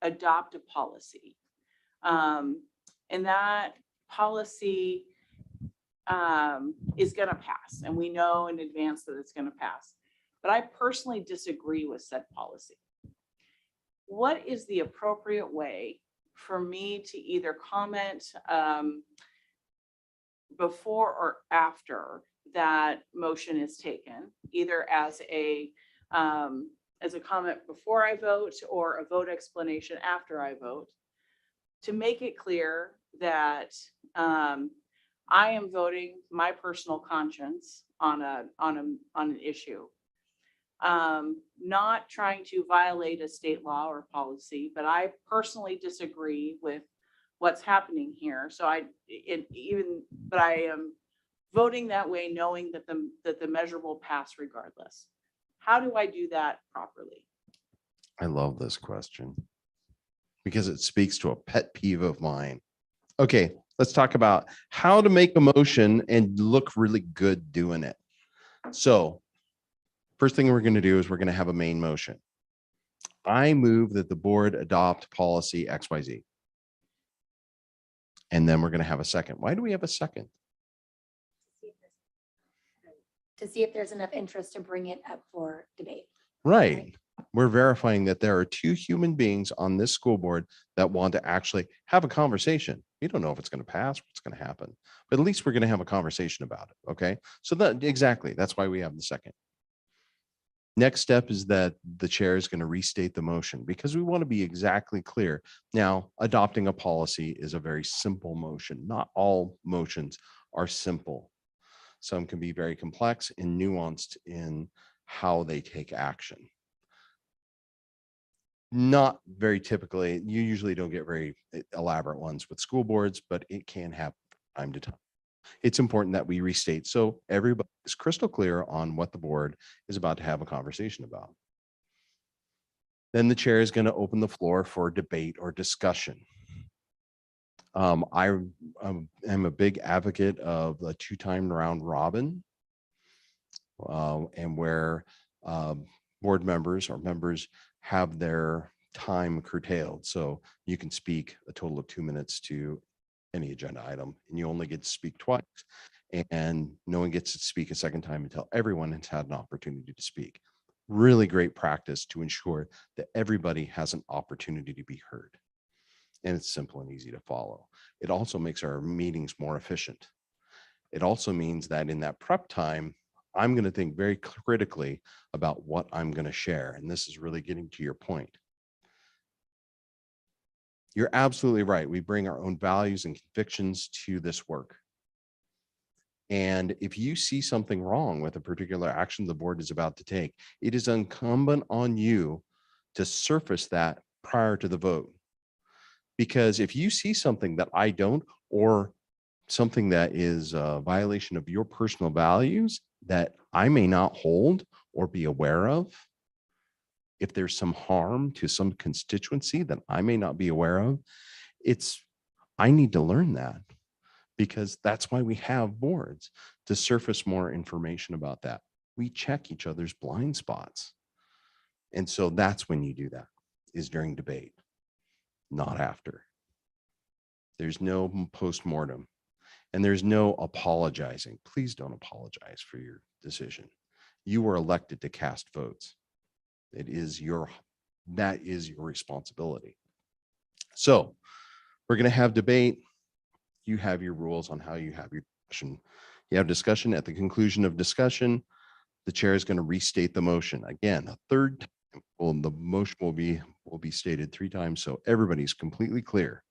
adopt a policy, and that policy is going to pass, and we know in advance that it's going to pass. But I personally disagree with said policy. What is the appropriate way for me to either comment before or after that motion is taken, either as a comment before I vote or a vote explanation after I vote, to make it clear that I am voting my personal conscience on an issue. Not trying to violate a state law or policy, but I personally disagree with what's happening here. So I am voting that way, knowing that the measure will pass regardless. How do I do that properly?
I love this question because it speaks to a pet peeve of mine. Okay, let's talk about how to make a motion and look really good doing it. So first thing we're going to do is we're going to have a main motion. I move that the board adopt policy XYZ. And then we're going to have a second. Why do we have a second?
To see if there's enough interest to bring it up for debate.
Right. We're verifying that there are two human beings on this school board that want to actually have a conversation. We don't know if it's going to pass, what's going to happen, but at least we're going to have a conversation about it. Okay. So exactly. That's why we have the second. Next step is that the chair is going to restate the motion because we want to be exactly clear. Now, adopting a policy is a very simple motion. Not all motions are simple. Some can be very complex and nuanced in how they take action. Not very typically, you usually don't get very elaborate ones with school boards, but it can happen from time to time. It's important that we restate so everybody is crystal clear on what the board is about to have a conversation about. Then the chair is going to open the floor for debate or discussion. I am a big advocate of the 2-time round robin, and where board members or members have their time curtailed. So you can speak a total of 2 minutes to any agenda item, and you only get to speak twice. And no one gets to speak a second time until everyone has had an opportunity to speak. Really great practice to ensure that everybody has an opportunity to be heard. And it's simple and easy to follow. It also makes our meetings more efficient. It also means that in that prep time, I'm going to think very critically about what I'm going to share. And this is really getting to your point. You're absolutely right. We bring our own values and convictions to this work. And if you see something wrong with a particular action the board is about to take, it is incumbent on you to surface that prior to the vote. Because if you see something that I don't, or something that is a violation of your personal values that I may not hold or be aware of, if there's some harm to some constituency that I may not be aware of, I need to learn that, because that's why we have boards, to surface more information about that. We check each other's blind spots. And so that's when you do that, is during debate, not after. There's no postmortem, and there's no apologizing. Please don't apologize for your decision. You were elected to cast votes. That is your responsibility. So we're going to have debate. You have your rules on how you have your discussion. You have discussion. At the conclusion of discussion, the chair is going to restate the motion again a third time. Well, the motion will be stated 3 times, so everybody's completely clear.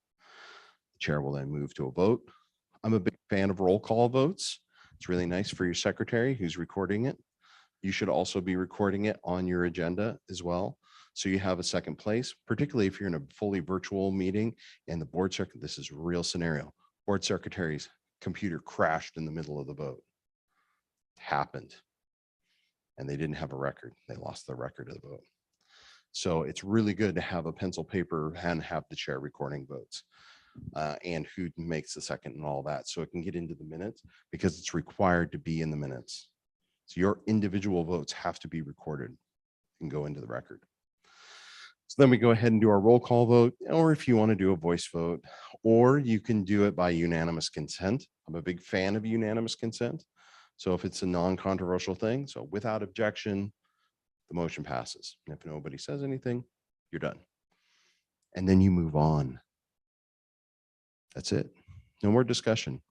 The chair will then move to a vote. I'm a big fan of roll call votes. It's really nice for your secretary who's recording it. You should also be recording it on your agenda as well, so you have a second place, particularly if you're in a fully virtual meeting and the board secretary, this is a real scenario, board secretary's computer crashed in the middle of the vote. Happened. And they didn't have a record. They lost the record of the vote. So it's really good to have a pencil, paper, and have the chair recording votes, and who makes the second and all that. So it can get into the minutes, because it's required to be in the minutes. So your individual votes have to be recorded and go into the record. So then we go ahead and do our roll call vote, or if you want to do a voice vote, or you can do it by unanimous consent. I'm a big fan of unanimous consent. So if it's a non-controversial thing, so without objection, the motion passes. And if nobody says anything, you're done. And then you move on. That's it. No more discussion.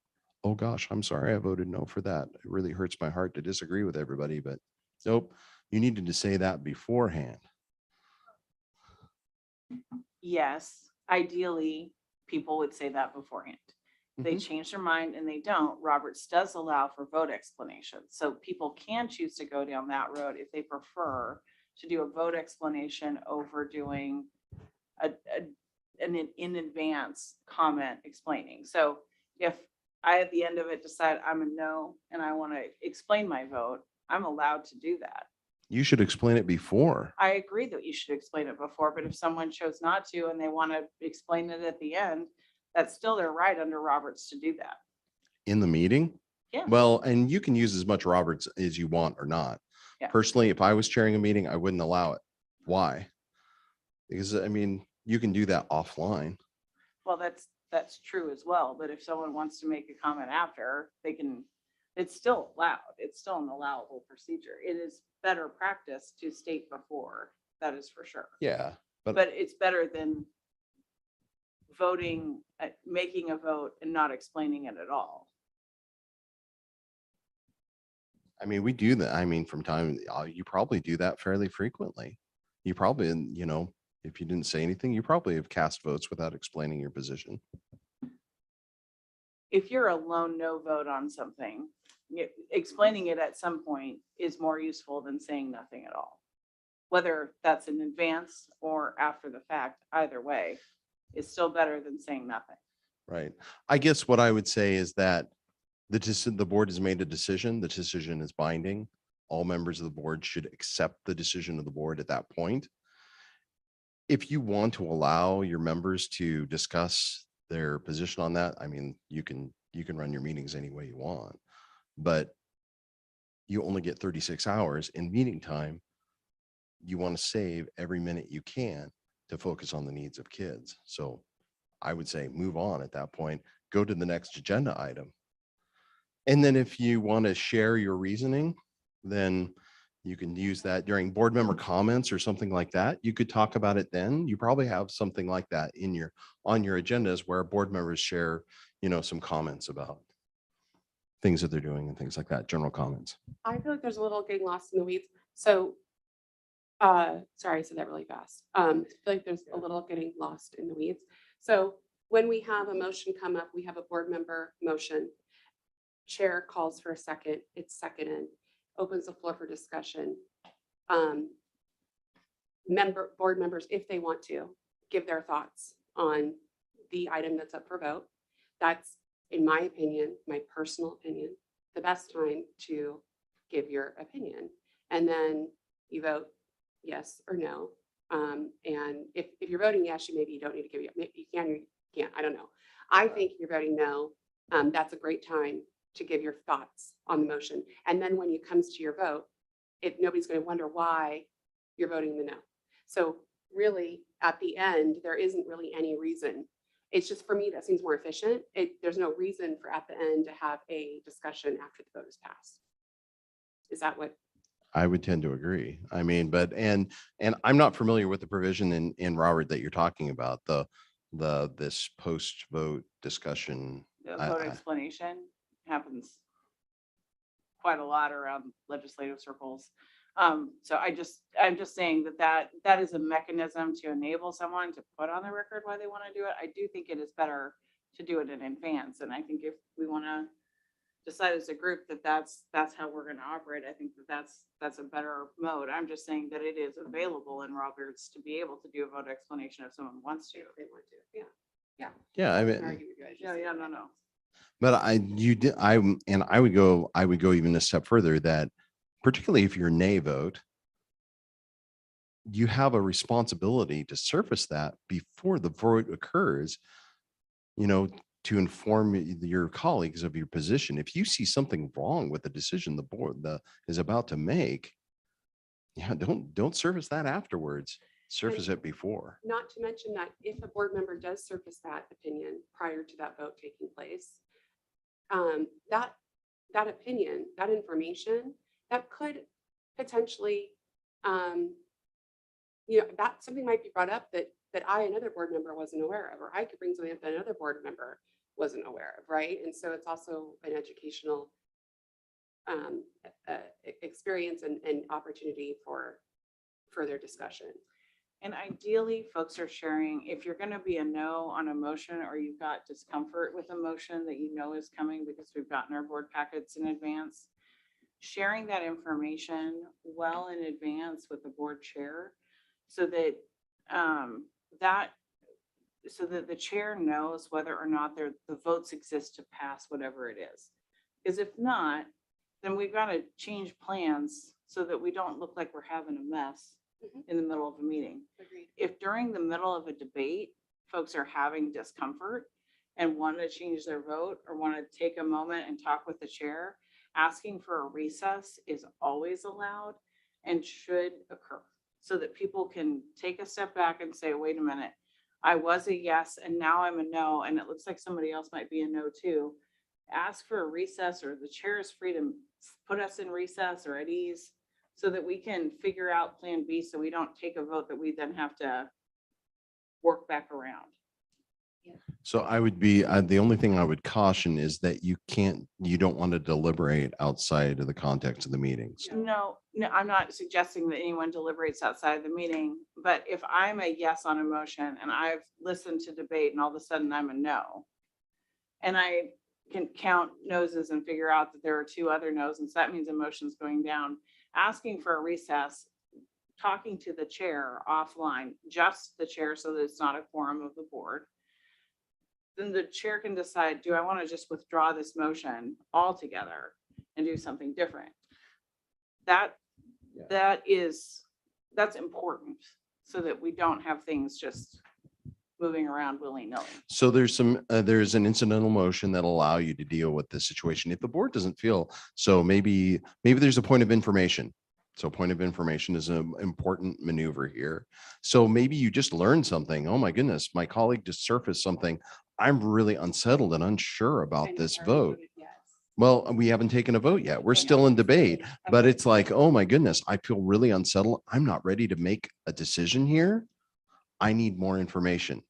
Oh gosh, I'm sorry, I voted no for that. It really hurts my heart to disagree with everybody, but nope, you needed to say that beforehand.
Yes, ideally, people would say that beforehand. They change their mind and they don't. Roberts does allow for vote explanations. So people can choose to go down that road if they prefer to do a vote explanation over doing an in advance comment explaining. So if I, at the end of it, decide I'm a no and I want to explain my vote, I'm allowed to do that.
You should explain it before.
I agree that you should explain it before, but if someone chose not to and they want to explain it at the end, that's still their right under Roberts to do that.
In the meeting?
Yeah.
Well, and you can use as much Roberts as you want or not.
Yeah.
Personally, if I was chairing a meeting, I wouldn't allow it. Why? Because I mean, you can do that offline.
Well, that's true as well. But if someone wants to make a comment after, they can, it's still allowed. It's still an allowable procedure. It is better practice to state before. That is for sure.
Yeah.
But it's better than voting, making a vote and not explaining it at all.
I mean, we do that. I mean, from time, you probably do that fairly frequently. You probably, you know, if you didn't say anything, you probably have cast votes without explaining your position.
If you're a lone no vote on something, explaining it at some point is more useful than saying nothing at all. Whether that's in advance or after the fact, either way, it's still better than saying nothing.
Right. I guess what I would say is that The board has made a decision. The decision is binding. All members of the board should accept the decision of the board at that point. If you want to allow your members to discuss their position on that, I mean, you can run your meetings any way you want, but you only get 36 hours in meeting time. You want to save every minute you can to focus on the needs of kids. So I would say move on at that point, go to the next agenda item. And then if you want to share your reasoning, then you can use that during board member comments or something like that. You could talk about it then. You probably have something like that on your agendas where board members share, some comments about things that they're doing and things like that, general comments.
I feel like there's a little getting lost in the weeds. So, sorry, I said that really fast. I feel like there's a little getting lost in the weeds. So when we have a motion come up, we have a board member motion. Chair calls for a second, it's seconded, opens the floor for discussion. Board members, if they want to, give their thoughts on the item that's up for vote. That's, in my opinion, my personal opinion, the best time to give your opinion. And then you vote yes or no. And if you're voting yes, maybe you don't need to give you can or you can't, I don't know. I think if you're voting no, that's a great time to give your thoughts on the motion. And then when it comes to your vote, nobody's going to wonder why you're voting the no. So really, at the end, there isn't really any reason. It's just, for me, that seems more efficient. There's no reason for at the end to have a discussion after the vote is passed. Is that what?
I would tend to agree. I mean, and I'm not familiar with the provision in Robert that you're talking about, this post-vote discussion.
The vote explanation happens quite a lot around legislative circles. So I'm just saying that is a mechanism to enable someone to put on the record why they want to do it. I do think it is better to do it in advance. And I think if we want to decide as a group that that's how we're going to operate, I think that's a better mode. I'm just saying that it is available in Roberts to be able to do a vote explanation if someone wants to.
If they want to, yeah.
Yeah, I
I
mean,
argue with you, I just
Yeah,
say
yeah,
that.
no.
but I would go even a step further, that particularly if you're nay vote, you have a responsibility to surface that before the vote occurs, to inform your colleagues of your position. If you see something wrong with the decision the board is about to make, don't surface that afterwards. Surface it before.
Not to mention that if a board member does surface that opinion prior to that vote taking place, that opinion, that information, that could potentially, that something might be brought up that another board member wasn't aware of, or I could bring something up that another board member wasn't aware of, right? And so it's also an educational experience and opportunity for further discussion.
And ideally, folks are sharing, if you're going to be a no on a motion, or you've got discomfort with a motion that is coming because we've gotten our board packets in advance, sharing that information well in advance with the board chair so that the chair knows whether or not the votes exist to pass whatever it is. Because if not, then we've got to change plans so that we don't look like we're having a mess in the middle of a meeting.
Agreed.
If during the middle of a debate, folks are having discomfort and want to change their vote or want to take a moment and talk with the chair, asking for a recess is always allowed and should occur so that people can take a step back and say, wait a minute, I was a yes and now I'm a no, and it looks like somebody else might be a no too. Ask for a recess, or the chair is free to put us in recess or at ease so that we can figure out plan B, so we don't take a vote that we then have to work back around.
So I would be, the only thing I would caution is that you don't want to deliberate outside of the context of the meetings.
No, I'm not suggesting that anyone deliberates outside of the meeting, but if I'm a yes on a motion and I've listened to debate and all of a sudden I'm a no, and I can count noses and figure out that there are two other no's, and so that means a motion's going down, asking for a recess, talking to the chair offline, just the chair, so that it's not a quorum of the board, then the chair can decide, do I want to just withdraw this motion altogether and do something different? That,
Yeah.
that's important so that we don't have things just moving around willy-nilly.
So there's there's an incidental motion that'll allow you to deal with this situation. If the board doesn't feel, so maybe there's a point of information. So point of information is an important maneuver here. So maybe you just learned something. Oh my goodness, my colleague just surfaced something. I'm really unsettled and unsure about
And
this
already
vote.
voted yes.
Well, we haven't taken a vote yet. We're
Okay,
still in debate, but
Okay.
it's like, oh my goodness, I feel really unsettled. I'm not ready to make a decision here. I need more information.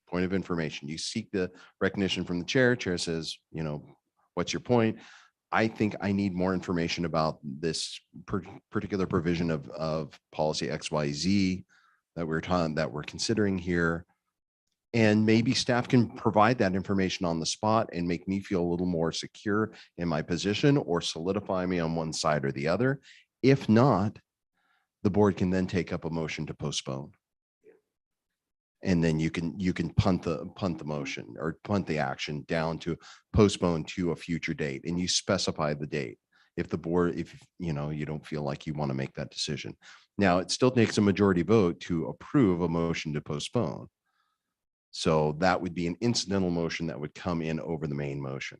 Point of information. You seek the recognition from the chair. Chair says, you know, what's your point? I think I need more information about this particular provision of policy XYZ that we're considering here. And maybe staff can provide that information on the spot and make me feel a little more secure in my position or solidify me on one side or the other. If not, the board can then take up a motion to postpone. And then you can punt the motion or punt the action down to postpone to a future date, and you specify the date. If the board, if you know, you don't feel like you want to make that decision. Now, it still takes a majority vote to approve a motion to postpone. So that would be an incidental motion that would come in over the main motion.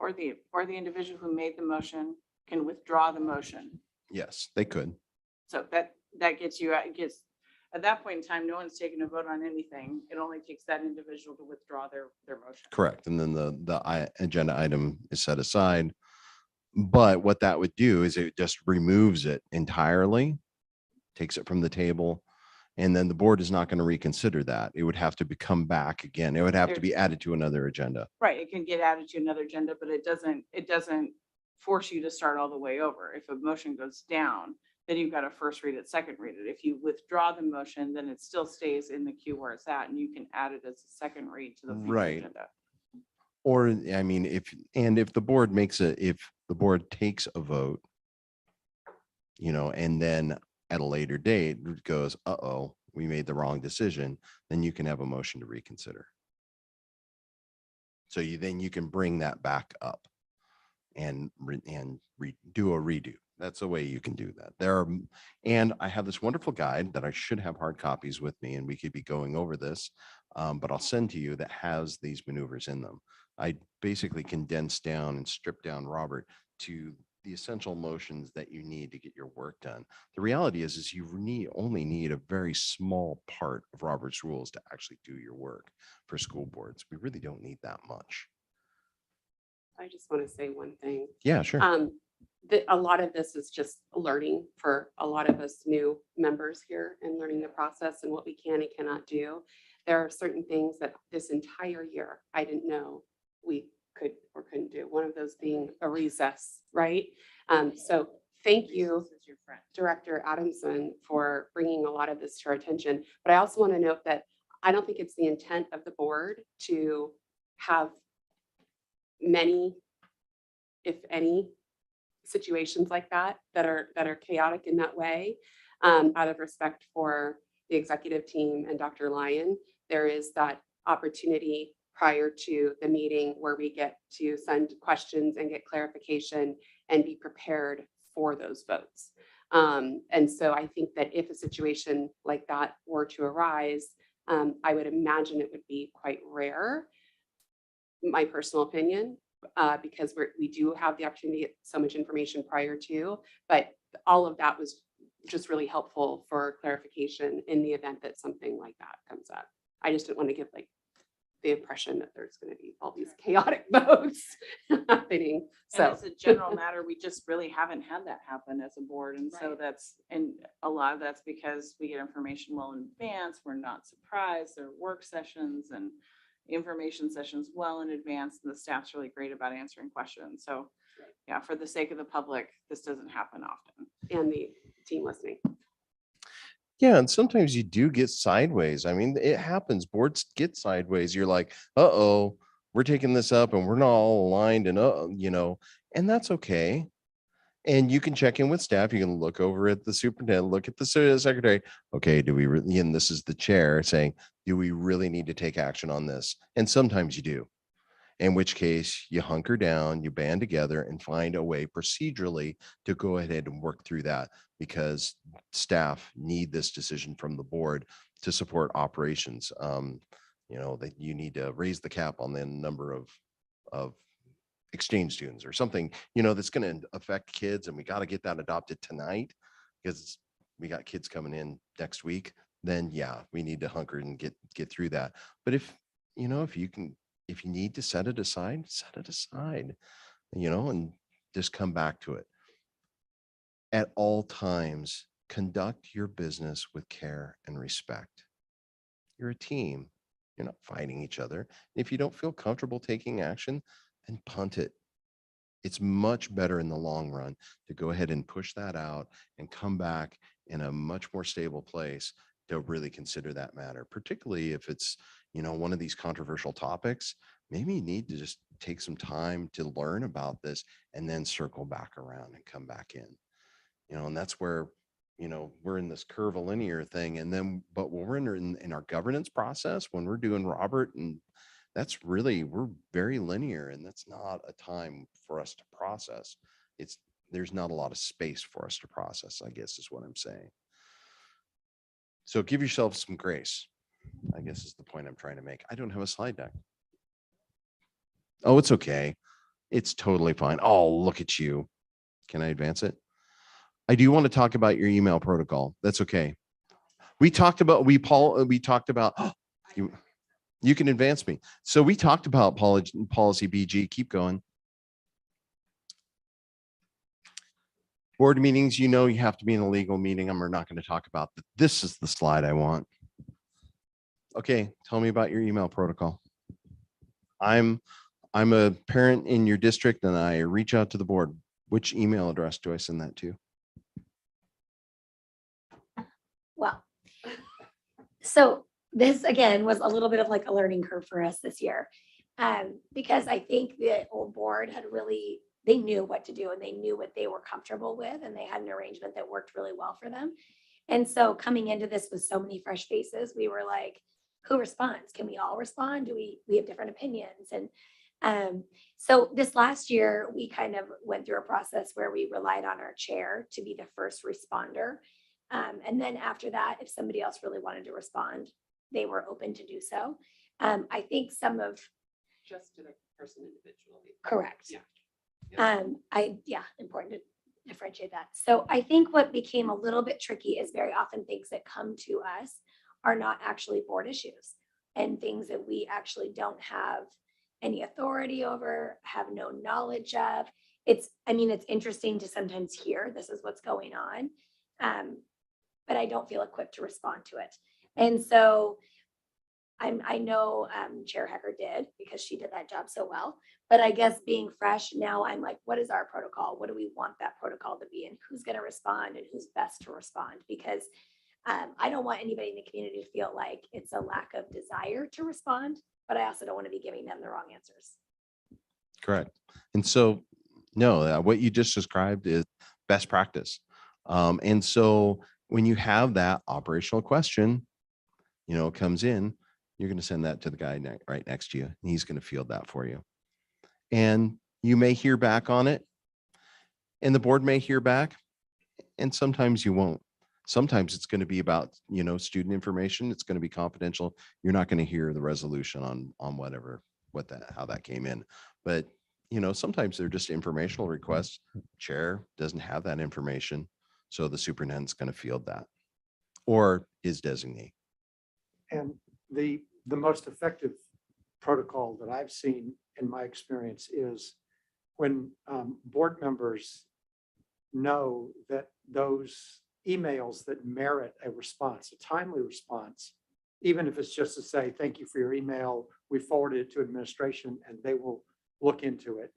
Or the individual who made the motion can withdraw the motion.
Yes, they could.
So that gets you, it gets, at that point in time, no one's taking a vote on anything. It only takes that individual to withdraw their motion.
Correct. And then the agenda item is set aside. But what that would do is it just removes it entirely, takes it from the table, and then the board is not going to reconsider that. It would have to come back again. It would have to be added to another agenda.
Right, it can get added to another agenda, but it doesn't force you to start all the way over. If a motion goes down, then you've got to first read it, second read it. If you withdraw the motion, then it still stays in the queue where it's at, and you can add it as a second read to the future
Right.
agenda.
Or, I mean, if the board if the board takes a vote, you know, and then at a later date it goes, uh-oh, we made the wrong decision, then you can have a motion to reconsider. So then you can bring that back up and do a redo. That's the way you can do that. And I have this wonderful guide that I should have hard copies with me, and we could be going over this, but I'll send to you that has these maneuvers in them. I basically condensed down and stripped down, Robert, to the essential motions that you need to get your work done. The reality is you only need a very small part of Robert's rules to actually do your work for school boards. We really don't need that much.
I just want to say one thing.
Yeah, sure.
A lot of this is just learning for a lot of us new members here and learning the process and what we can and cannot do. There are certain things that this entire year I didn't know we could or couldn't do. One of those being a recess, right? So thank you, Director Adamson, for bringing a lot of this to our attention. But I also want to note that I don't think it's the intent of the board to have many, if any, situations like that are chaotic in that way. Out of respect for the executive team and Dr. Lyon, there is that opportunity prior to the meeting where we get to send questions and get clarification and be prepared for those votes. And so I think that if a situation like that were to arise, I would imagine it would be quite rare, my personal opinion, because we do have the opportunity to get so much information prior to, but all of that was just really helpful for clarification in the event that something like that comes up. I just didn't want to give like the impression that there's going to be all these chaotic votes happening.
So
So
as a general matter, we just really haven't had that happen as a board. And so
Right.
and a lot of that's because we get information well in advance. We're not surprised. There are work sessions and information sessions well in advance, and the staff's really great about answering questions. So yeah, for the sake of the public, this doesn't happen often.
and the team listening.
Yeah, and sometimes you do get sideways. I mean, it happens. Boards get sideways. You're like, uh-oh, we're taking this up and we're not all aligned and you know, and that's okay. And you can check in with staff. You can look over at the superintendent, look at the secretary. Okay, do we really, and this is the chair saying, Do we really need to take action on this? And sometimes you do. In which case you hunker down, you band together and find a way procedurally to go ahead and work through that, because staff need this decision from the board to support operations. That you need to raise the cap on the number of exchange students or something, that's going to affect kids. And we got to get that adopted tonight because we got kids coming in next week. Then yeah, we need to hunker and get through that. But if you need to set it aside, and just come back to it. At all times, conduct your business with care and respect. You're a team. You're not fighting each other. If you don't feel comfortable taking action, then punt it. It's much better in the long run to go ahead and push that out and come back in a much more stable place to really consider that matter, particularly if it's, one of these controversial topics. Maybe you need to just take some time to learn about this and then circle back around and come back in, and that's where, we're in this curvilinear thing. And then, but when we're in our governance process, when we're doing Robert, and we're very linear, and that's not a time for us to process. There's not a lot of space for us to process, I guess is what I'm saying. So give yourself some grace, I guess is the point I'm trying to make. I don't have a slide deck. Oh, it's okay. It's totally fine. Oh, look at you. Can I advance it? I do want to talk about your email protocol. That's okay. We talked about, you can advance me. So we talked about policy BG. Keep going. Board meetings, you have to be in a legal meeting. We're not going to talk about that. This is the slide I want. Okay, tell me about your email protocol. I'm a parent in your district and I reach out to the board. Which email address do I send that to?
Well, so this again was a little bit of like a learning curve for us this year. Because I think the old board they knew what to do and they knew what they were comfortable with, and they had an arrangement that worked really well for them. And so coming into this with so many fresh faces, we were like, who responds? Can we all respond? Do we have different opinions? And so this last year, we kind of went through a process where we relied on our chair to be the first responder. And then after that, if somebody else really wanted to respond, they were open to do so. I think
Just to the person individually.
correct.
Yeah.
Important to differentiate that. So I think what became a little bit tricky is very often things that come to us are not actually board issues, and things that we actually don't have any authority over, have no knowledge of. It's interesting to sometimes hear this is what's going on, but I don't feel equipped to respond to it. And so I know Chair Hecker did, because she did that job so well. But I guess being fresh now, I'm like, what is our protocol? What do we want that protocol to be? And who's going to respond and who's best to respond? Because I don't want anybody in the community to feel like it's a lack of desire to respond, but I also don't want to be giving them the wrong answers.
Correct. And so, no, what you just described is best practice. And so when you have that operational question, comes in, you're going to send that to the guy right next to you, and he's going to field that for you. And you may hear back on it, and the board may hear back, and sometimes you won't. Sometimes it's going to be about, student information. It's going to be confidential. You're not going to hear the resolution on how that came in. But, sometimes they're just informational requests. Chair doesn't have that information, so the superintendent's going to field that, or his designee.
And the most effective protocol that I've seen in my experience is when board members know that those emails that merit a response, a timely response, even if it's just to say, thank you for your email, we forwarded it to administration and they will look into it.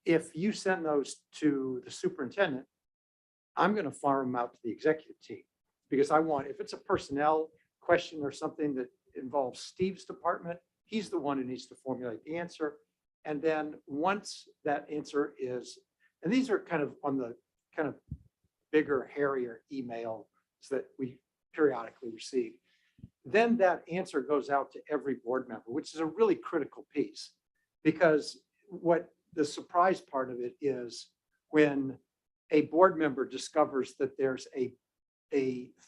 If you send those to the superintendent, I'm going to farm them out to the executive team, because if it's a personnel question or something that involves Steve's department, he's the one who needs to formulate the answer. And then once that answer is, and these are kind of on the kind of bigger, hairier emails that we periodically receive. then that answer goes out to every board member, which is a really critical piece. Because what the surprise part of it is when a board member discovers that there's a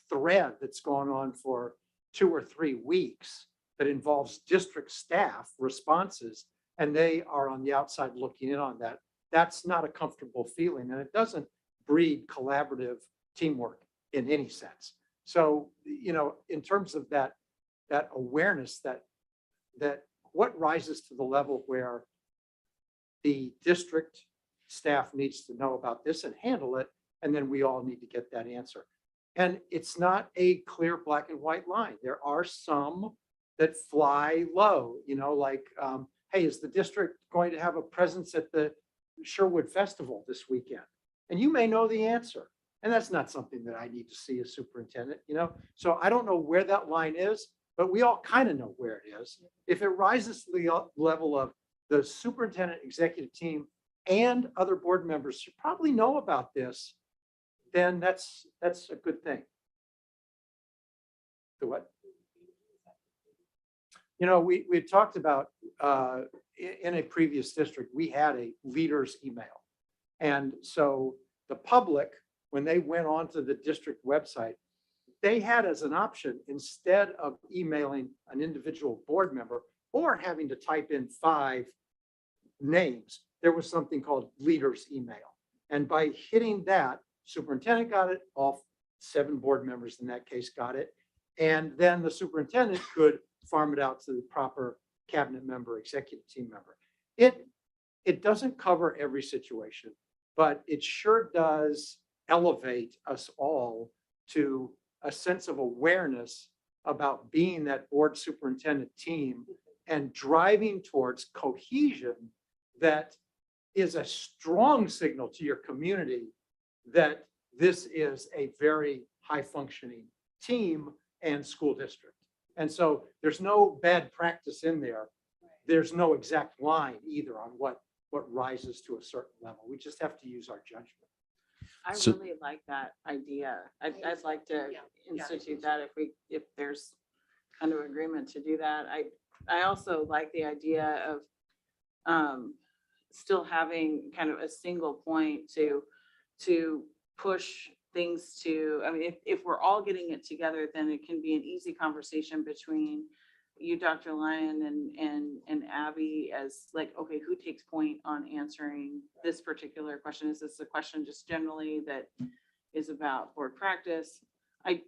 thread that's gone on for 2 or 3 weeks that involves district staff responses, and they are on the outside looking in on that, that's not a comfortable feeling, and it doesn't breed collaborative teamwork in any sense. So, in terms of that awareness that what rises to the level where the district staff needs to know about this and handle it, and then we all need to get that answer. And it's not a clear black and white line. There are some that fly low, like, hey, is the district going to have a presence at the Sherwood Festival this weekend? And you may know the answer. And that's not something that I need to see as superintendent, So I don't know where that line is, but we all kind of know where it is. If it rises to the level of the superintendent, executive team, and other board members should probably know about this, then that's a good thing. The what? We talked about in a previous district, we had a leader's email. And so the public, when they went onto the district website, they had as an option, instead of emailing an individual board member or having to type in 5 names, there was something called leader's email. And by hitting that, superintendent got it, all 7 board members in that case got it. And then the superintendent could farm it out to the proper cabinet member, executive team member. It doesn't cover every situation, but it sure does elevate us all to a sense of awareness about being that board superintendent team and driving towards cohesion that is a strong signal to your community that this is a very high functioning team and school district. And so there's no bad practice in there. There's no exact line either on what rises to a certain level. We just have to use our judgment.
I
So-
really like that idea. I'd like to
Yeah.
institute that if there's kind of agreement to do that. I also like the idea of still having kind of a single point to push things to, I mean, if we're all getting it together, then it can be an easy conversation between you, Dr. Lyon, and Abby, as like, okay, who takes point on answering this particular question? Is this a question just generally that is about board practice? I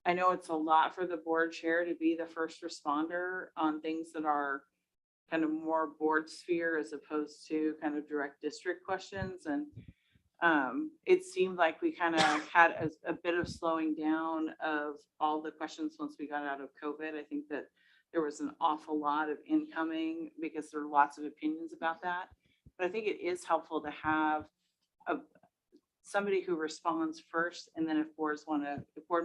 know it's a lot for the board chair to be the first responder on things that are kind of more board sphere as opposed to kind of direct district questions. And it seemed like we kind of had a bit of slowing down of all the questions once we got out of COVID. I think that there was an awful lot of incoming because there are lots of opinions about that. But I think it is helpful to have somebody who responds first, and then if board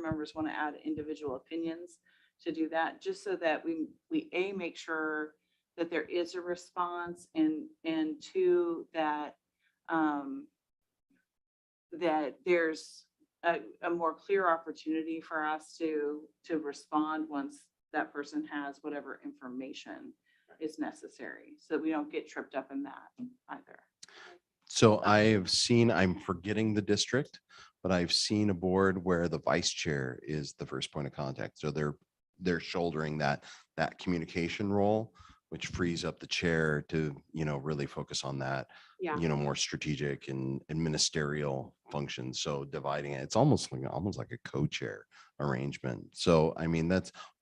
members want to add individual opinions, to do that, just so that we make sure that there is a response, and 2, that that there's a more clear opportunity for us to respond once that person has whatever information is necessary, so we don't get tripped up in that either.
So I've seen, I'm forgetting the district, but I've seen a board where the vice chair is the first point of contact. So they're shouldering that communication role, which frees up the chair to, really focus on that,
Yeah.
more strategic and ministerial functions. So dividing it, it's almost like a co-chair arrangement. So, I mean,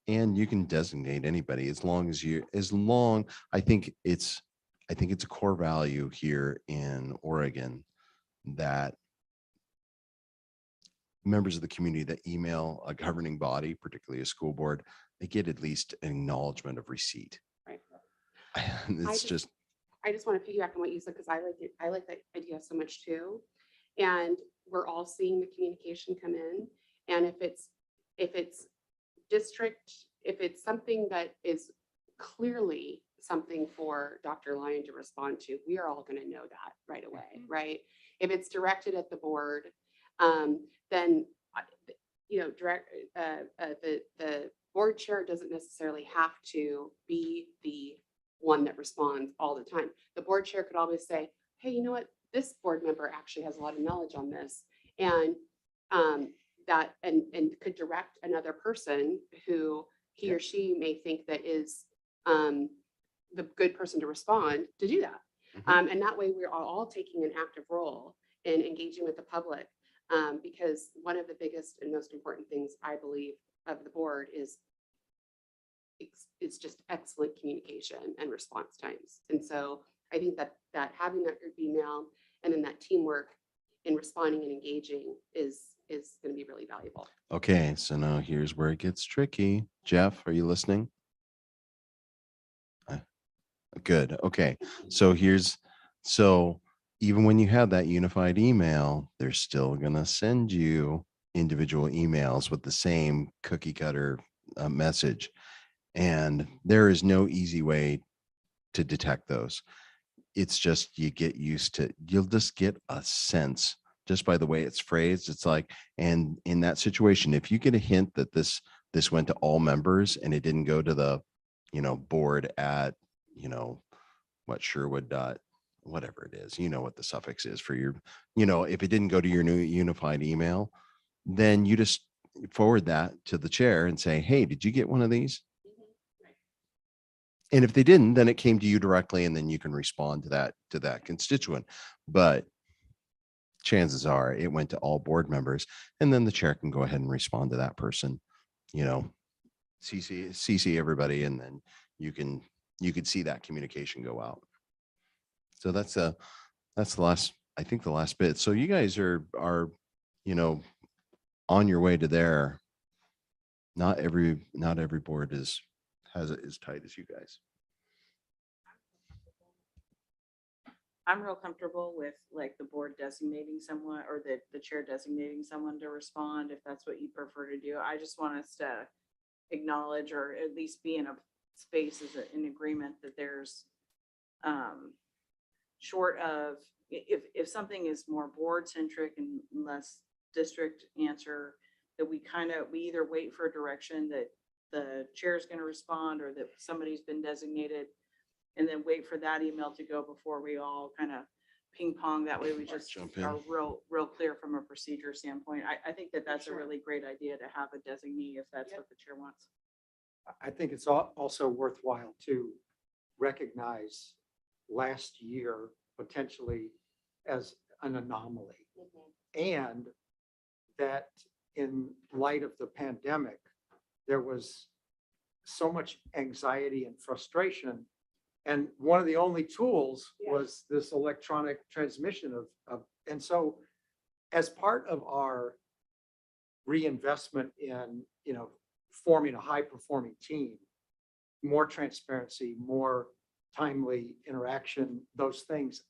and you can designate anybody I think it's a core value here in Oregon that members of the community that email a governing body, particularly a school board, they get at least an acknowledgement of receipt.
Right.
It's just,
I just want to piggyback on what you said, because I like it. I like that idea so much too. And we're all seeing the communication come in. And if it's district, if it's something that is clearly something for Dr. Lyon to respond to, we are all going to know that right away, right? If it's directed at the board, then direct, the board chair doesn't necessarily have to be the one that responds all the time. The board chair could always say, hey, you know what? This board member actually has a lot of knowledge on this. And and could direct another person who he or she may think that is the good person to respond to do that. And that way we're all taking an active role in engaging with the public. Because one of the biggest and most important things I believe of the board is it's just excellent communication and response times. And so I think that having that group email and then that teamwork in responding and engaging is going to be really valuable.
Okay, so now here's where it gets tricky. Jeff, are you listening? Good. Okay. So even when you have that unified email, they're still going to send you individual emails with the same cookie cutter message. And there is no easy way to detect those. It's just, you get used to, you'll just get a sense just by the way it's phrased. It's like, and in that situation, if you get a hint that this went to all members and it didn't go to the, board at, what Sherwood whatever it is, what the suffix is for your, if it didn't go to your new unified email, then you just forward that to the chair and say, hey, did you get one of these? And if they didn't, then it came to you directly, and then you can respond to that constituent. But chances are it went to all board members, and then the chair can go ahead and respond to that person, CC everybody, and then you could see that communication go out. So that's the last, I think the last bit. So you guys are, on your way to there. Not every board has it as tight as you guys.
I'm real comfortable with like the board designating someone or the chair designating someone to respond if that's what you prefer to do. I just want us to acknowledge or at least be in a space as in agreement that there's short of if something is more board centric and less district answer, that we either wait for a direction that the chair is going to respond or that somebody's been designated, and then wait for that email to go before we all kind of ping pong. That way we just
Jump in.
are real clear from a procedure standpoint. I think that's a really great idea to have a designee if that's what the chair wants.
I think it's also worthwhile to recognize last year potentially as an anomaly. And that in light of the pandemic, there was so much anxiety and frustration. And one of the only tools was this electronic transmission and so as part of our reinvestment in, forming a high performing team, more transparency, more timely interaction, those things,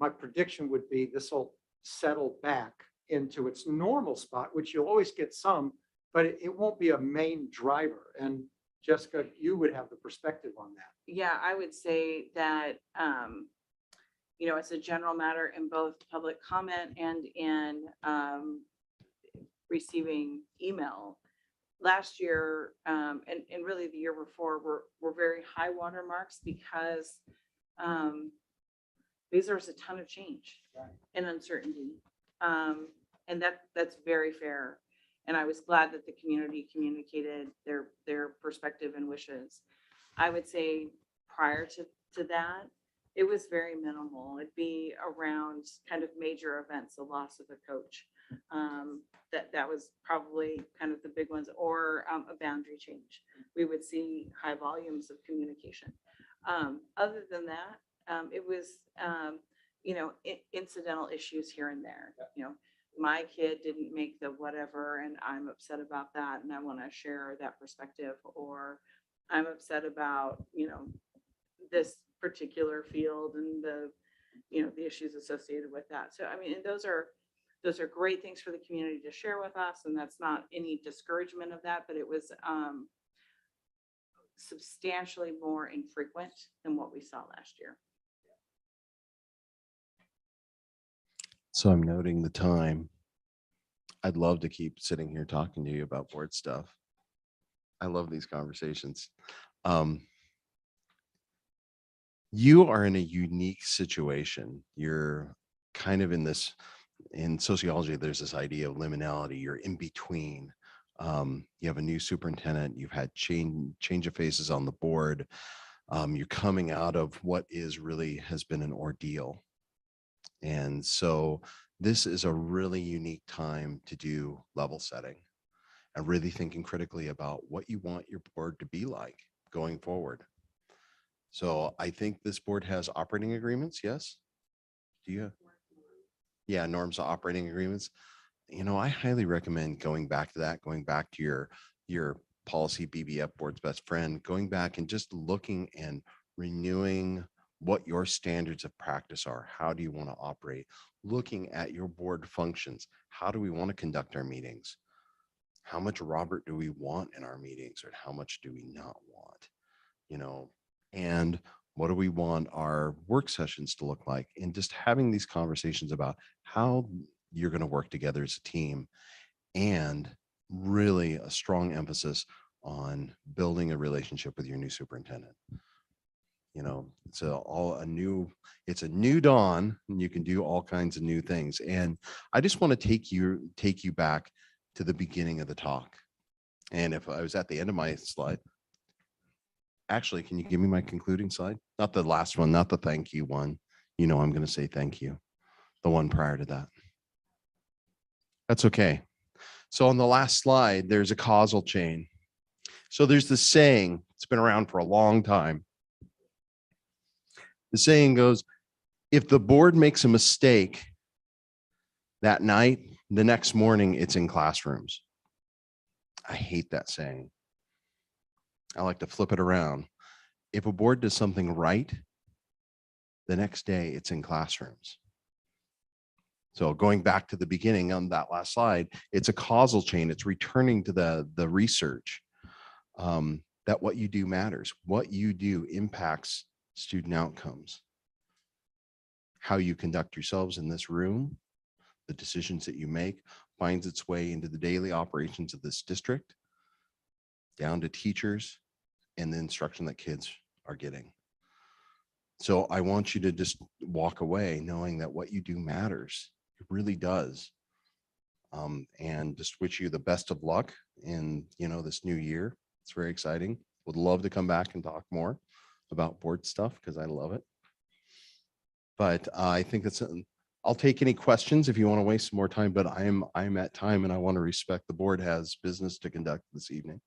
my prediction would be this will settle back into its normal spot, which you'll always get some, but it won't be a main driver. And Jessica, you would have the perspective on that.
Yeah, I would say that, it's a general matter in both public comment and in receiving email. Last year, and really the year before, were very high watermarks because there's a ton of change and uncertainty. And that's very fair. And I was glad that the community communicated their perspective and wishes. I would say prior to that, it was very minimal. It'd be around kind of major events, the loss of a coach. That was probably kind of the big ones, or a boundary change. We would see high volumes of communication. Other than that, it was, incidental issues here and there. My kid didn't make the whatever, and I'm upset about that, and I want to share that perspective, or I'm upset about, this particular field and the issues associated with that. So, I mean, and those are great things for the community to share with us, and that's not any discouragement of that, but it was substantially more infrequent than what we saw last year.
So I'm noting the time. I'd love to keep sitting here talking to you about board stuff. I love these conversations. You are in a unique situation. You're kind of in this, in sociology, there's this idea of liminality. You're in between. You have a new superintendent. You've had change of faces on the board. You're coming out of what is really has been an ordeal. And so this is a really unique time to do level setting and really thinking critically about what you want your board to be like going forward. So I think this board has operating agreements. Yes. Do you? Yeah. Norms of operating agreements. You know, I highly recommend going back to that, going back to your policy BBF board's best friend, going back and just looking and renewing what your standards of practice are. How do you want to operate? Looking at your board functions. How do we want to conduct our meetings? How much Robert do we want in our meetings, or how much do we not want? You know, and what do we want our work sessions to look like? And just having these conversations about how you're going to work together as a team, and really a strong emphasis on building a relationship with your new superintendent. You know, it's it's a new dawn, and you can do all kinds of new things. And I just want to take you back to the beginning of the talk. And if I was at the end of my slide, actually, can you give me my concluding slide? Not the last one, not the thank you one. You know, I'm going to say thank you. The one prior to that. That's okay. So on the last slide, there's a causal chain. So there's this saying, it's been around for a long time. The saying goes, if the board makes a mistake that night, the next morning it's in classrooms. I hate that saying. I like to flip it around. If a board does something right, the next day it's in classrooms. So going back to the beginning on that last slide, it's a causal chain. It's returning to the research that what you do matters. What you do impacts student outcomes. How you conduct yourselves in this room, the decisions that you make, finds its way into the daily operations of this district, down to teachers and the instruction that kids are getting. So I want you to just walk away knowing that what you do matters. It really does. And just wish you the best of luck in, you know, this new year. It's very exciting. Would love to come back and talk more about board stuff because I love it. But I think I'll take any questions if you want to waste some more time, but I'm at time and I want to respect the board has business to conduct this evening.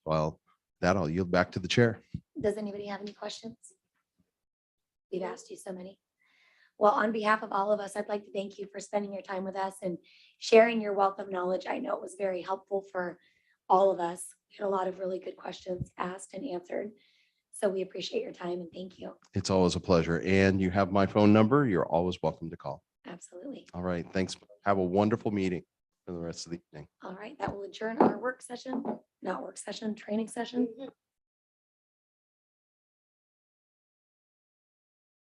Well, that I'll yield back to the chair.
Does anybody have any questions? We've asked you so many. Well, on behalf of all of us, I'd like to thank you for spending your time with us and sharing your wealth of knowledge. I know it was very helpful for all of us. We had a lot of really good questions asked and answered. So we appreciate your time and thank you.
It's always a pleasure. And you have my phone number. You're always welcome to call.
Absolutely.
All right. Thanks. Have a wonderful meeting for the rest of the evening.
All right, that will adjourn our work session, not work session, training session.